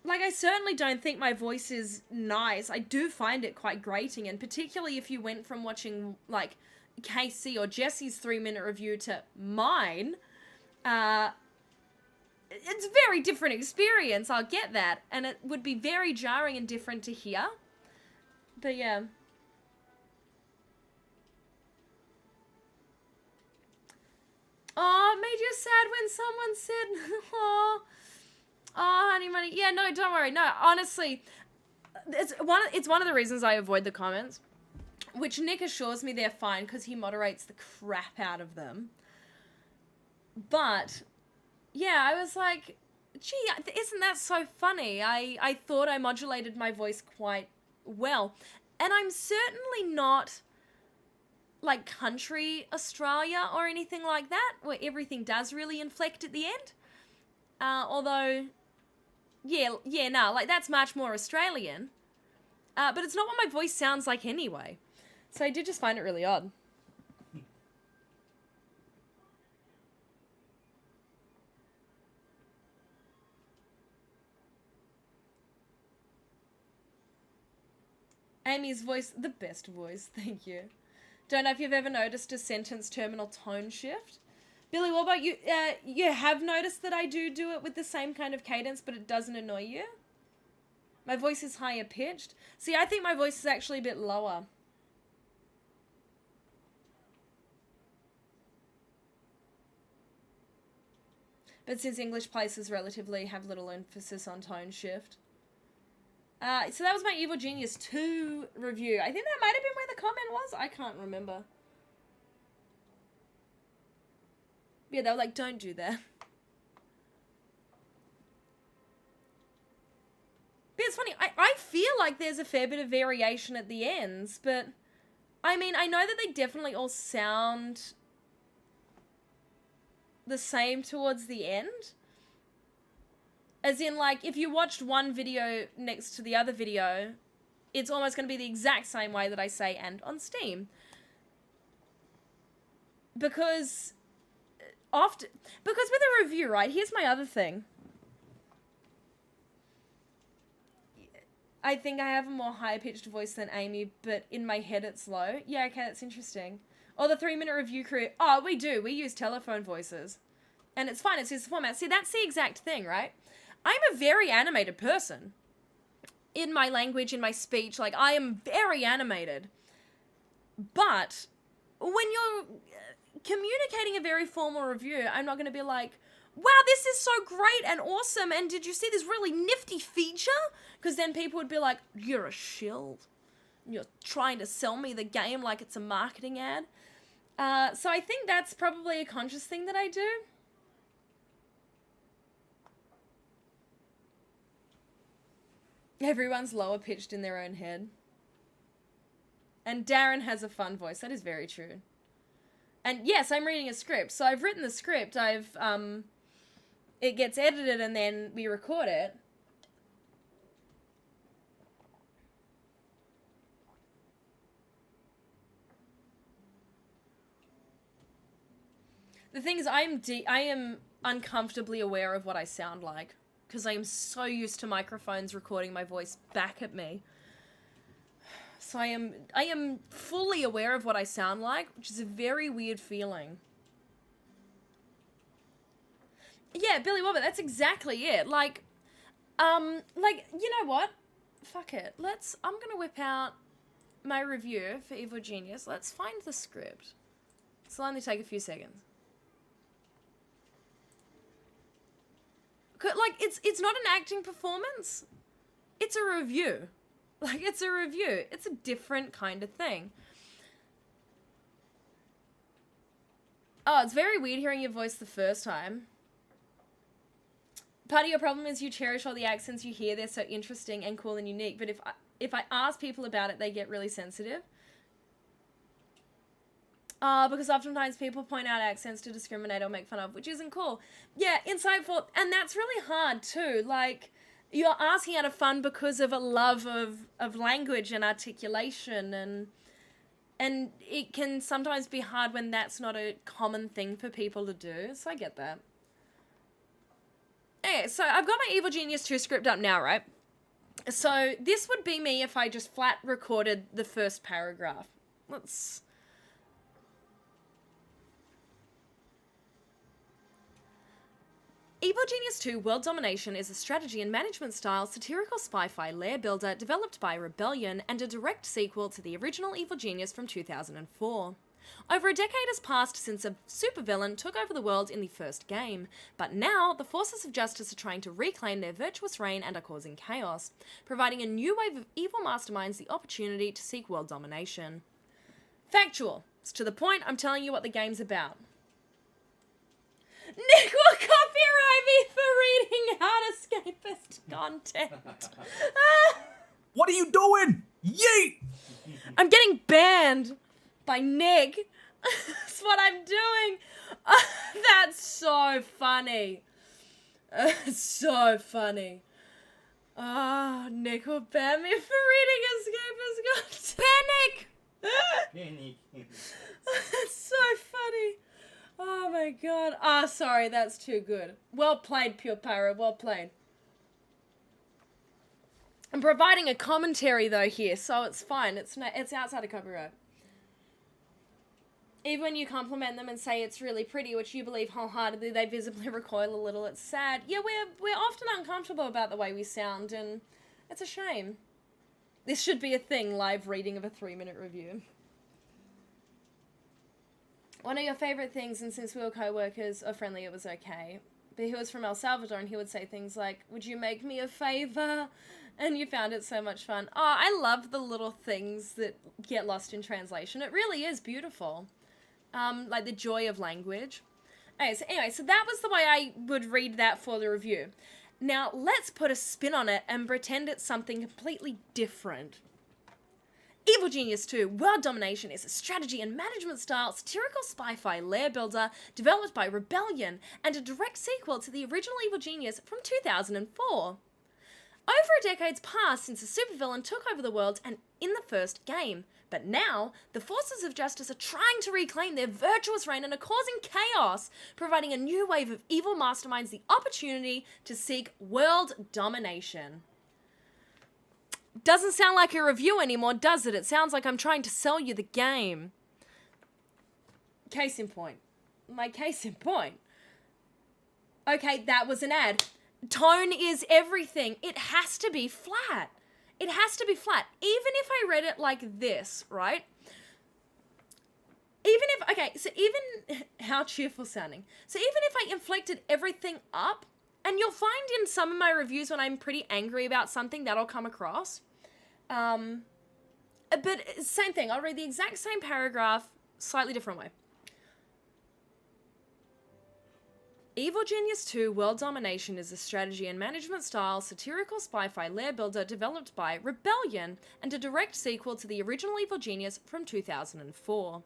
Like, I certainly don't think my voice is nice. I do find it quite grating, and particularly if you went from watching, like, Casey or Jesse's 3-minute review to mine, it's a very different experience, I'll get that, and it would be very jarring and different to hear. But yeah. Oh, it made you sad when someone said, oh, honey money. Yeah, no, don't worry. No, honestly, it's one of the reasons I avoid the comments, which Nick assures me they're fine because he moderates the crap out of them. But yeah, I was like, gee, isn't that so funny? I thought I modulated my voice quite well, and I'm certainly not like country Australia or anything like that, where everything does really inflect at the end. Although, like that's much more Australian. But it's not what my voice sounds like anyway. So I did just find it really odd. Amy's voice, the best voice, thank you. Don't know if you've ever noticed a sentence terminal tone shift. Billy, what about you? You have noticed that I do it with the same kind of cadence, but it doesn't annoy you? My voice is higher pitched. See, I think my voice is actually a bit lower. But since English places relatively have little emphasis on tone shift. So that was my Evil Genius 2 review. I think that might have been where the comment was. I can't remember. Yeah, they were like, don't do that. But it's funny, I feel like there's a fair bit of variation at the ends, but I mean, I know that they definitely all sound the same towards the end. As in, like, if you watched one video next to the other video, it's almost going to be the exact same way that I say "and" on Steam. Because with a review, right, here's my other thing. I think I have a more high-pitched voice than Amy, but in my head it's low. Yeah, okay, that's interesting. Or the 3-minute review crew. Oh, we do. We use telephone voices. And it's fine. It's just the format. See, that's the exact thing, right? I'm a very animated person. In my language, in my speech. Like, I am very animated. But when you're communicating a very formal review, I'm not going to be like, wow, this is so great and awesome, and did you see this really nifty feature? Because then people would be like, you're a shill. You're trying to sell me the game like it's a marketing ad. So I think that's probably a conscious thing that I do. Everyone's lower pitched in their own head. And Darren has a fun voice. That is very true. And yes, I'm reading a script. So I've written the script. It gets edited and then we record it. The thing is, I am uncomfortably aware of what I sound like. Because I am so used to microphones recording my voice back at me. So I am fully aware of what I sound like, which is a very weird feeling. Yeah, Billy Wobbit, that's exactly it. Like, you know what? Fuck it. I'm gonna whip out my review for Evil Genius. Let's find the script. It'll only take a few seconds. Like, it's not an acting performance. It's a review. Like, it's a review. It's a different kind of thing. Oh, it's very weird hearing your voice the first time. Part of your problem is you cherish all the accents you hear. They're so interesting and cool and unique. But if I ask people about it, they get really sensitive. Because oftentimes people point out accents to discriminate or make fun of, which isn't cool. Yeah, insightful. And that's really hard too. Like, you're asking out of fun because of a love of language and articulation and And it can sometimes be hard when that's not a common thing for people to do, so I get that. Okay, so I've got my Evil Genius 2 script up now, right? So this would be me if I just flat recorded the first paragraph. Let's... Evil Genius 2 World Domination is a strategy and management style satirical spy-fi lair builder developed by Rebellion and a direct sequel to the original Evil Genius from 2004. Over a decade has passed since a supervillain took over the world in the first game, but now the forces of justice are trying to reclaim their virtuous reign and are causing chaos, providing a new wave of evil masterminds the opportunity to seek world domination. Factual. It's to the point, I'm telling you what the game's about. Nick will copyright me for reading out escapist content. What are you doing? Yeet! I'm getting banned by Nick. That's what I'm doing. That's so funny. So funny. Nick will ban me for reading escapist content. Panic! That's so funny. Oh my god. Sorry, that's too good. Well played, Pure Pyro, well played. I'm providing a commentary though here, so it's fine. It's outside of copyright. Even when you compliment them and say it's really pretty, which you believe wholeheartedly, they visibly recoil a little. It's sad. Yeah, we're often uncomfortable about the way we sound, and it's a shame. This should be a thing, live reading of a 3-minute review. One of your favourite things, and since we were co-workers or friendly, it was okay. But he was from El Salvador, and he would say things like, would you make me a favour? And you found it so much fun. Oh, I love the little things that get lost in translation. It really is beautiful. Like the joy of language. Okay, so that was the way I would read that for the review. Now, let's put a spin on it and pretend it's something completely different. Evil Genius 2 World Domination is a strategy and management style satirical spy-fi lair builder developed by Rebellion and a direct sequel to the original Evil Genius from 2004. Over a decade's passed since a supervillain took over the world and in the first game, but now the forces of justice are trying to reclaim their virtuous reign and are causing chaos, providing a new wave of evil masterminds the opportunity to seek world domination. Doesn't sound like a review anymore, does it? It sounds like I'm trying to sell you the game. Case in point. My case in point. Okay, that was an ad. Tone is everything. It has to be flat. It has to be flat. Even if I read it like this, right? How cheerful sounding. So even if I inflected everything up, and you'll find in some of my reviews when I'm pretty angry about something, that'll come across. But same thing. I'll read the exact same paragraph, slightly different way. Evil Genius 2 World Domination is a strategy and management style satirical spy-fi lair builder developed by Rebellion and a direct sequel to the original Evil Genius from 2004.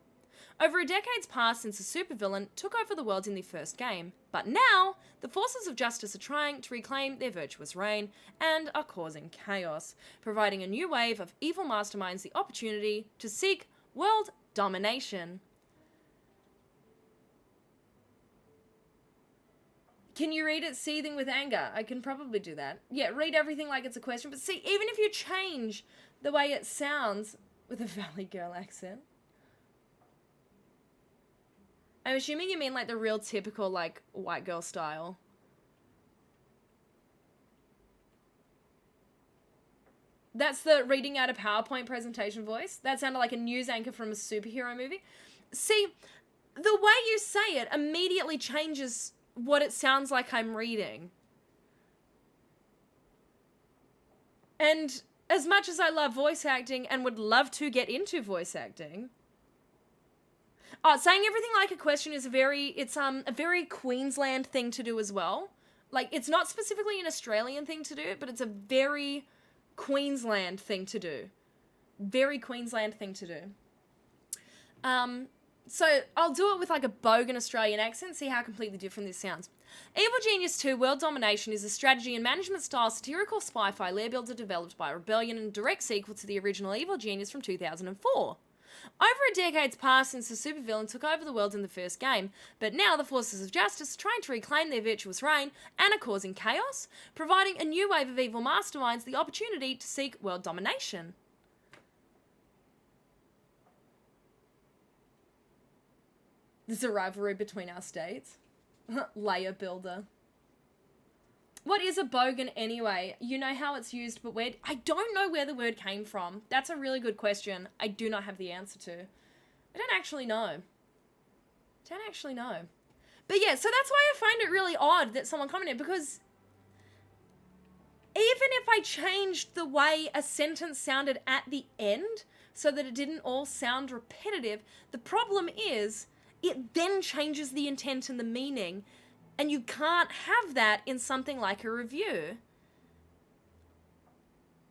Over a decade's passed since a supervillain took over the world in the first game, but now the forces of justice are trying to reclaim their virtuous reign and are causing chaos, providing a new wave of evil masterminds the opportunity to seek world domination. Can you read it seething with anger? I can probably do that. Yeah, read everything like it's a question, but see, even if you change the way it sounds with a Valley Girl accent, I'm assuming you mean like the real typical, like, white girl style. That's the reading out a PowerPoint presentation voice. That sounded like a news anchor from a superhero movie. See, the way you say it immediately changes what it sounds like I'm reading. And as much as I love voice acting and would love to get into voice acting, saying everything like a question is a very Queensland thing to do as well. Like, it's not specifically an Australian thing to do, but it's a very Queensland thing to do. Very Queensland thing to do. So I'll do it with like a bogan Australian accent, see how completely different this sounds. Evil Genius 2 World Domination is a strategy and management style satirical spy-fi lair builder developed by Rebellion and direct sequel to the original Evil Genius from 2004. Over a decade's passed since the supervillain took over the world in the first game, but now the forces of justice are trying to reclaim their virtuous reign and are causing chaos, providing a new wave of evil masterminds the opportunity to seek world domination. There's a rivalry between our states. Layer builder. What is a bogan anyway? You know how it's used, but where... I don't know where the word came from. That's a really good question. I do not have the answer to. I don't actually know. But yeah, so that's why I find it really odd that someone commented, because even if I changed the way a sentence sounded at the end so that it didn't all sound repetitive, the problem is it then changes the intent and the meaning. And you can't have that in something like a review.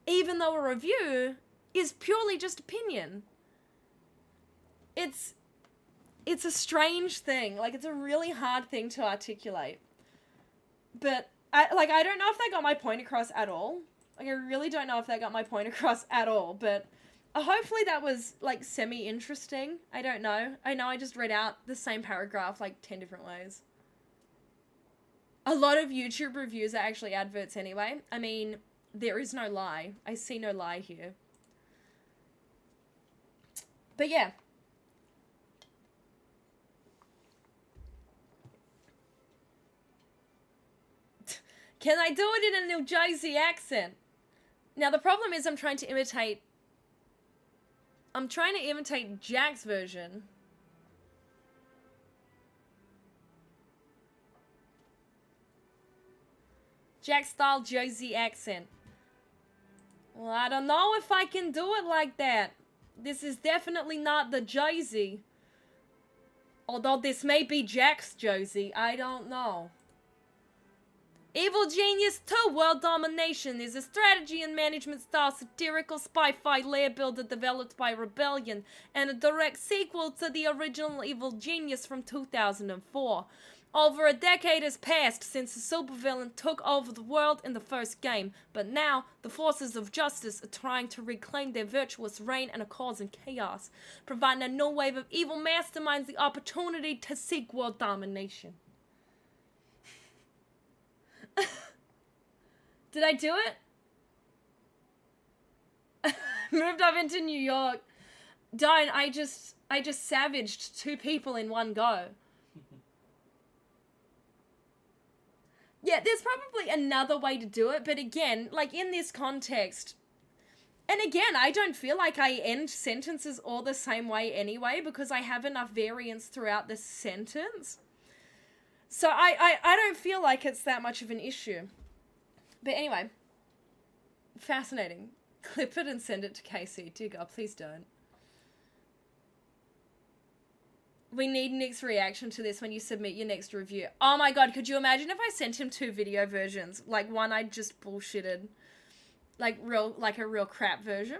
Even though a review is purely just opinion. It's a strange thing. Like, it's a really hard thing to articulate. But, I don't know if that got my point across at all. Like, I really don't know if that got my point across at all. But hopefully that was, like, semi-interesting. I don't know. I know I just read out the same paragraph, like, 10 different ways. A lot of YouTube reviews are actually adverts anyway. I mean, there is no lie. I see no lie here. But yeah. Can I do it in a New Jersey accent? Now the problem is I'm trying to imitate Jack's version. Jack style Jersey accent. Well, I don't know if I can do it like that. This is definitely not the Jersey. Although this may be Jack's Jersey, I don't know. Evil Genius 2 World Domination is a strategy and management style satirical spy-fi layer builder developed by Rebellion and a direct sequel to the original Evil Genius from 2004. Over a decade has passed since the supervillain took over the world in the first game, but now the forces of justice are trying to reclaim their virtuous reign and are causing chaos, providing a new wave of evil masterminds the opportunity to seek world domination. Did I do it? Moved up into New York. Don't, I just savaged 2 people in one go. Yeah, there's probably another way to do it, but again, like in this context, and again, I don't feel like I end sentences all the same way anyway, because I have enough variance throughout the sentence. So I don't feel like it's that much of an issue. But anyway, fascinating. Clip it and send it to Casey. Dear God, please don't. We need Nick's reaction to this when you submit your next review. Oh my God, could you imagine if I sent him 2 video versions? Like one I just bullshitted. Like a real crap version.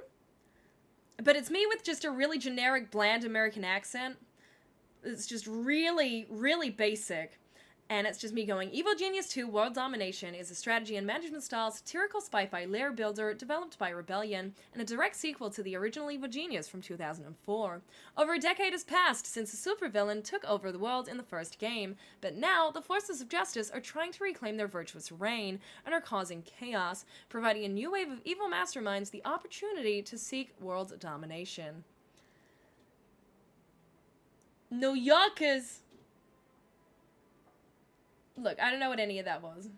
But it's me with just a really generic, bland American accent. It's just really, really basic. And it's just me going, Evil Genius 2 World Domination is a strategy and management style satirical spy-fi layer builder developed by Rebellion and a direct sequel to the original Evil Genius from 2004. Over a decade has passed since the supervillain took over the world in the first game, but now the forces of justice are trying to reclaim their virtuous reign and are causing chaos, providing a new wave of evil masterminds the opportunity to seek world domination. New Yorkers! Look, I don't know what any of that was.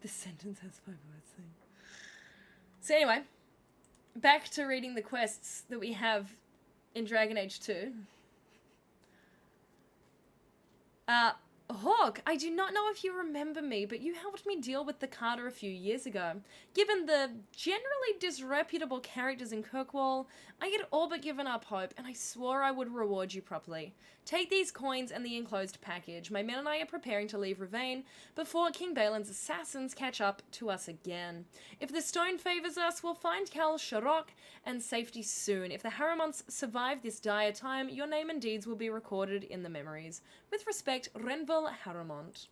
This sentence has 5 words thing. So anyway, back to reading the quests that we have in Dragon Age 2. Hawk, I do not know if you remember me, but you helped me deal with the Carter a few years ago. Given the generally disreputable characters in Kirkwall, I had all but given up hope, and I swore I would reward you properly. Take these coins and the enclosed package. My men and I are preparing to leave Ravane before King Balin's assassins catch up to us again. If the stone favors us, we'll find Kal Sharok and safety soon. If the Haramonts survive this dire time, your name and deeds will be recorded in the memories. With respect, Renville Haramont.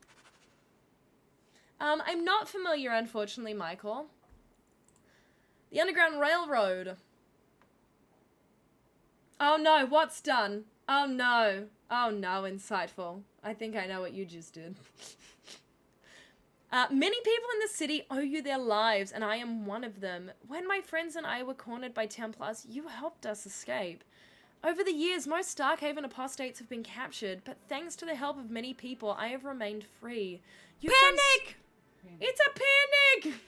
I'm not familiar, unfortunately, Michael. The Underground Railroad. Oh no, what's done? Oh no. Oh no, insightful. I think I know what you just did. Many people in the city owe you their lives, and I am one of them. When my friends and I were cornered by Templars, you helped us escape. Over the years, most Starkhaven apostates have been captured, but thanks to the help of many people, I have remained free. Panic! It's a panic!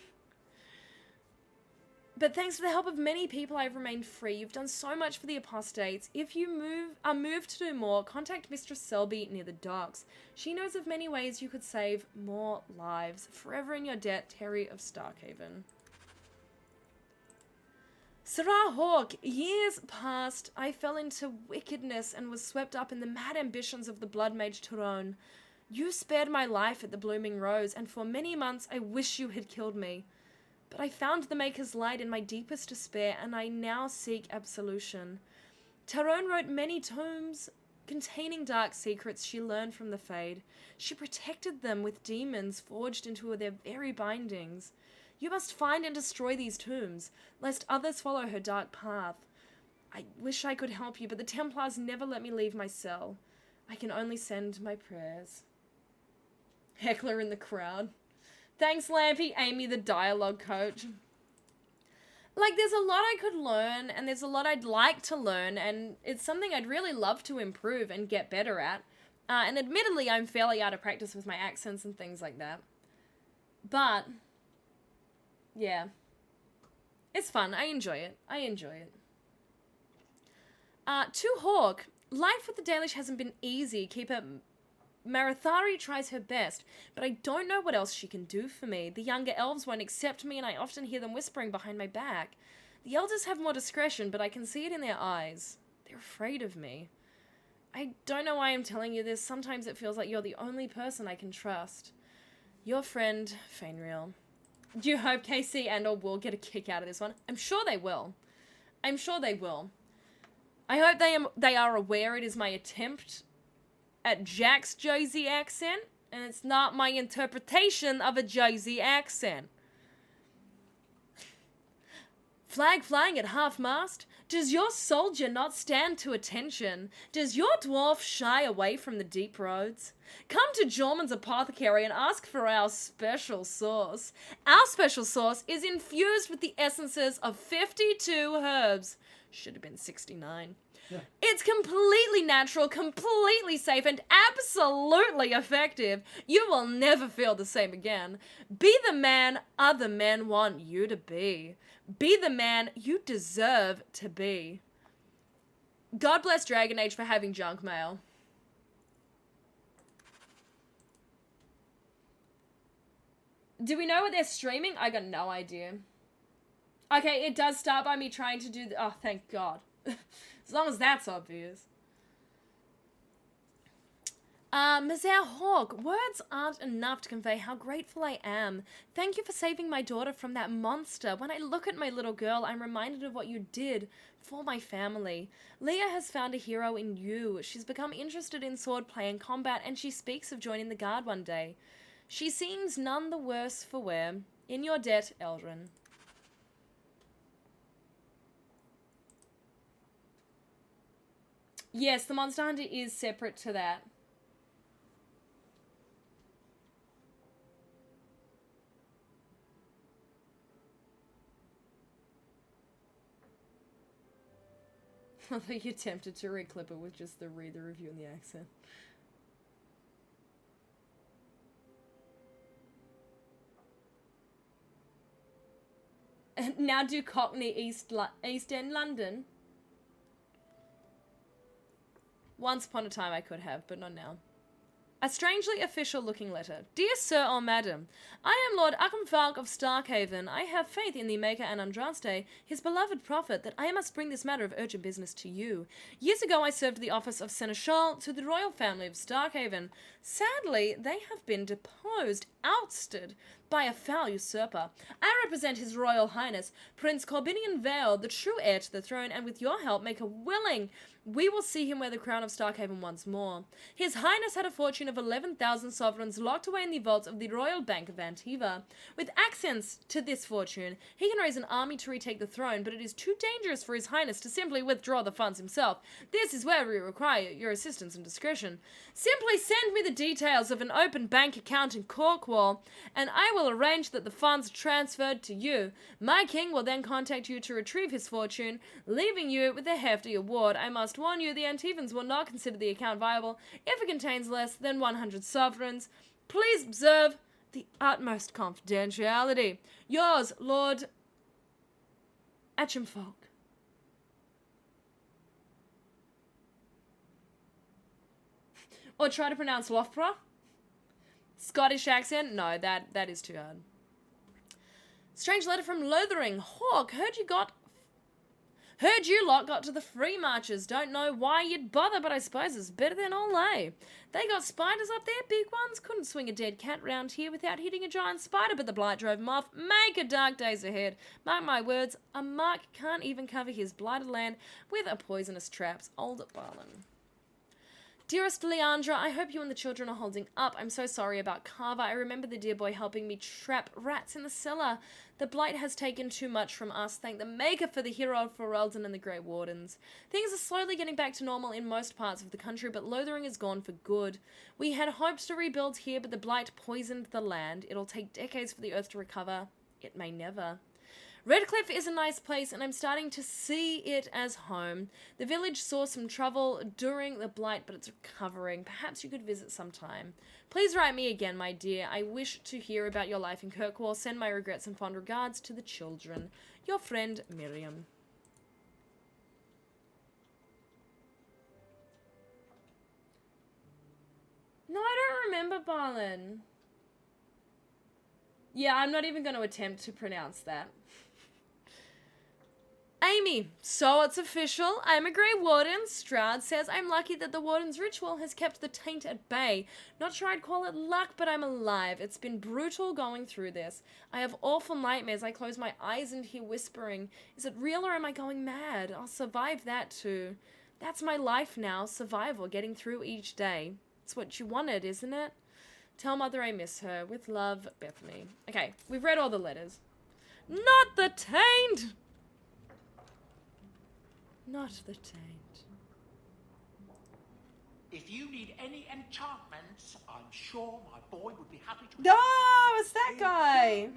But thanks to the help of many people, I've remained free. You've done so much for the apostates. If you are moved to do more, contact Mistress Selby near the docks. She knows of many ways you could save more lives. Forever in your debt, Terry of Starkhaven. Sarah Hawk, years passed. I fell into wickedness and was swept up in the mad ambitions of the Blood Mage Tyrone. You spared my life at the Blooming Rose, and for many months I wish you had killed me. But I found the Maker's Light in my deepest despair, and I now seek absolution. Tyrone wrote many tomes containing dark secrets she learned from the Fade. She protected them with demons forged into their very bindings. You must find and destroy these tombs, lest others follow her dark path. I wish I could help you, but the Templars never let me leave my cell. I can only send my prayers. Heckler in the crowd. Thanks, Lampy, Amy, the dialogue coach. Like, there's a lot I could learn, and there's a lot I'd like to learn, and it's something I'd really love to improve and get better at. And admittedly, I'm fairly out of practice with my accents and things like that. But, yeah. It's fun. I enjoy it. To Hawk, life with the Dalish hasn't been easy. Marathari tries her best, but I don't know what else she can do for me. The younger elves won't accept me, and I often hear them whispering behind my back. The elders have more discretion, but I can see it in their eyes. They're afraid of me. I don't know why I'm telling you this. Sometimes it feels like you're the only person I can trust. Your friend, Fainreal. Do you hope KC and or will get a kick out of this one? I'm sure they will. I hope they are aware it is my attempt at Jack's Josie accent, and it's not my interpretation of a Josie accent. Flag flying at half-mast? Does your soldier not stand to attention? Does your dwarf shy away from the deep roads? Come to Jorman's apothecary and ask for our special sauce. Our special sauce is infused with the essences of 52 herbs. Should have been 69. Yeah. It's completely natural, completely safe, and absolutely effective. You will never feel the same again. Be the man other men want you to be. Be the man you deserve to be. God bless Dragon Age for having junk mail. Do we know what they're streaming? I got no idea. Okay, it does start by me trying to do oh, thank God. As long as that's obvious. Mazair Hawk, words aren't enough to convey how grateful I am. Thank you for saving my daughter from that monster. When I look at my little girl, I'm reminded of what you did for my family. Leah has found a hero in you. She's become interested in swordplay and combat, and she speaks of joining the guard one day. She seems none the worse for wear. In your debt, Eldrin. Yes, the Monster Hunter is separate to that. Although you're tempted to reclip it with just read the review and the accent. And now do Cockney East End London. Once upon a time I could have, but not now. A strangely official-looking letter. Dear Sir or Madam, I am Lord Falk of Starkhaven. I have faith in the Maker and Andraste, his beloved prophet, that I must bring this matter of urgent business to you. Years ago I served the office of Seneschal to the royal family of Starkhaven. Sadly, they have been deposed, ousted. by a foul usurper. I represent His Royal Highness, Prince Corbinian Vale, the true heir to the throne, and with your help make a willing we will see him wear the crown of Starkhaven once more. His Highness had a fortune of 11,000 sovereigns locked away in the vaults of the Royal Bank of Antiva. With access to this fortune, he can raise an army to retake the throne, but it is too dangerous for His Highness to simply withdraw the funds himself. This is where we require your assistance and discretion. Simply send me the details of an open bank account in Corkwall, and I will arrange that the funds are transferred to you. My king will then contact you to retrieve his fortune, leaving you with a hefty award. I must warn you, the Antivans will not consider the account viable if it contains less than 100 sovereigns. Please observe the utmost confidentiality. Yours, Lord Achimfolk. Or try to pronounce Loughborough. Scottish accent? No, that is too hard. Strange letter from Lothering. Hawk, heard you lot got to the free marches. Don't know why you'd bother, but I suppose it's better than Olay. They got spiders up there, big ones. Couldn't swing a dead cat round here without hitting a giant spider, but the blight drove him off. Make a dark days ahead. Mark my words, a mark can't even cover his blighted land with a poisonous traps. Old Barlin. Dearest Leandra, I hope you and the children are holding up. I'm so sorry about Carver. I remember the dear boy helping me trap rats in the cellar. The blight has taken too much from us. Thank the Maker for the hero for Eldon and the Grey Wardens. Things are slowly getting back to normal in most parts of the country, but Lothering is gone for good. We had hoped to rebuild here, but the blight poisoned the land. It'll take decades for the earth to recover. It may never. Redcliffe is a nice place, and I'm starting to see it as home. The village saw some trouble during the blight, but it's recovering. Perhaps you could visit sometime. Please write me again, my dear. I wish to hear about your life in Kirkwall. Send my regrets and fond regards to the children. Your friend, Miriam. No, I don't remember Barlin. Yeah, I'm not even going to attempt to pronounce that. Amy, so it's official. I'm a Grey Warden. Stroud says I'm lucky that the Warden's ritual has kept the taint at bay. Not sure I'd call it luck, but I'm alive. It's been brutal going through this. I have awful nightmares. I close my eyes and hear whispering. Is it real or am I going mad? I'll survive that too. That's my life now. Survival, getting through each day. It's what you wanted, isn't it? Tell Mother I miss her. With love, Bethany. Okay, we've read all the letters. Not the taint! Not the taint. If you need any enchantments, I'm sure my boy would be happy to. No, it's that guy.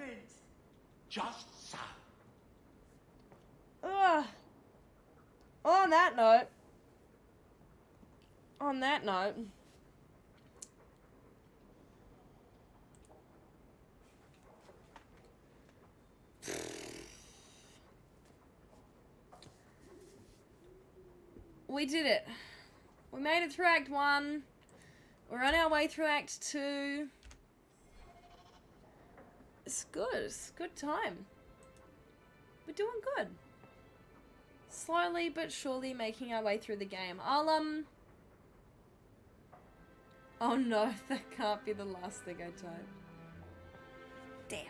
Just so. Ugh. On that note. We did it. We made it through Act 1. We're on our way through Act 2. It's good. It's a good time. We're doing good. Slowly but surely making our way through the game. Oh no, that can't be the last thing I typed. Damn.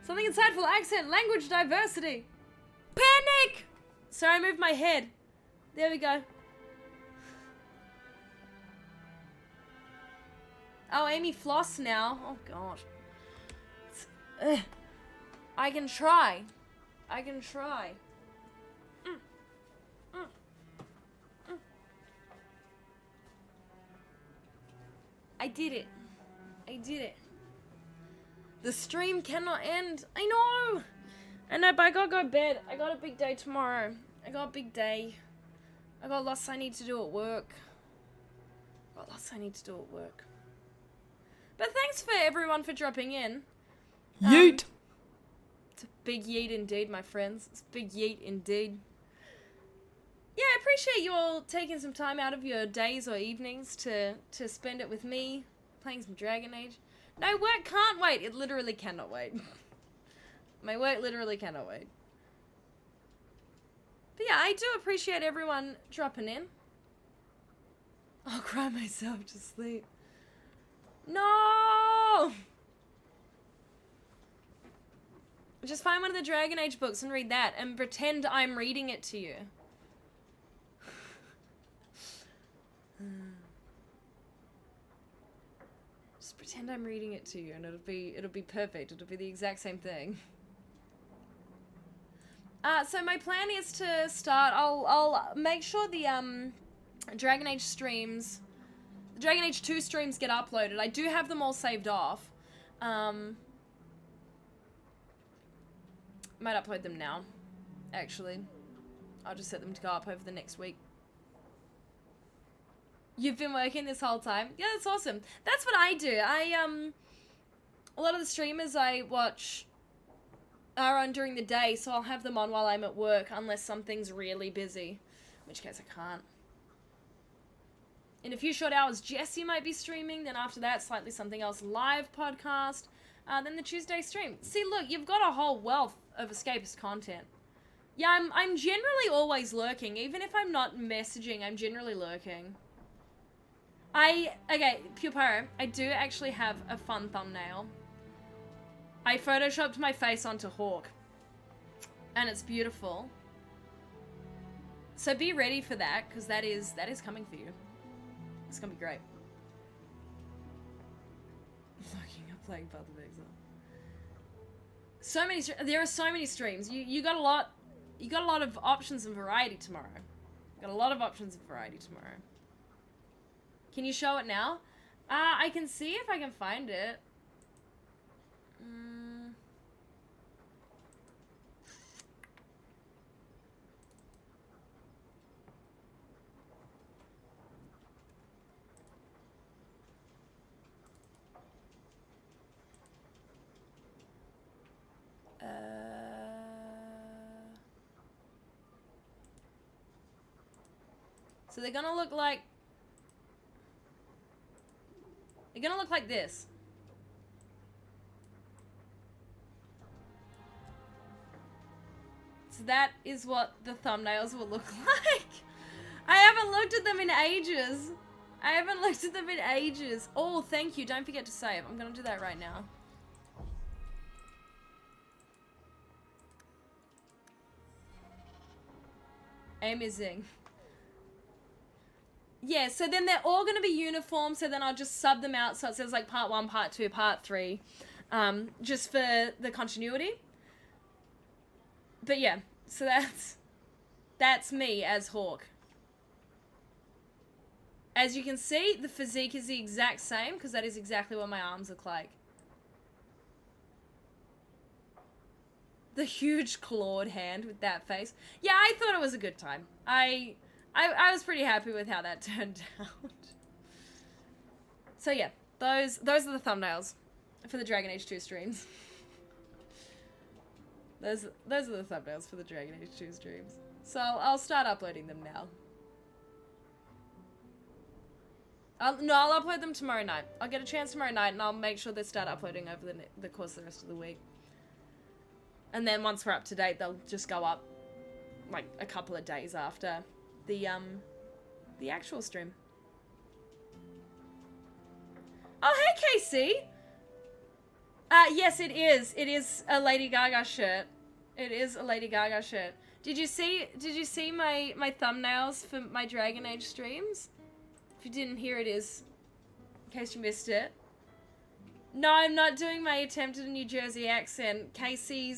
Something insightful, accent, language diversity. Panic! Sorry, I moved my head. There we go. Oh, Amy floss now. Oh, God. I can try. I did it. The stream cannot end. I know, but I gotta go to bed. I got a big day tomorrow. I got lots I need to do at work. But thanks for everyone for dropping in. Yeet! It's a big yeet indeed, my friends. It's a big yeet indeed. Yeah, I appreciate you all taking some time out of your days or evenings to spend it with me, playing some Dragon Age. No, work can't wait. It literally cannot wait. My work literally cannot wait. But yeah, I do appreciate everyone dropping in. I'll cry myself to sleep. No! Just find one of the Dragon Age books and read that and pretend I'm reading it to you. Just pretend I'm reading it to you and it'll be perfect. It'll be the exact same thing. So my plan is to start, I'll make sure the Dragon Age streams, the Dragon Age 2 streams get uploaded. I do have them all saved off. Might upload them now, actually. I'll just set them to go up over the next week. You've been working this whole time? Yeah, that's awesome. That's what I do. A lot of the streamers I watch are on during the day, so I'll have them on while I'm at work, unless something's really busy, in which case I can't. In a few short hours, Jesse might be streaming, then after that, slightly something else, live podcast, then the Tuesday stream. See, look, you've got a whole wealth of escapist content. Yeah, I'm generally always lurking, even if I'm not messaging, I'm generally lurking. Okay, Pure Pyro, I do actually have a fun thumbnail. I photoshopped my face onto Hawk. And it's beautiful. So be ready for that, because that is coming for you. It's gonna be great. Looking up playing Path of Exile. So many, there are so many streams. You got a lot of options and variety tomorrow. Got a lot of options and variety tomorrow. Can you show it now? I can see if I can find it. So they're gonna look like this. So that is what the thumbnails will look like. I haven't looked at them in ages. Oh, thank you. Don't forget to save. I'm gonna do that right now. Amazing. Yeah, so then they're all going to be uniform, so then I'll just sub them out so it says like part 1, part 2, part 3, just for the continuity. But yeah, so that's me as Hawk. As you can see, the physique is the exact same, because that is exactly what my arms look like. The huge clawed hand with that face. Yeah, I thought it was a good time. I was pretty happy with how that turned out. So yeah, those are the thumbnails for the Dragon Age 2 streams. Those are the thumbnails for the Dragon Age 2 streams. So I'll start uploading them now. I'll upload them tomorrow night. I'll get a chance tomorrow night and I'll make sure they start uploading over the course of the rest of the week. And then once we're up to date, they'll just go up like a couple of days after the actual stream. Oh, hey, Casey! Yes, it is. It is a Lady Gaga shirt. It is a Lady Gaga shirt. Did you see my thumbnails for my Dragon Age streams? If you didn't, here it is. In case you missed it. No, I'm not doing my attempt at a New Jersey accent. Casey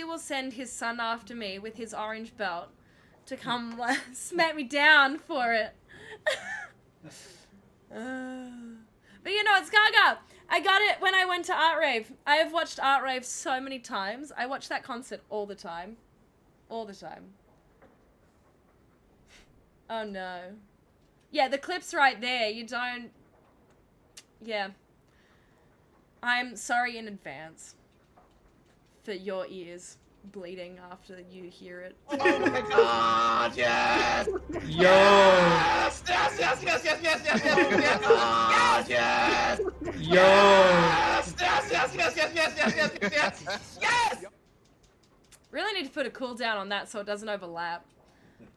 will send his son after me with his orange belt to come smack me down for it. But you know, it's Gaga. I got it when I went to Art Rave. I have watched Art Rave so many times. I watch that concert all the time. All the time. Oh no. Yeah, the clip's right there. You don't... Yeah. I'm sorry in advance for your ears bleeding after you hear it. Oh my god, yes! Yo! Yes! Yes, yes, yes, yes, yes, yes, yes, yes! Yes! Yo! Yes! Yes, yes, yes, yes, yes, yes, yes, yes, yes! Really need to put a cooldown on that so it doesn't overlap.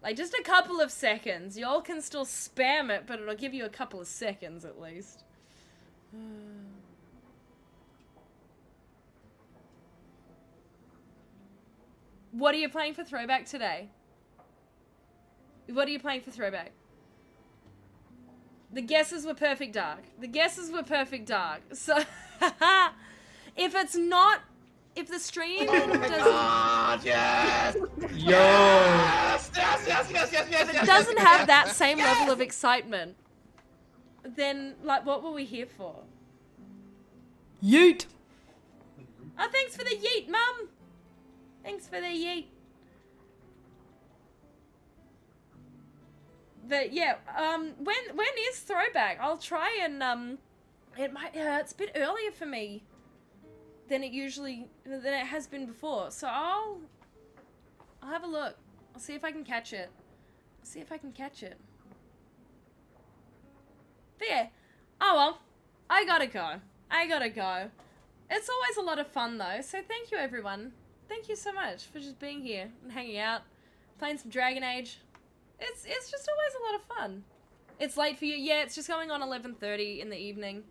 Like, just a couple of seconds. Y'all can still spam it, but it'll give you a couple of seconds at least. What are you playing for Throwback today? What are you playing for Throwback? The guesses were perfect dark. The guesses were perfect dark. So, if it's not... If the stream doesn't... God, yes! Yo! Yes! Yes, yes, yes, yes, yes, If it yes, doesn't yes, have yes, that yes, same yes! level of excitement, then, like, what were we here for? Yeet! Oh, thanks for the yeet, Mum! Thanks for the yeet. But yeah, when is Throwback? I'll try and it might it's a bit earlier for me than it has been before. So I'll have a look. I'll see if I can catch it. But yeah, oh well, I gotta go. It's always a lot of fun though. So thank you everyone. Thank you so much for just being here and hanging out, playing some Dragon Age. It's just always a lot of fun. It's late for you. Yeah, it's just going on 11:30 in the evening.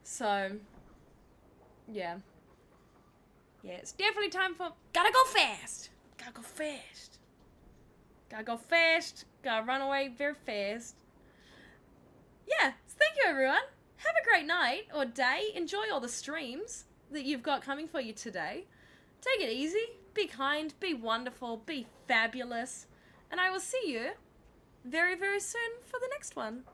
So, yeah. Yeah, it's definitely time for... Gotta go fast! Gotta run away very fast. Yeah, so thank you everyone. Have a great night or day. Enjoy all the streams that you've got coming for you today. Take it easy. Be kind. Be wonderful. Be fabulous. And I will see you very, very soon for the next one.